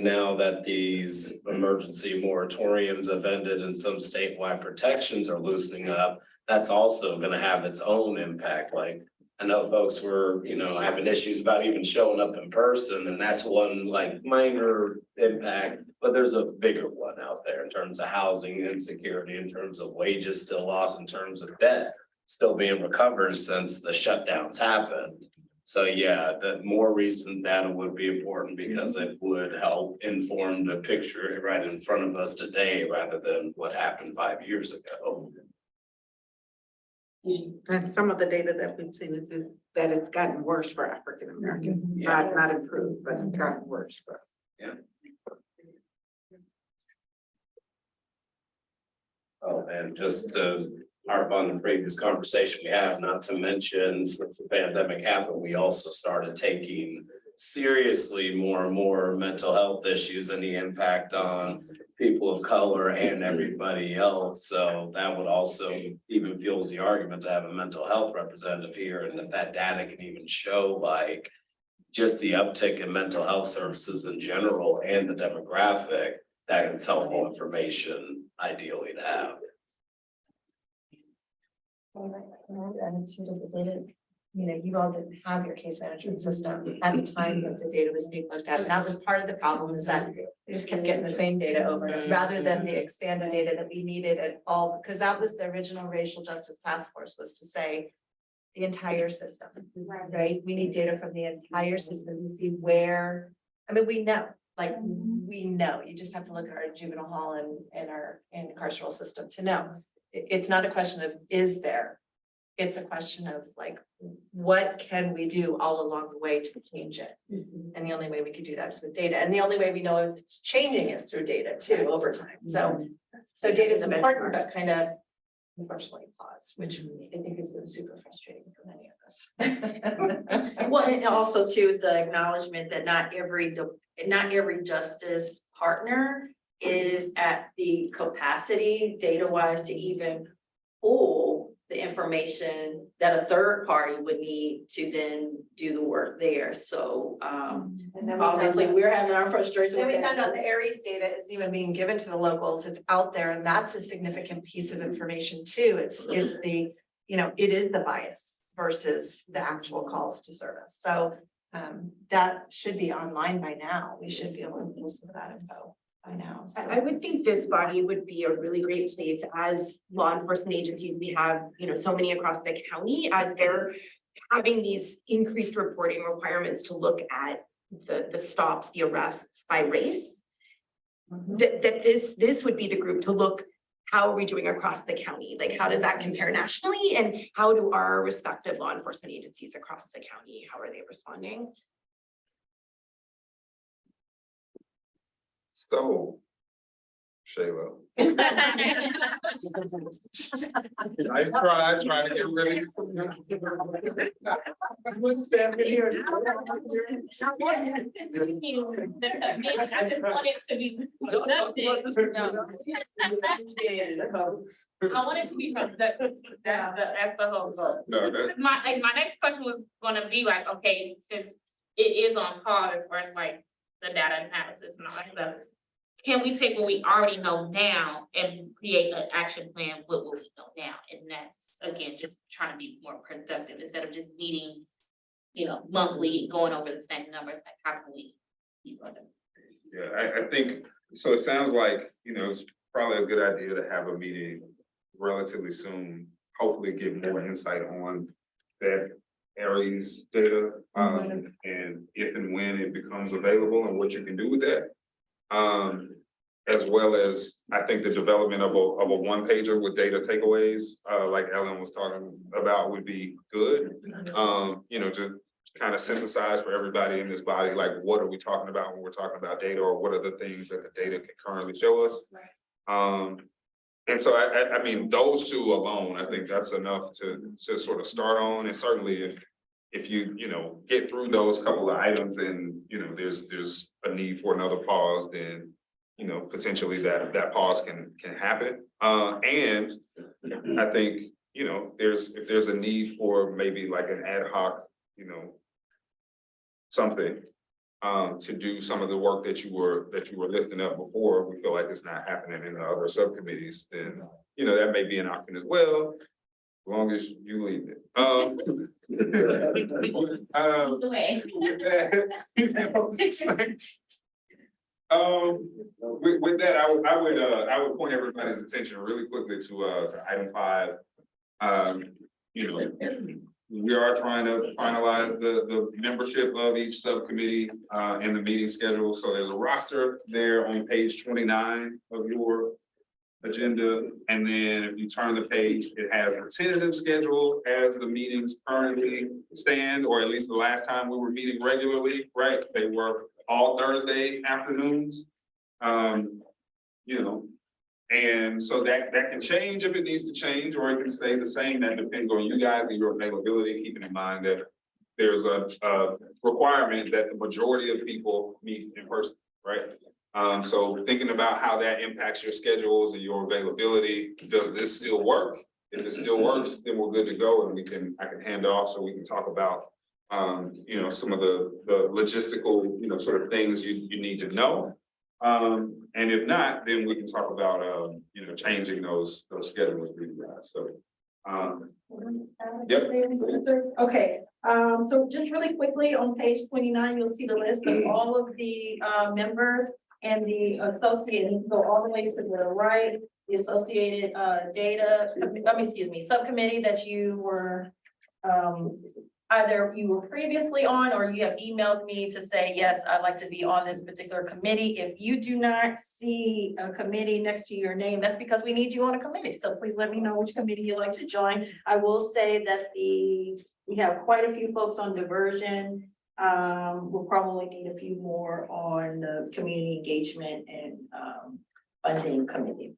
now that these emergency moratoriums have ended and some statewide protections are loosening up, that's also going to have its own impact. I know folks were, having issues about even showing up in person, and that's one minor impact, but there's a bigger one out there in terms of housing insecurity, in terms of wages still lost, in terms of debt still being recovered since the shutdowns happened. So yeah, the more recent data would be important, because it would help inform the picture right in front of us today, rather than what happened 5 years ago. And some of the data that we've seen is that it's gotten worse for African Americans, not improved, but it's gotten worse. So. Yeah. Oh, and just to harp on the previous conversation we have, not to mention, since the pandemic happened, we also started taking seriously more and more mental health issues and the impact on people of color and everybody else. So that would also even fuels the argument to have a mental health representative here, and that data can even show like just the uptick in mental health services in general and the demographic. That is helpful information ideally to have. And to the data, you know, you all didn't have your case management system at the time that the data was being looked at. And that was part of the problem, is that we just kept getting the same data over and over, rather than the expanded data that we needed at all, because that was the original racial justice task force, was to say the entire system, right? We need data from the entire system to see where, I mean, we know, like, we know, you just have to look at our juvenile hall and our carceral system to know. It's not a question of is there, it's a question of like, what can we do all along the way to change it? And the only way we could do that is with data. And the only way we know if it's changing is through data too, over time. So data is important, but kind of unfortunately pause, which I think has been super frustrating for many of us. Well, and also too, the acknowledgement that not every justice partner is at the capacity data-wise to even pull the information that a third party would need to then do the work there. So And then obviously we're having our frustration. Then we with that. found out the Aries data isn't even being given to the locals, it's out there, and that's a significant piece of information too. It's the, you know, it is the bias versus the actual calls to service. So that should be online by now. We should be able to pull some of that info by now. So. I would think this body would be a really great place as law enforcement agencies. We have, you know, so many across the county, as they're having these increased reporting requirements to look at the stops, the arrests by race. That this would be the group to look, how are we doing across the county? Like, how does that compare nationally? And how do our respective law enforcement agencies across the county, how are they responding? So, Shayla. I tried to get rid of. I wanted to be productive. That's the whole goal. No, that, My next question was gonna be like, okay, since it is on pause as far as like the data analysis and all that stuff, can we take what we already know now and create an action plan with what we know now? And that's, again, just trying to be more productive instead of just meeting, you know, monthly, going over the same numbers, like how can we be productive? yeah, I think, so it sounds like, you know, it's probably a good idea to have a meeting relatively soon, hopefully get more insight on that Aries data, and if and when it becomes available and what you can do with that. As well as, I think the development of a one pager with data takeaways, like Ellen was talking about, would be good. You know, to kind of synthesize for everybody in this body, like what are we talking about when we're talking about data, or what are the things that the data can currently show us? And so I mean, those two alone, I think that's enough to sort of start on. And certainly if you know, get through those couple of items and, you know, there's a need for another pause, then, you know, potentially that pause can happen. And I think, you know, if there's a need for maybe like an ad hoc, you know, something to do some of the work that you were lifting up before, we feel like it's not happening in the other subcommittees, then, you know, that may be an option as well, as long as you leave it. With that, I would point everybody's attention really quickly to item 5. You know, we are trying to finalize the membership of each subcommittee and the meeting schedule. So there's a roster there on page 29 of your agenda. And then if you turn the page, it has the tentative schedule as the meetings currently stand, or at least the last time we were meeting regularly, right? They were all Thursday afternoons. You know, and so that can change if it needs to change, or it can stay the same. That depends on you guys and your availability, keeping in mind that there's a requirement that the majority of people meet in person, right? So thinking about how that impacts your schedules and your availability, does this still work? If it still works, then we're good to go, and I can hand off so we can talk about, you know, some of the logistical, you know, sort of things you need to know. And if not, then we can talk about, you know, changing those schedules for you guys. So, yep. Okay, so just really quickly, on page 29, you'll see the list of all of the members and the associated, go all the way to the right, the associated subcommittee that you were either you were previously on, or you have emailed me to say, yes, I'd like to be on this particular committee. If you do not see a committee next to your name, that's because we need you on a committee. So please let me know which committee you'd like to join. I will say that we have quite a few folks on diversion. We'll probably need a few more on the community engagement and funding committee.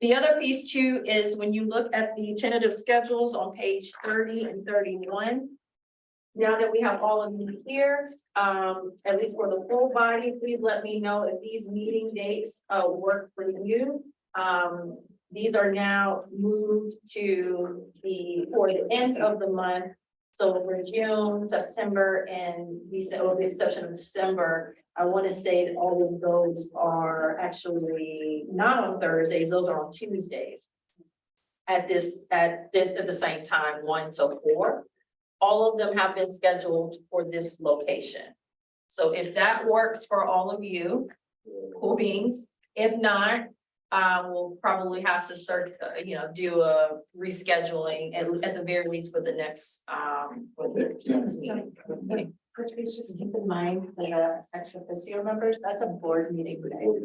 The other piece too is when you look at the tentative schedules on page 30 and 31. Now that we have all of you here, at least for the full body, please let me know if these meeting dates work for you. These are now moved to for the end of the month. So for June, September, and December, with the exception of December, I want to say that all of those are actually not on Thursdays, those are on Tuesdays. At the same time, 1 to 4. All of them have been scheduled for this location. So if that works for all of you, cool beans. If not, we'll probably have to search, do a rescheduling at the very least for the next, meeting. Which we just keep in mind for the ex officio members, that's a board meeting, right?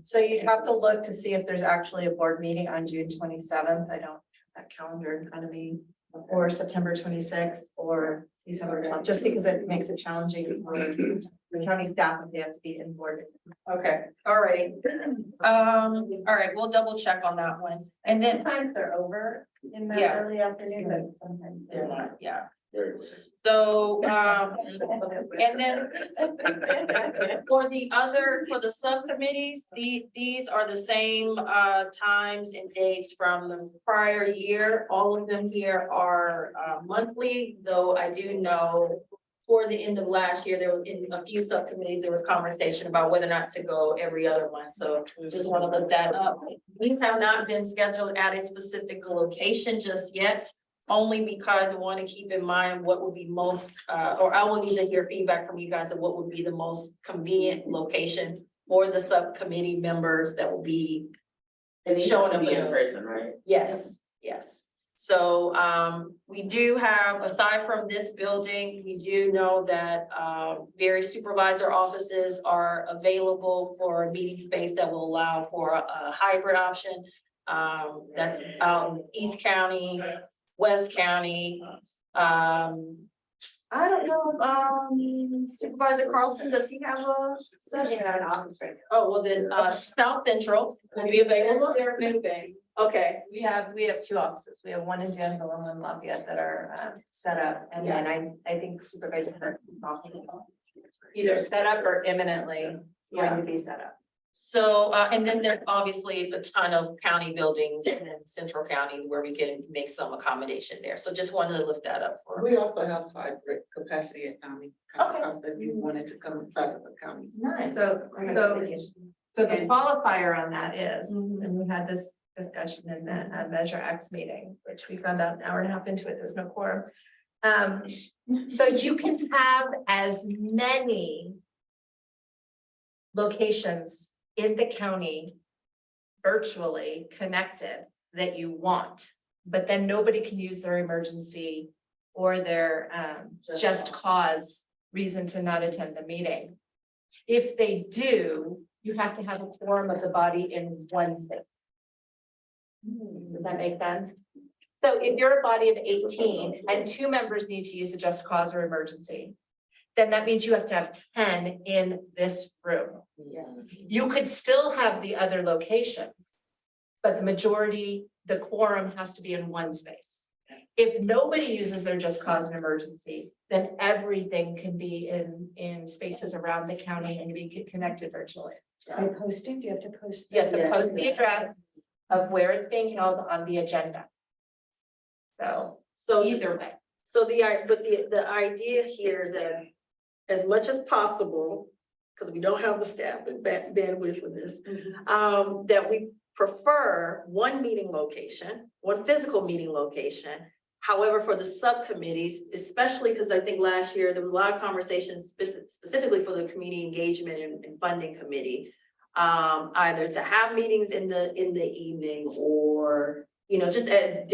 So you'd have to look to see if there's actually a board meeting on June 27th. I don't have that calendar in front of me. Or September 26th or December 12th, just because it makes it challenging for the county staff if they have to be in board. Okay, all right. All right, we'll double check on that one. And then Sometimes they're over in the Yeah. early afternoon, but sometimes they're not, yeah. Very So, and then for the subcommittees, these are the same times and dates from the prior year. All of them here are monthly, though I do know for the end of last year, there was in a few subcommittees, there was conversation about whether or not to go every other month. So just want to look that up. These have not been scheduled at a specific location just yet. Only because I want to keep in mind what would be most, or I will need to hear feedback from you guys of what would be the most convenient location for the subcommittee members that will be showing up in person, right? Yes, yes. So we do have, aside from this building, we do know that various supervisor offices are available for a meeting space that will allow for a hybrid option. That's out in East County, West County. I don't know, Supervisor Carlson, does he have a? Certainly not an office right now. Oh, well then, South Central will be available. They're moving. Okay, We have 2 offices. We have one in Danville and one in Lafayette that are set up. And then I think Supervisor Kirk's office is either set up or imminently going to be set up. so, and then there's obviously a ton of county buildings in Central County where we can make some accommodation there. So just wanted to lift that up for. We also have hybrid capacity at county. Okay. If you wanted to come inside of the county. Nice. So the qualifier on that is, and we had this discussion in the Measure X meeting, which we found out an hour and a half into it, there's no quorum. So you can have as many locations in the county virtually connected that you want, but then nobody can use their emergency or their just cause reason to not attend the meeting. If they do, you have to have a quorum of the body in one space. Does that make sense? So if you're a body of 18 and 2 members need to use a just cause or emergency, then that means you have to have 10 in this room. You could still have the other locations, but the majority, the quorum has to be in one space. if nobody uses their just cause and emergency, then everything can be in spaces around the county and be connected virtually. By posting, do you have to post? You have to post the address of where it's being held on the agenda. So either way. So the idea here is that as much as possible, because we don't have the staff and bandwidth for this, that we prefer one meeting location, one physical meeting location. However, for the subcommittees, especially because I think last year there was a lot of conversations specifically for the community engagement and funding committee, either to have meetings in the evening or, you know, just at a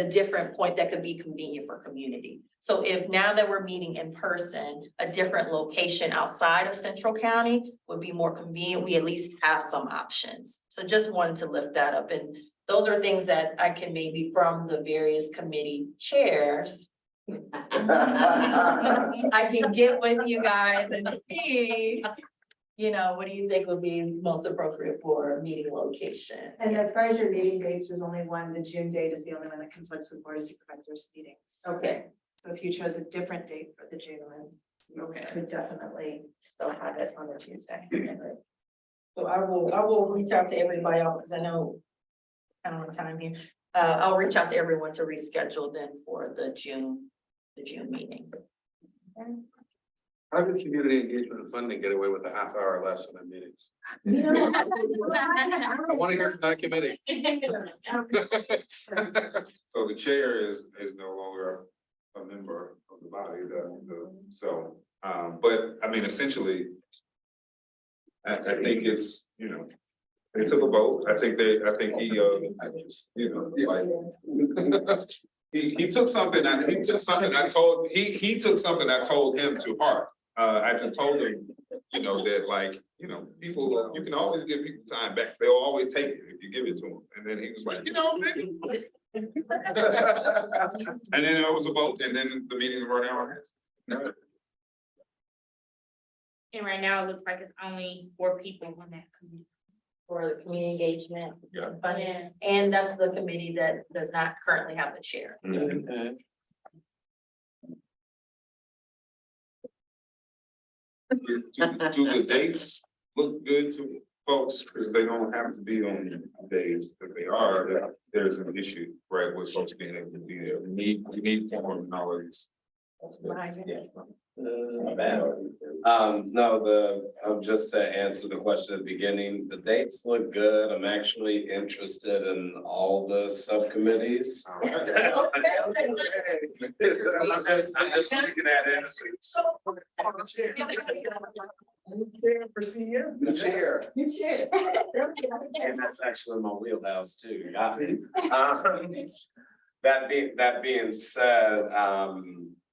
different point that could be convenient for community. So if now that we're meeting in person, a different location outside of Central County would be more convenient, we at least have some options. So just wanted to lift that up. And those are things that I can maybe from the various committee chairs. I can get with you guys and see, you know, what do you think would be most appropriate for a meeting location? And as far as your meeting dates, there's only one, the June date is the only one that conflicts with Board of Supervisors meetings. Okay. So if you chose a different date for the June one, you could definitely still have it on a Tuesday. So I will reach out to everybody else because I know kind of on time here. I'll reach out to everyone to reschedule then for the June meeting. How did community engagement and funding get away with a half hour less in their meetings? I want to hear from that committee. So the chair is no longer a member of the body, but I mean, essentially, I think it's, you know, they took a vote. I think he, you know, like, he took something I told him to heart. I just told him, you know, that like, you know, people, you can always give people time back. They'll always take it if you give it to them. And then he was like, you know, maybe. And then there was a vote and then the meetings were now. And right now, it looks like it's only 4 people on that committee. For the community engagement. Yeah. Funding, and that's the committee that does not currently have the chair. Mm-hmm. Do the dates look good to folks? Because they don't have to be on the days that they are. There's an issue, right, with folks being able to be there. We need form and all of these. No, just to answer the question at the beginning, the dates look good. I'm actually interested in all the subcommittees. I'm just looking at it. For senior? The chair. And that's actually my wheelhouse too. Got me. That being said,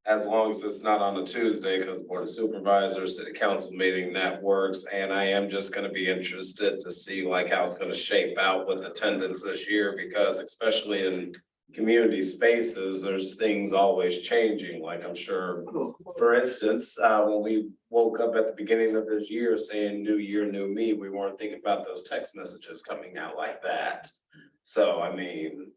as long as it's not on a Tuesday, because Board of Supervisors, City Council meeting, that works. And I am just gonna be interested to see like how it's gonna shape out with attendance this year, because especially in community spaces, there's things always changing. Like I'm sure, for instance, when we woke up at the beginning of this year saying new year, new me, we weren't thinking about those text messages coming out like that. So, I mean,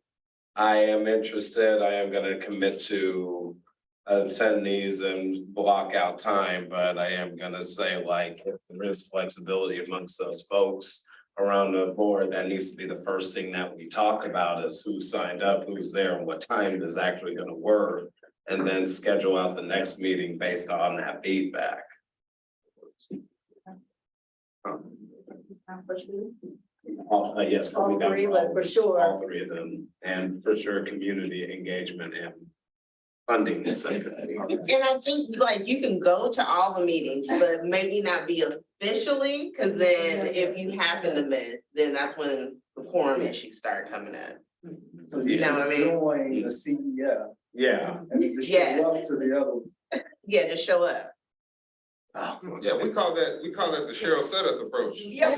I am interested. I am gonna commit to attend these and block out time, but I am gonna say like, if there is flexibility amongst those folks around the board, that needs to be the first thing that we talk about is who signed up, who's there, and what time is actually gonna work. And then schedule out the next meeting based on that feedback. Yes. All three, but for sure. All 3 of them, and for sure, community engagement and funding the subcommittee. And I think like you can go to all the meetings, but maybe not be officially, because then if you happen to miss, then that's when the quorum issues start coming up. You know what I mean? Join the CEF. Yeah. And then just Yes. show up to the other. Yeah, just show up. Yeah, we call that the Cheryl Sudduth approach. Yeah,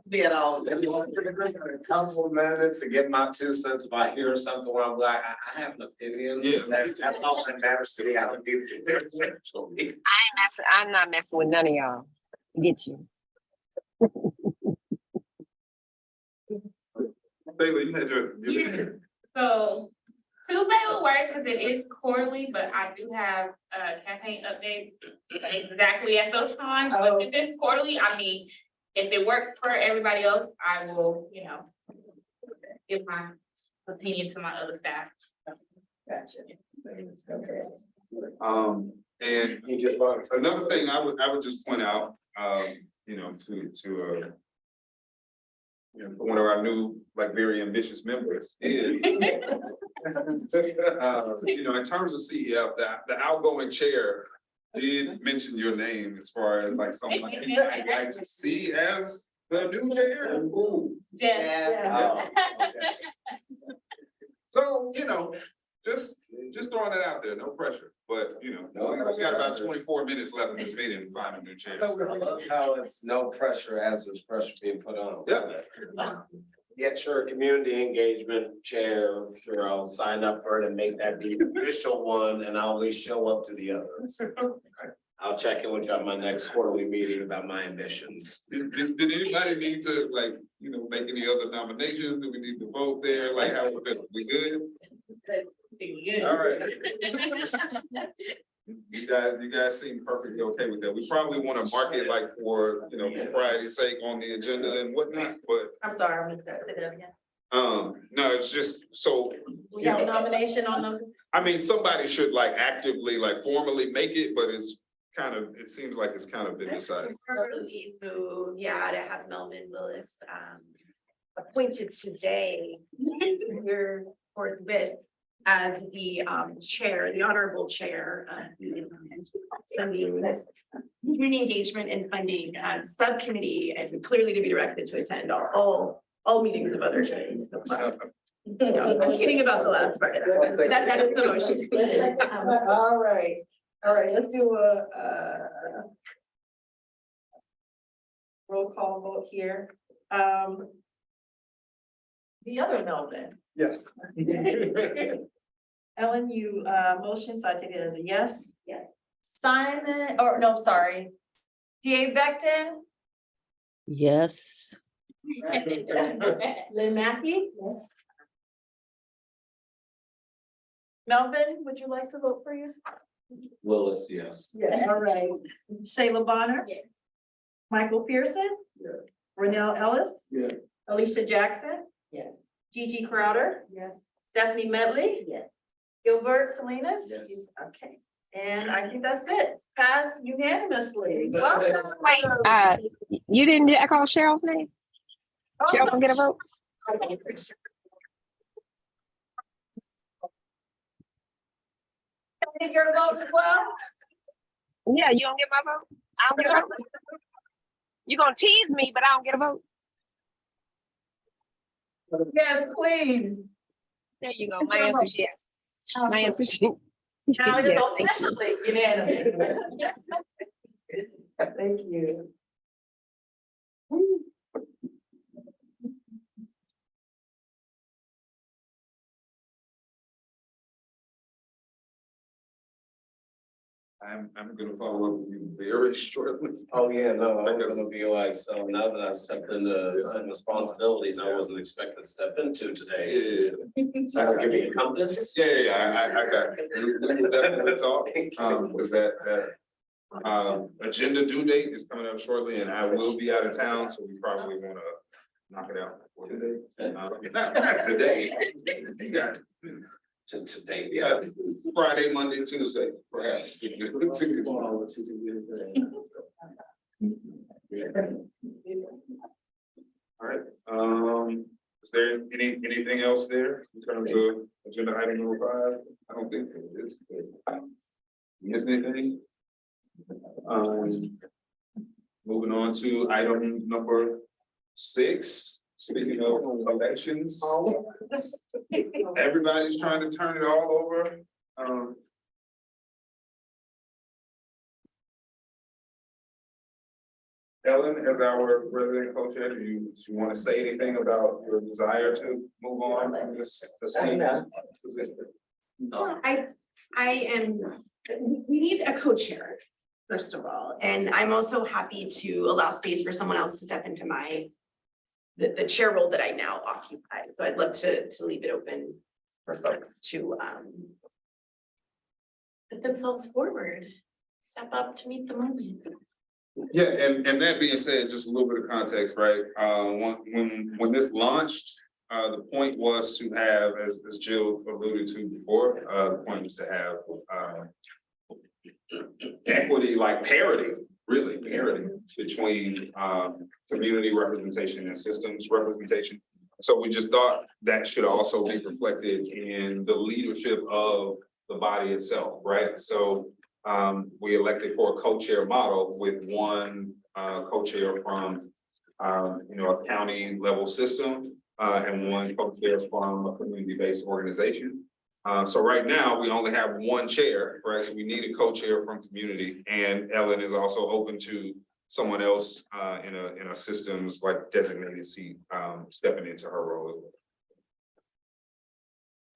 be at all. A couple of minutes to get my 2 cents if I hear something where I'm like, I have an opinion. Yeah. That's all that matters to me. I don't need to do it. I'm not messing with none of y'all. Get you. Bailey, you had your. Yeah. So Tuesday will work because it is quarterly, but I do have campaign updates exactly at those times. But if it's quarterly, I mean, if it works for everybody else, I will, give my opinion to my other staff. Gotcha. Okay. And another thing I would just point out, to one of our new, like, very ambitious members is, in terms of CEF, the outgoing chair did mention your name as far as like someone I'd like to see as the new chair. Yeah. So, just throwing it out there, no pressure, but we got about 24 minutes left in this meeting to find a new chair. I love how it's no pressure as there's pressure being put on. Yeah. Yeah, sure, community engagement chair, sure, I'll sign up for it and make that the official one, and I'll at least show up to the others. I'll check in with you on my next quarterly meeting about my ambitions. Did anybody need to make any other nominations? Do we need to vote there? Like, how we good? All right. You guys seem perfectly okay with that. We probably want to mark it like for propriety's sake on the agenda and whatnot, but. I'm sorry, I missed that. Say that again. No, it's just so. We have a nomination on them. I mean, somebody should like actively, like formally make it, but it seems like it's kind of been decided. To have Melvin Willis appointed today. We're forthwith as the chair, the honorable chair of the community engagement and funding subcommittee, and clearly to be directed to attend all meetings of other committees. I'm kidding about the last part of that. That is the motion. All right, let's do a roll call vote here. The other Melvin. Yes. Ellen, you motion, so I take it as a yes. Yes. Simon, or no, sorry. DA Becton. Yes. Lynn Mackey. Yes. Melvin, would you like to vote for yourself? Willis, yes. Yeah. All right. Shayla Bonner. Yes. Michael Pearson. Yes. Renell Ellis. Yes. Alicia Jackson. Yes. Gigi Crowder. Yes. Stephanie Medley. Yes. Gilbert Salinas. Yes. Okay, and I think that's it. Pass unanimously. Welcome. Wait, you didn't call Cheryl's name? Cheryl don't get a vote? Take your vote as well? Yeah, you don't get my vote? I don't get a vote? You're gonna tease me, but I don't get a vote? Yes, please. There you go. My answer is yes. My answer is yes. Now it is Yes, thank you. officially unanimous. Thank you. I'm gonna follow up with you very shortly. Oh, yeah, no, I'm gonna be like, so now that I stepped into some responsibilities I wasn't expected to step into today. So I'll give you a compass. Yeah, I got it. We will definitely talk, because that agenda due date is coming up shortly, and I will be out of town, so we probably wanna knock it out for today. Not today. You got it. Today, Yeah, Friday, Monday, Tuesday, perhaps. All right, is there anything else there in terms of agenda item number 5? I don't think there is. You missed anything? Moving on to item number 6. Speaking of elections, everybody's trying to turn it all over. Ellen, as our resident co-chair, do you want to say anything about your desire to move on from this position? We need a co-chair, first of all, and I'm also happy to allow space for someone else to step into my the chair role that I now occupy. So I'd love to leave it open for folks to put themselves forward, step up to meet the moment. Yeah, and that being said, just a little bit of context, right? When this launched, the point was to have, as Jill alluded to before, the point was to have equity, like parity, really parity between community representation and systems representation. So we just thought that should also be reflected in the leadership of the body itself, right? So we elected for a co-chair model with one co-chair from a county level system and one co-chair from a community-based organization. So right now, we only have one chair, right? So we need a co-chair from community, and Ellen is also open to someone else in a systems like designated seat stepping into her role.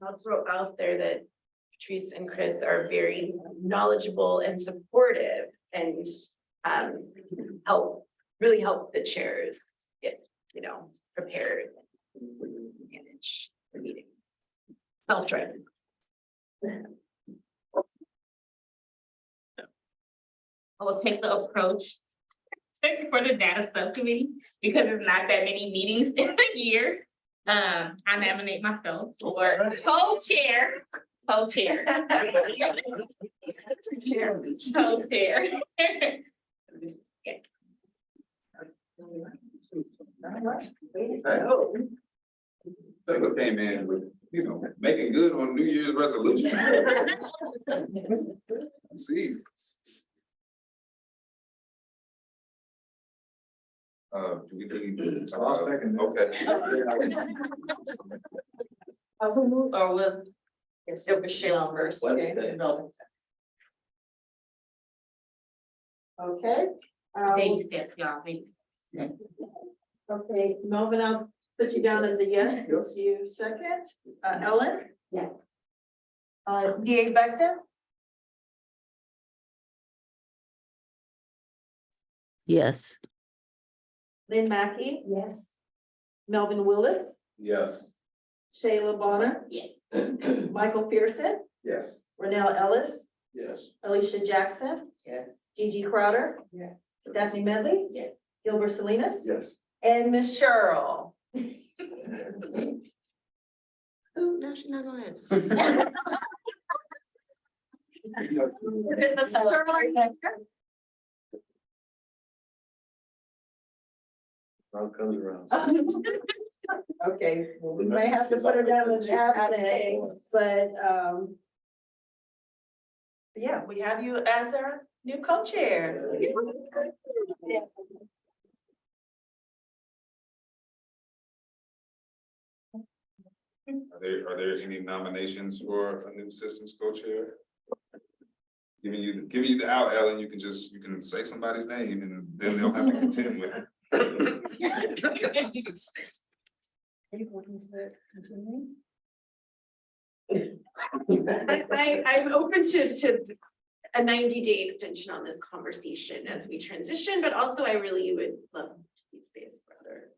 I'll throw out there that Patrice and Chris are very knowledgeable and supportive and really help the chairs get, prepared and manage the meeting. Self-driven. I will take the approach for the data subcommittee because it's not that many meetings in a year. I nominate myself for co-chair. Co-chair. Co-chair. Douglas came in with, making good on New Year's resolution. See. Do we need? I'll second that. Okay. Who moved, or will, it's still Michelle first, okay? Okay. Baby steps, y'all. Baby. Okay, Melvin, I'll put you down as a yes. You'll see you second. Ellen? Yes. DA Becton? Yes. Lynn Mackey? Yes. Melvin Willis? Yes. Shayla Bonner? Yes. Michael Pearson? Yes. Renell Ellis? Yes. Alicia Jackson? Yes. Gigi Crowder? Yes. Stephanie Medley? Yes. Gilbert Salinas? Yes. And Miss Cheryl? Oh, no, she's not gonna answer. Round comes around. Okay, well, we may have to put her down as absent, but, yeah, we have you as our new co-chair. Are there any nominations for a new systems co-chair? Giving you the out, Ellen, you can say somebody's name and then they'll have to contend with it. I'm open to a 90-day extension on this conversation as we transition, but also I really would love to leave space for others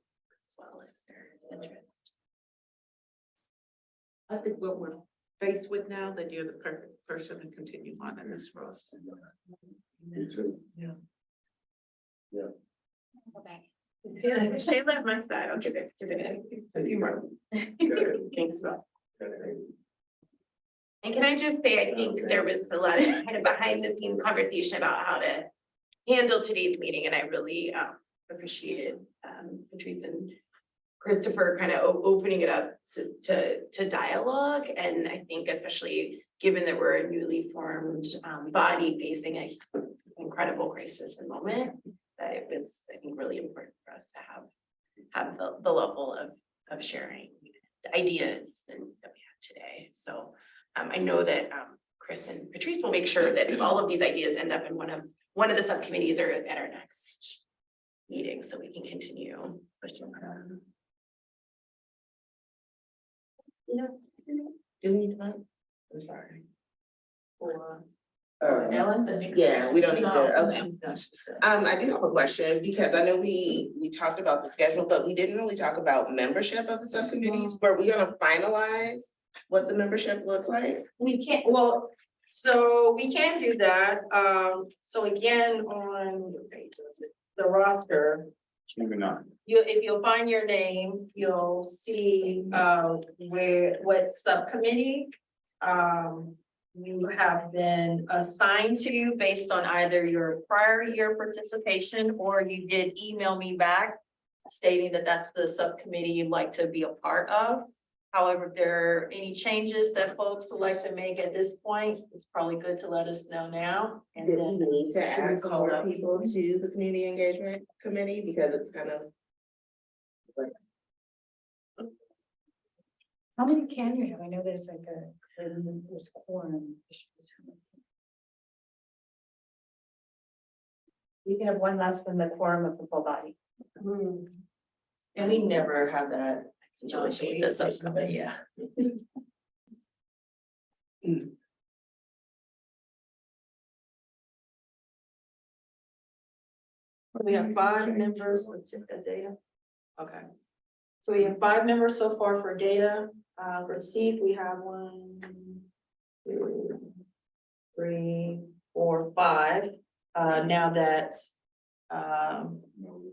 as well if they're interested. I think what we're faced with now, that you're the perfect person to continue on in this role. Me too. Yeah. Yeah. Yeah, Shayla at my side, I'll give it a few more. Thanks, Rob. And can I just say, I think there was a lot of kind of behind the scenes conversation about how to handle today's meeting, and I really appreciated Patrice and Christopher kind of opening it up to dialogue. And I think especially given that we're a newly formed body facing an incredible crisis and moment, that it was, I think, really important for us to have the level of sharing ideas and that we had today. So I know that Chris and Patrice will make sure that all of these ideas end up in one of the subcommittees or at our next meeting, so we can continue pushing them. Do we need to vote? I'm sorry. Ellen? Yeah, we don't need No. to, okay. I do have a question because I know we talked about the schedule, but we didn't really talk about membership of the subcommittees. Were we gonna finalize what the membership looked like? We can't, well, so we can do that. So again, on what page was it? The roster, Moving on. if you'll find your name, you'll see, what subcommittee, you have been assigned to based on either your prior year participation or you did email me back stating that that's the subcommittee you'd like to be a part of. However, if there are any changes that folks would like to make at this point, it's probably good to let us know now. And Did then we need to we add some call more up. people to the community engagement committee because it's kind of. How many can you have? I know there's like there's quorum issues. You can have one less than the quorum of the full body. And we never have that situation with the subcommittee, yeah. We have 5 members, let's check that data. Okay. So we have 5 members so far for data. Receive, we have 1, 2, 3, 4, 5. Now that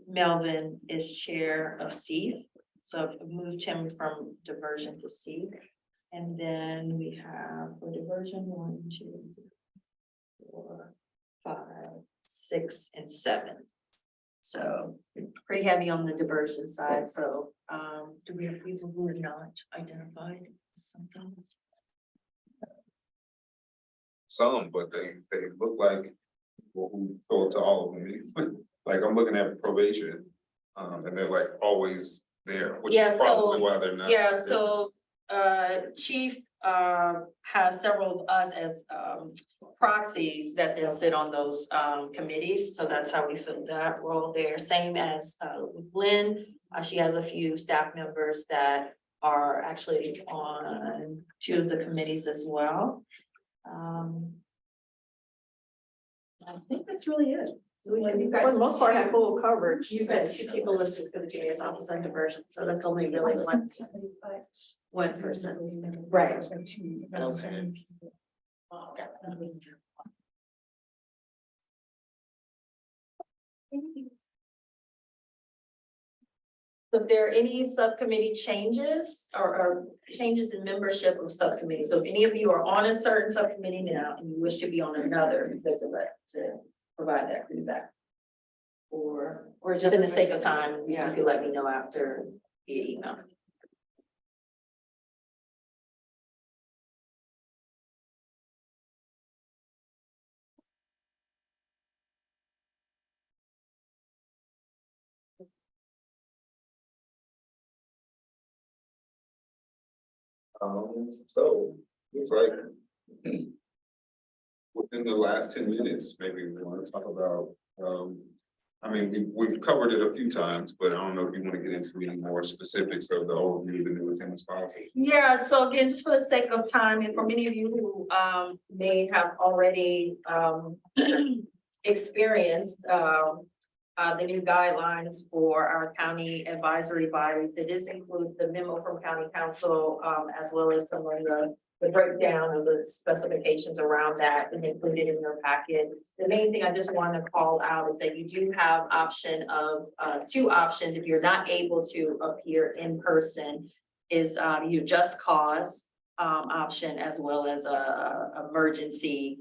Melvin is chair of SEEF, so I've moved him from diversion to SEEF. And then we have for diversion 1, 2, 4, 5, 6, and 7. So pretty heavy on the diversion side. So do we have people who are not identified as something? Some, but they look like people who go to all of them. Like I'm looking at probation, and they're like always there, which Yeah, is so- probably why they're not. Yeah, so Chief has several of us as proxies that then sit on those committees. So that's how we fill that role there. Same as Lynn, she has a few staff members that are actually on 2 of the committees as well. I think that's really it. For the most part, have full coverage. You've got 2 people listed for the DA's office on diversion, so that's only really One person. Right. So if there are any subcommittee changes or changes in membership of subcommittees, so if any of you are on a certain subcommittee now and you wish to be on another, that's to provide that feedback. Or just in the sake of time, you could let me know after via email. So looks like within the last 10 minutes, maybe we want to talk about, I mean, we've covered it a few times, but I don't know if you want to get into any more specifics of the overview of the new attendance policy. Yeah, so again, just for the sake of time, and for many of you who may have already experienced the new guidelines for our county advisory bodies, it does include the memo from county council as well as some of the breakdown of the specifications around that is included in your packet. The main thing I just want to call out is that you do have option of 2 options if you're not able to appear in person is your just cause option as well as a emergency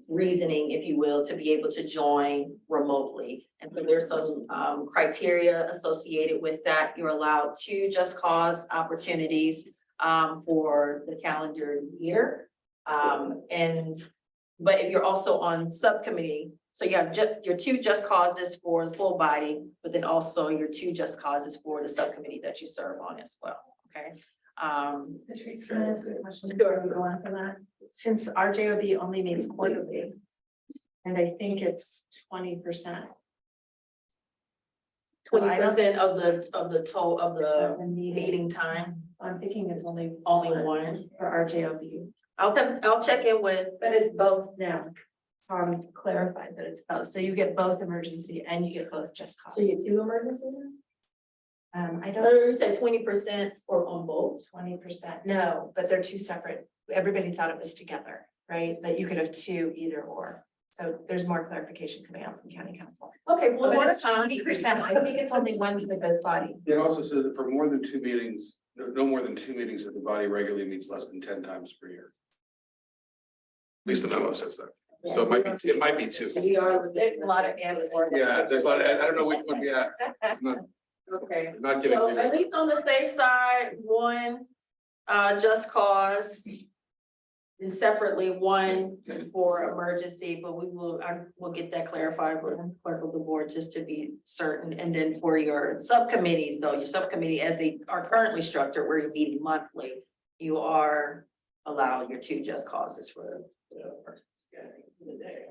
reasoning, if you will, to be able to join remotely. And so there's some criteria associated with that. You're allowed 2 just cause opportunities for the calendar year. But if you're also on subcommittee, so you have just your 2 just causes for the full body, but then also your 2 just causes for the subcommittee that you serve on as well, okay? Patrice, can I ask you a question? Sure, go on for that. Since RJOB only meets quarterly, and I think it's 20%. 20% of the total of the meeting time. I'm thinking it's only one. for RJOB, I'll check in with, but it's both now. Clarified that it's both, so you get both emergency and you get both just cause. so you do emergency? I No, don't, you said 20% or on both? 20%, no, but they're two separate, everybody thought it was together, right? That you could have two either or. So there's more clarification coming out from county council. Okay, well, But what it's 20%, I think it's only one for this body. It also says that for more than 2 meetings, no more than 2 meetings, that the body regularly meets less than 10 times per year. At least the memo says that. So it might be 2. We are, There's a lot of and. Yeah, there's a lot, I don't know which one we have. okay. Not getting. So at least on the safe side, one, just cause. And separately, one for emergency, but we'll get that clarified with the clerk of the board just to be certain. And then for your subcommittees, though, your subcommittee, as they are currently structured, where you're meeting monthly, you are allowed your 2 just causes for the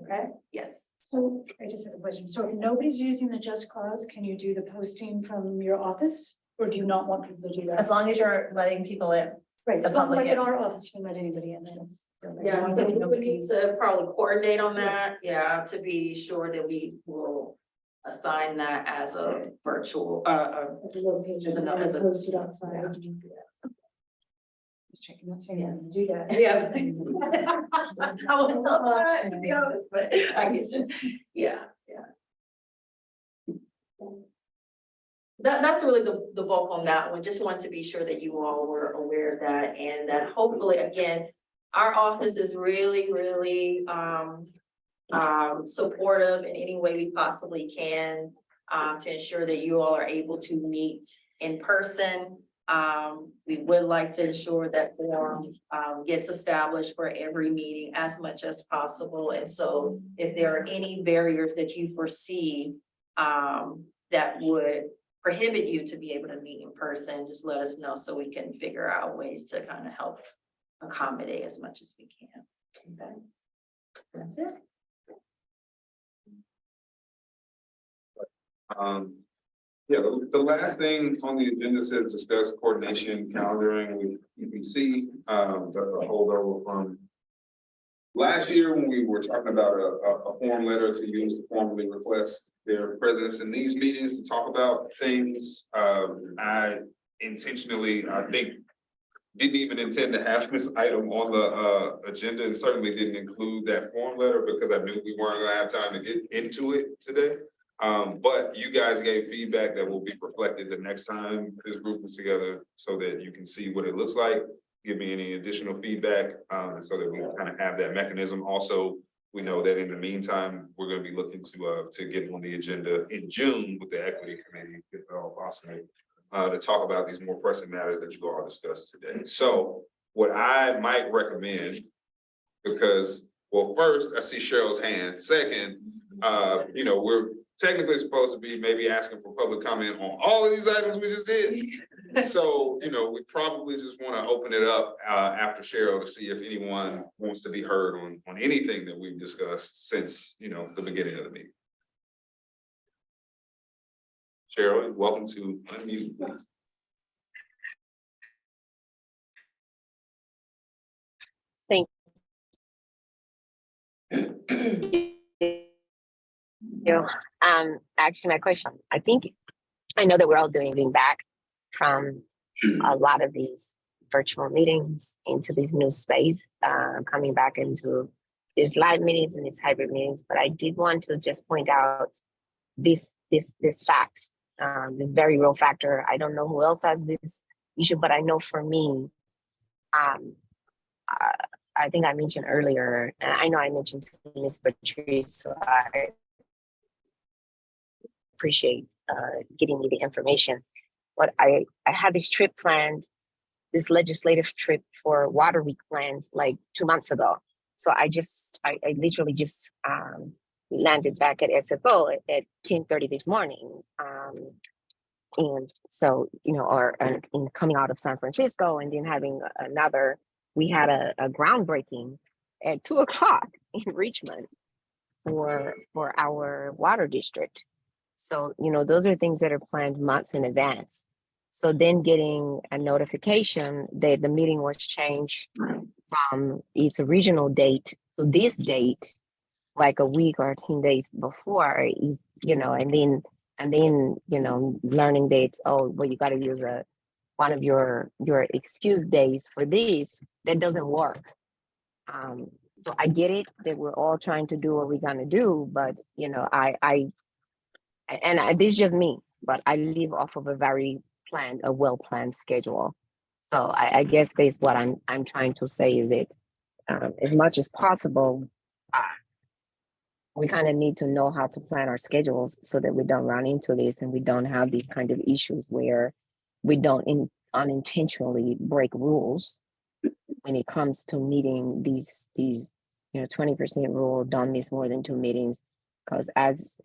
okay? Yes. So I just have a question. So if nobody's using the just cause, can you do the posting from your office? Or do you not want people to do that? As long as you're letting people in. Right, the it's not public like in in. our office, you can let anybody in there. Yeah, so we would need to probably coordinate on that, yeah, to be sure that we will assign that as a virtual, At the location, No, and as a- posted outside. Just checking, not saying you do that. yeah. I was so glad, to be honest, but I get you, yeah. That's really the bulk on that one. Just wanted to be sure that you all were aware of that and that hopefully, again, our office is really, really supportive in any way we possibly can to ensure that you all are able to meet in person. We would like to ensure that forum gets established for every meeting as much as possible. And so if there are any barriers that you foresee that would prohibit you to be able to meet in person, just let us know so we can figure out ways to kind of help accommodate as much as we can. Okay, that's it. Yeah, the last thing on the agenda says discuss coordination calendaring. You can see the holdover from last year when we were talking about a form letter to use to formally request their presence in these meetings to talk about things. I intentionally, I think, didn't even intend to have this item on the agenda and certainly didn't include that form letter because I knew we weren't gonna have time to get into it today. But you guys gave feedback that will be reflected the next time this group is together so that you can see what it looks like. Give me any additional feedback, so that we can kind of have that mechanism. Also, we know that in the meantime, we're gonna be looking to get on the agenda in June with the equity committee, if at all possible, to talk about these more pressing matters that you all discussed today. So what I might recommend, because, well, first, I see Cheryl's hand. Second, we're technically supposed to be maybe asking for public comment on all of these items we just did. So, we probably just want to open it up after Cheryl to see if anyone wants to be heard on anything that we've discussed since, the beginning of the meeting. Cheryl, welcome to unmute, please. Thank you. Actually, my question, I know that we're all doing back from a lot of these virtual meetings into these new space, coming back into these live meetings and these hybrid meetings. But I did want to just point out this fact, this very real factor. I don't know who else has this issue, but I know for me, I think I mentioned earlier, and I know I mentioned to Ms. Patrice, so I appreciate getting me the information. But I had this trip planned, this legislative trip for Water Week planned like 2 months ago. So I literally just landed back at SFO at 10:30 this morning. And so, coming out of San Francisco and then having we had a groundbreaking at 2:00 in Richmond for our water district. So, those are things that are planned months in advance. So then getting a notification that the meeting was changed from its original date to this date, like a week or 10 days before is, and then, learning that, oh, well, you got to use one of your excuse days for this, that doesn't work. So I get it that we're all trying to do what we're gonna do, but this is just me, but I live off of a very well-planned schedule. So I guess that's what I'm trying to say is that as much as possible, we kind of need to know how to plan our schedules so that we don't run into this and we don't have these kind of issues where we don't unintentionally break rules when it comes to meeting these 20% rule, don't miss more than 2 meetings. Because as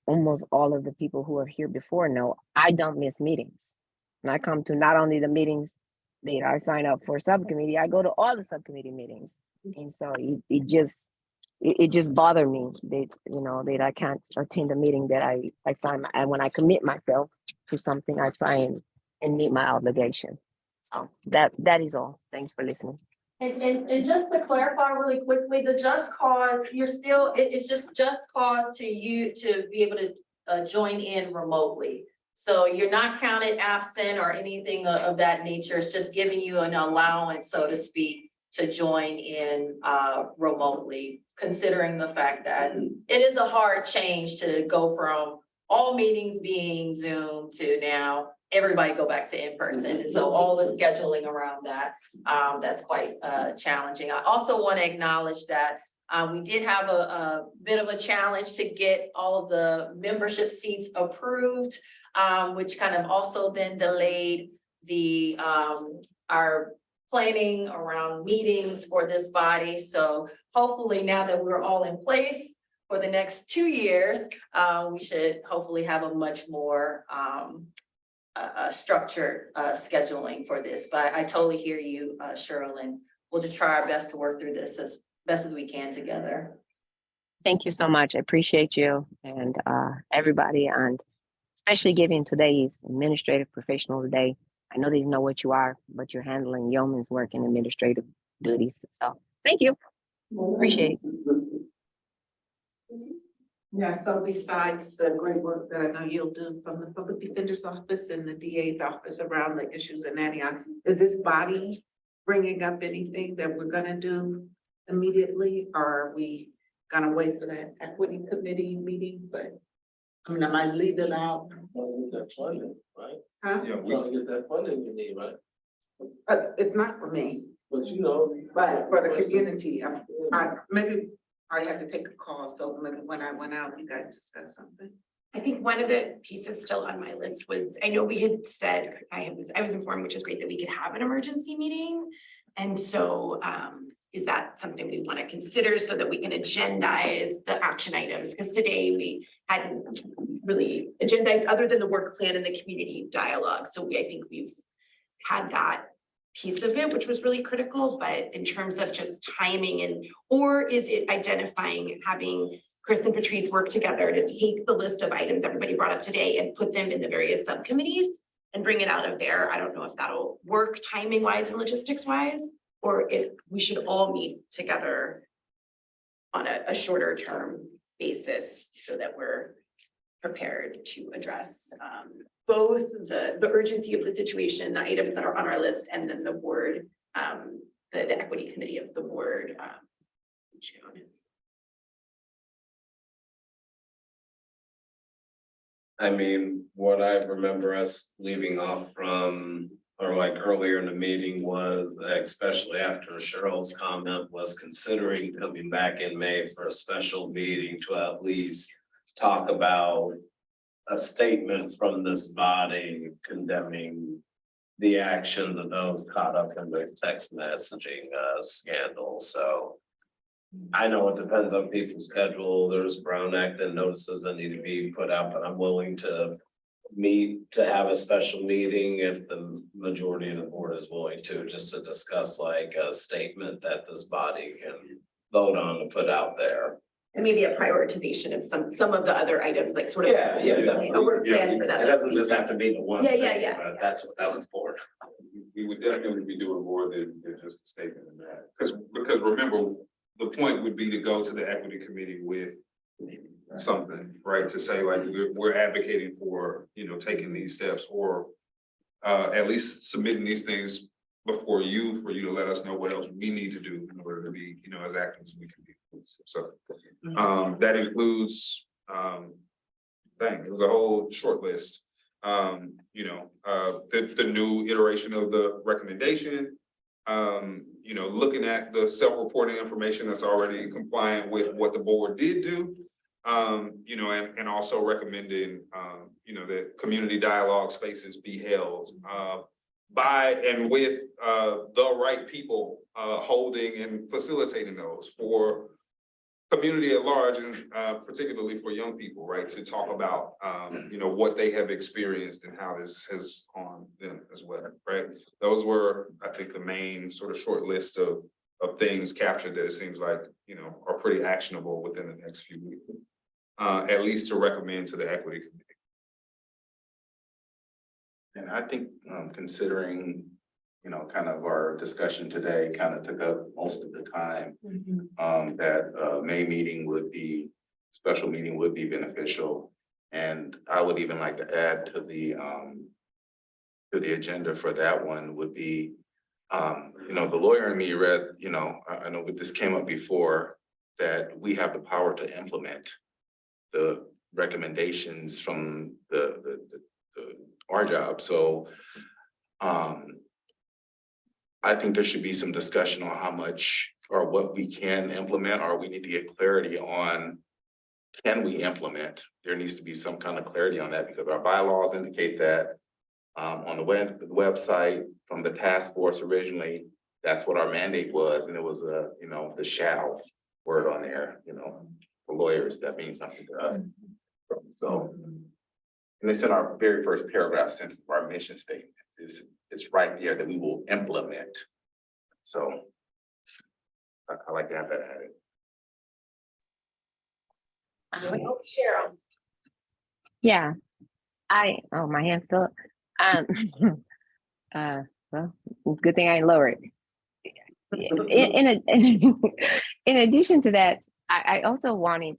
almost all of the people who are here before know, I don't miss meetings. And I come to not only the meetings that I sign up for subcommittee, I go to all the subcommittee meetings. And so it just bothered me that, that I can't attend a meeting that I sign, and when I commit myself to something, I try and meet my obligation. So that is all. Thanks for listening. And just to clarify really quickly, the just cause, it's just cause to you to be able to join in remotely. So you're not counted absent or anything of that nature. It's just giving you an allowance, so to speak, to join in remotely, considering the fact that it is a hard change to go from all meetings being Zoom to now everybody go back to in person. And so all the scheduling around that, that's quite challenging. I also want to acknowledge that we did have a bit of a challenge to get all of the membership seats approved, which kind of also then delayed the our planning around meetings for this body. So hopefully now that we're all in place for the next 2 years, we should hopefully have a much more structured scheduling for this. But I totally hear you, Cheryl, and we'll just try our best to work through this as best as we can together. Thank you so much. I appreciate you and everybody, and especially giving today's administrative professional today. I know they know what you are, but you're handling yeoman's work and administrative duties. So thank you. Appreciate it. Yeah, so besides the great work that I know you'll do from the public defender's office and the DA's office around the issues in Antioch, is this body bringing up anything that we're gonna do immediately? Or are we gonna wait for that equity committee meeting? But I mean, I might leave it out. Get that funding, right? Huh? Yeah, We're trying to get that funding you need, right? It's not for me, But you know. but for the community. Maybe I had to take a call, so maybe when I went out, you guys discussed something. I think one of the pieces still on my list was, I know we had said, I was informed, which is great, that we could have an emergency meeting. And so is that something we want to consider so that we can agendize the action items? Because today we hadn't really agendized other than the work plan and the community dialogue. So I think we've had that piece of it, which was really critical, but in terms of just timing or is it identifying, having Chris and Patrice work together to take the list of items everybody brought up today and put them in the various subcommittees and bring it out of there. I don't know if that'll work timing wise and logistics wise, or if we should all meet together on a shorter term basis so that we're prepared to address both the urgency of the situation, the items that are on our list, and then the board, the equity committee of the board in June. I mean, what I remember us leaving off from, or like earlier in the meeting was, especially after Cheryl's comment, was considering coming back in May for a special meeting to at least talk about a statement from this body condemning the actions of those caught up in this text messaging scandal. So I know it depends on people's schedule. There's Brown Act and notices that need to be put out, but I'm willing to meet to have a special meeting if the majority of the board is willing to, just to discuss like a statement that this body can vote on to put out there. And maybe a prioritization of some of the other items, like sort of. A work plan for that. It doesn't just have to be the one. Yeah, yeah, thing, yeah, but that's what that was for. We would definitely be doing more than just a statement of that. Because remember, the point would be to go to the equity committee with something, right? To say like, we're advocating for, taking these steps or at least submitting these things before you, for you to let us know what else we need to do in order to be, as active as we can be. So that includes, it was a whole short list. The new iteration of the recommendation, looking at the self-reporting information that's already compliant with what the board did do, and also recommending, that community dialogue spaces be held by and with the right people holding and facilitating those for community at large, and particularly for young people, right, to talk about what they have experienced and how this has on them as well, right? Those were, I think, the main sort of short list of things captured that it seems like are pretty actionable within the next few weeks, at least to recommend to the equity committee. And I think, considering, kind of our discussion today kind of took up most of the time. That May meeting special meeting would be beneficial. And I would even like to add to the agenda for that one would be, the lawyer in me read, I know this came up before, that we have the power to implement the recommendations from our job. So I think there should be some discussion on how much or what we can implement, or we need to get clarity on, can we implement? There needs to be some kind of clarity on that, because our bylaws indicate that on the website from the task force originally, that's what our mandate was. And it was the shall word on there, for lawyers, that means something to us. So, and it's in our very first paragraph since our mission statement. It's right there that we will implement. So I like to have that added. Cheryl. Yeah, my hand's still up. Well, good thing I lowered it. In addition to that, I also wanted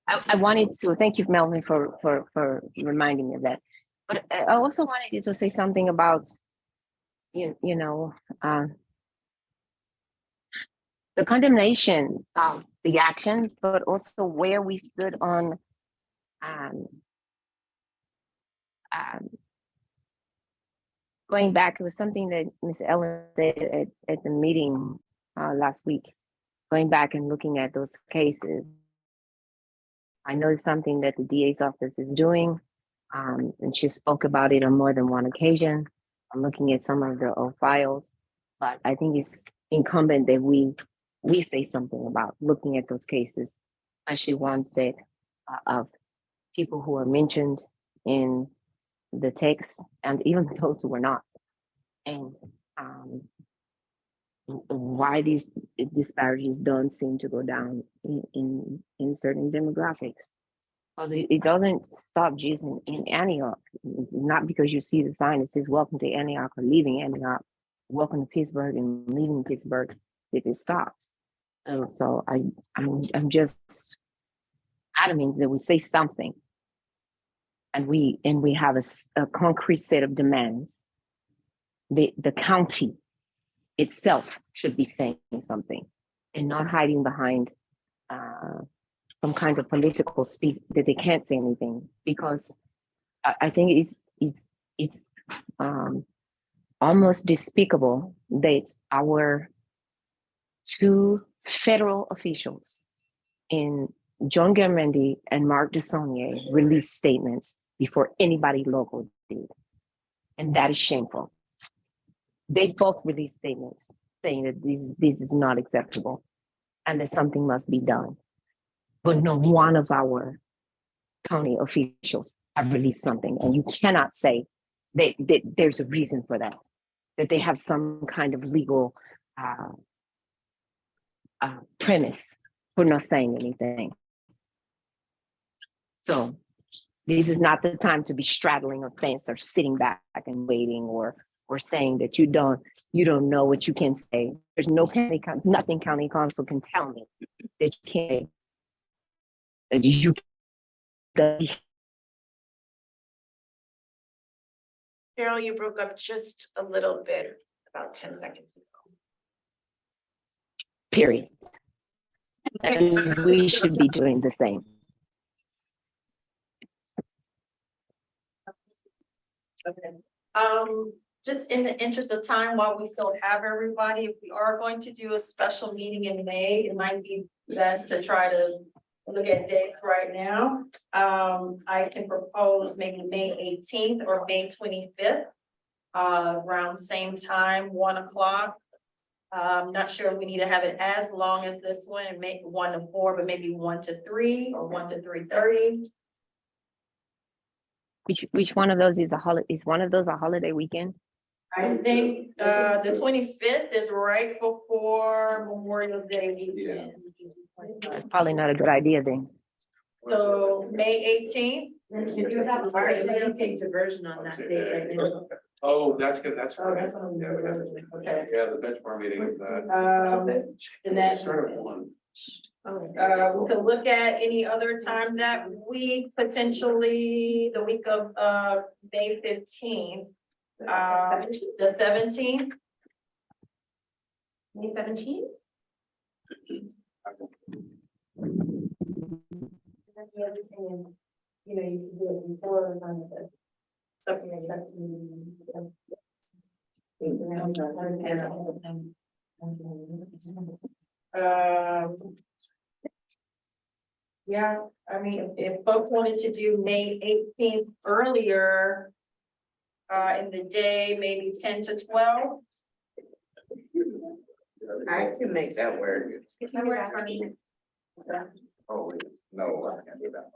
I wanted to thank you, Melvin, for reminding me of that. But I also wanted you to say something about, the condemnation of the actions, but also where we stood on going back. It was something that Ms. Ellen said at the meeting last week, going back and looking at those cases. I know it's something that the DA's office is doing, and she spoke about it on more than one occasion. I'm looking at some of the old files, but I think it's incumbent that we say something about looking at those cases, especially ones that of people who are mentioned in the text, and even those who were not, and why these disparities don't seem to go down in certain demographics. Because it doesn't stop just in Antioch. It's not because you see the sign that says welcome to Antioch or leaving Antioch, welcome to Pittsburgh and leaving Pittsburgh, that it stops. So I'm just adamant that we say something, and we have a concrete set of demands. The county itself should be saying something and not hiding behind some kind of political speak that they can't say anything, because I think it's almost despicable that our two federal officials in John Garamendi and Mark DeSaulnier released statements before anybody local did. And that is shameful. They both released statements saying that this is not acceptable and that something must be done. But no one of our county officials have released something. And you cannot say that there's a reason for that, that they have some kind of legal premise for not saying anything. So this is not the time to be straddling a fence or sitting back and waiting or saying that you don't know what you can say. There's nothing county council can tell me that you can't. That you Cheryl, you broke up just a little bit, about 10 seconds ago. period. And we should be doing the same. Okay. Just in the interest of time, while we still have everybody, if we are going to do a special meeting in May, it might be best to try to look at dates right now. I can propose maybe May 18th or May 25th. Around same time, 1 o'clock. Not sure if we need to have it as long as this one, and make 1 to 4, but maybe 1 to 3 or 1 to 3:30. Which one of those is a holiday? Is one of those a holiday weekend? I think, the 25th is right before Memorial Day weekend. That's probably not a good idea then. So May 18th. You do have a hurricane diversion on that date right now. Oh, that's good, that's Oh, right. that's what I'm Yeah, we have it. Okay. Yeah, the benchmark meeting is that. And that, Start at 1. we could look at any other time that week, potentially the week of, May 15th. The 17th. May 17th? You know, you can do it before or on the. Yeah, I mean, if folks wanted to do May 18th earlier. In the day, maybe 10 to 12. I can make that work. That works for me. Oh, wait, no, I can't do that.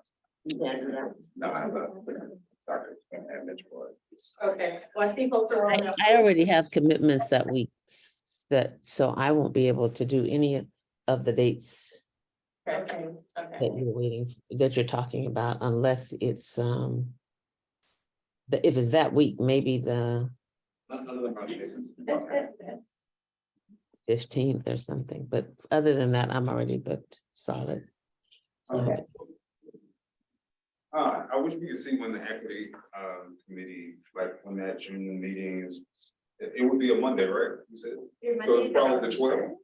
You can do that. No, I have a doctor at Metro. Okay, well, I see folks are on. I already have commitments that week so I won't be able to do any of the dates Okay, that you're talking about unless it's, if it's that week, maybe the None of them are days. 15th or something, but other than that, I'm already booked solid. So, Okay. I wish we could see when the equity committee, like when that June meeting is, it would be a Monday, right? You said, so it's probably the 12th.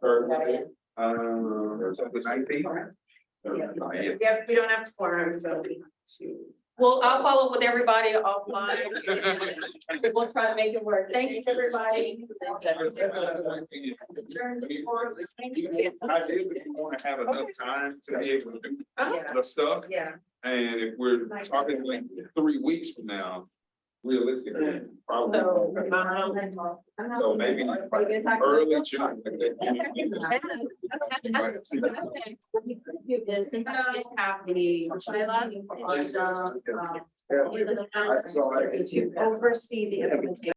Third Monday. Or something 19th. Yeah, we don't have quorum, so. Well, I'll follow up with everybody offline. We'll try to make it work. Thank you, everybody. Ideally, we want to have enough time to be able to do the stuff. Yeah. And if we're talking like 3 weeks from now, realistically, probably. So maybe early June. Since I didn't have the bylaw, So I. To oversee the implementation.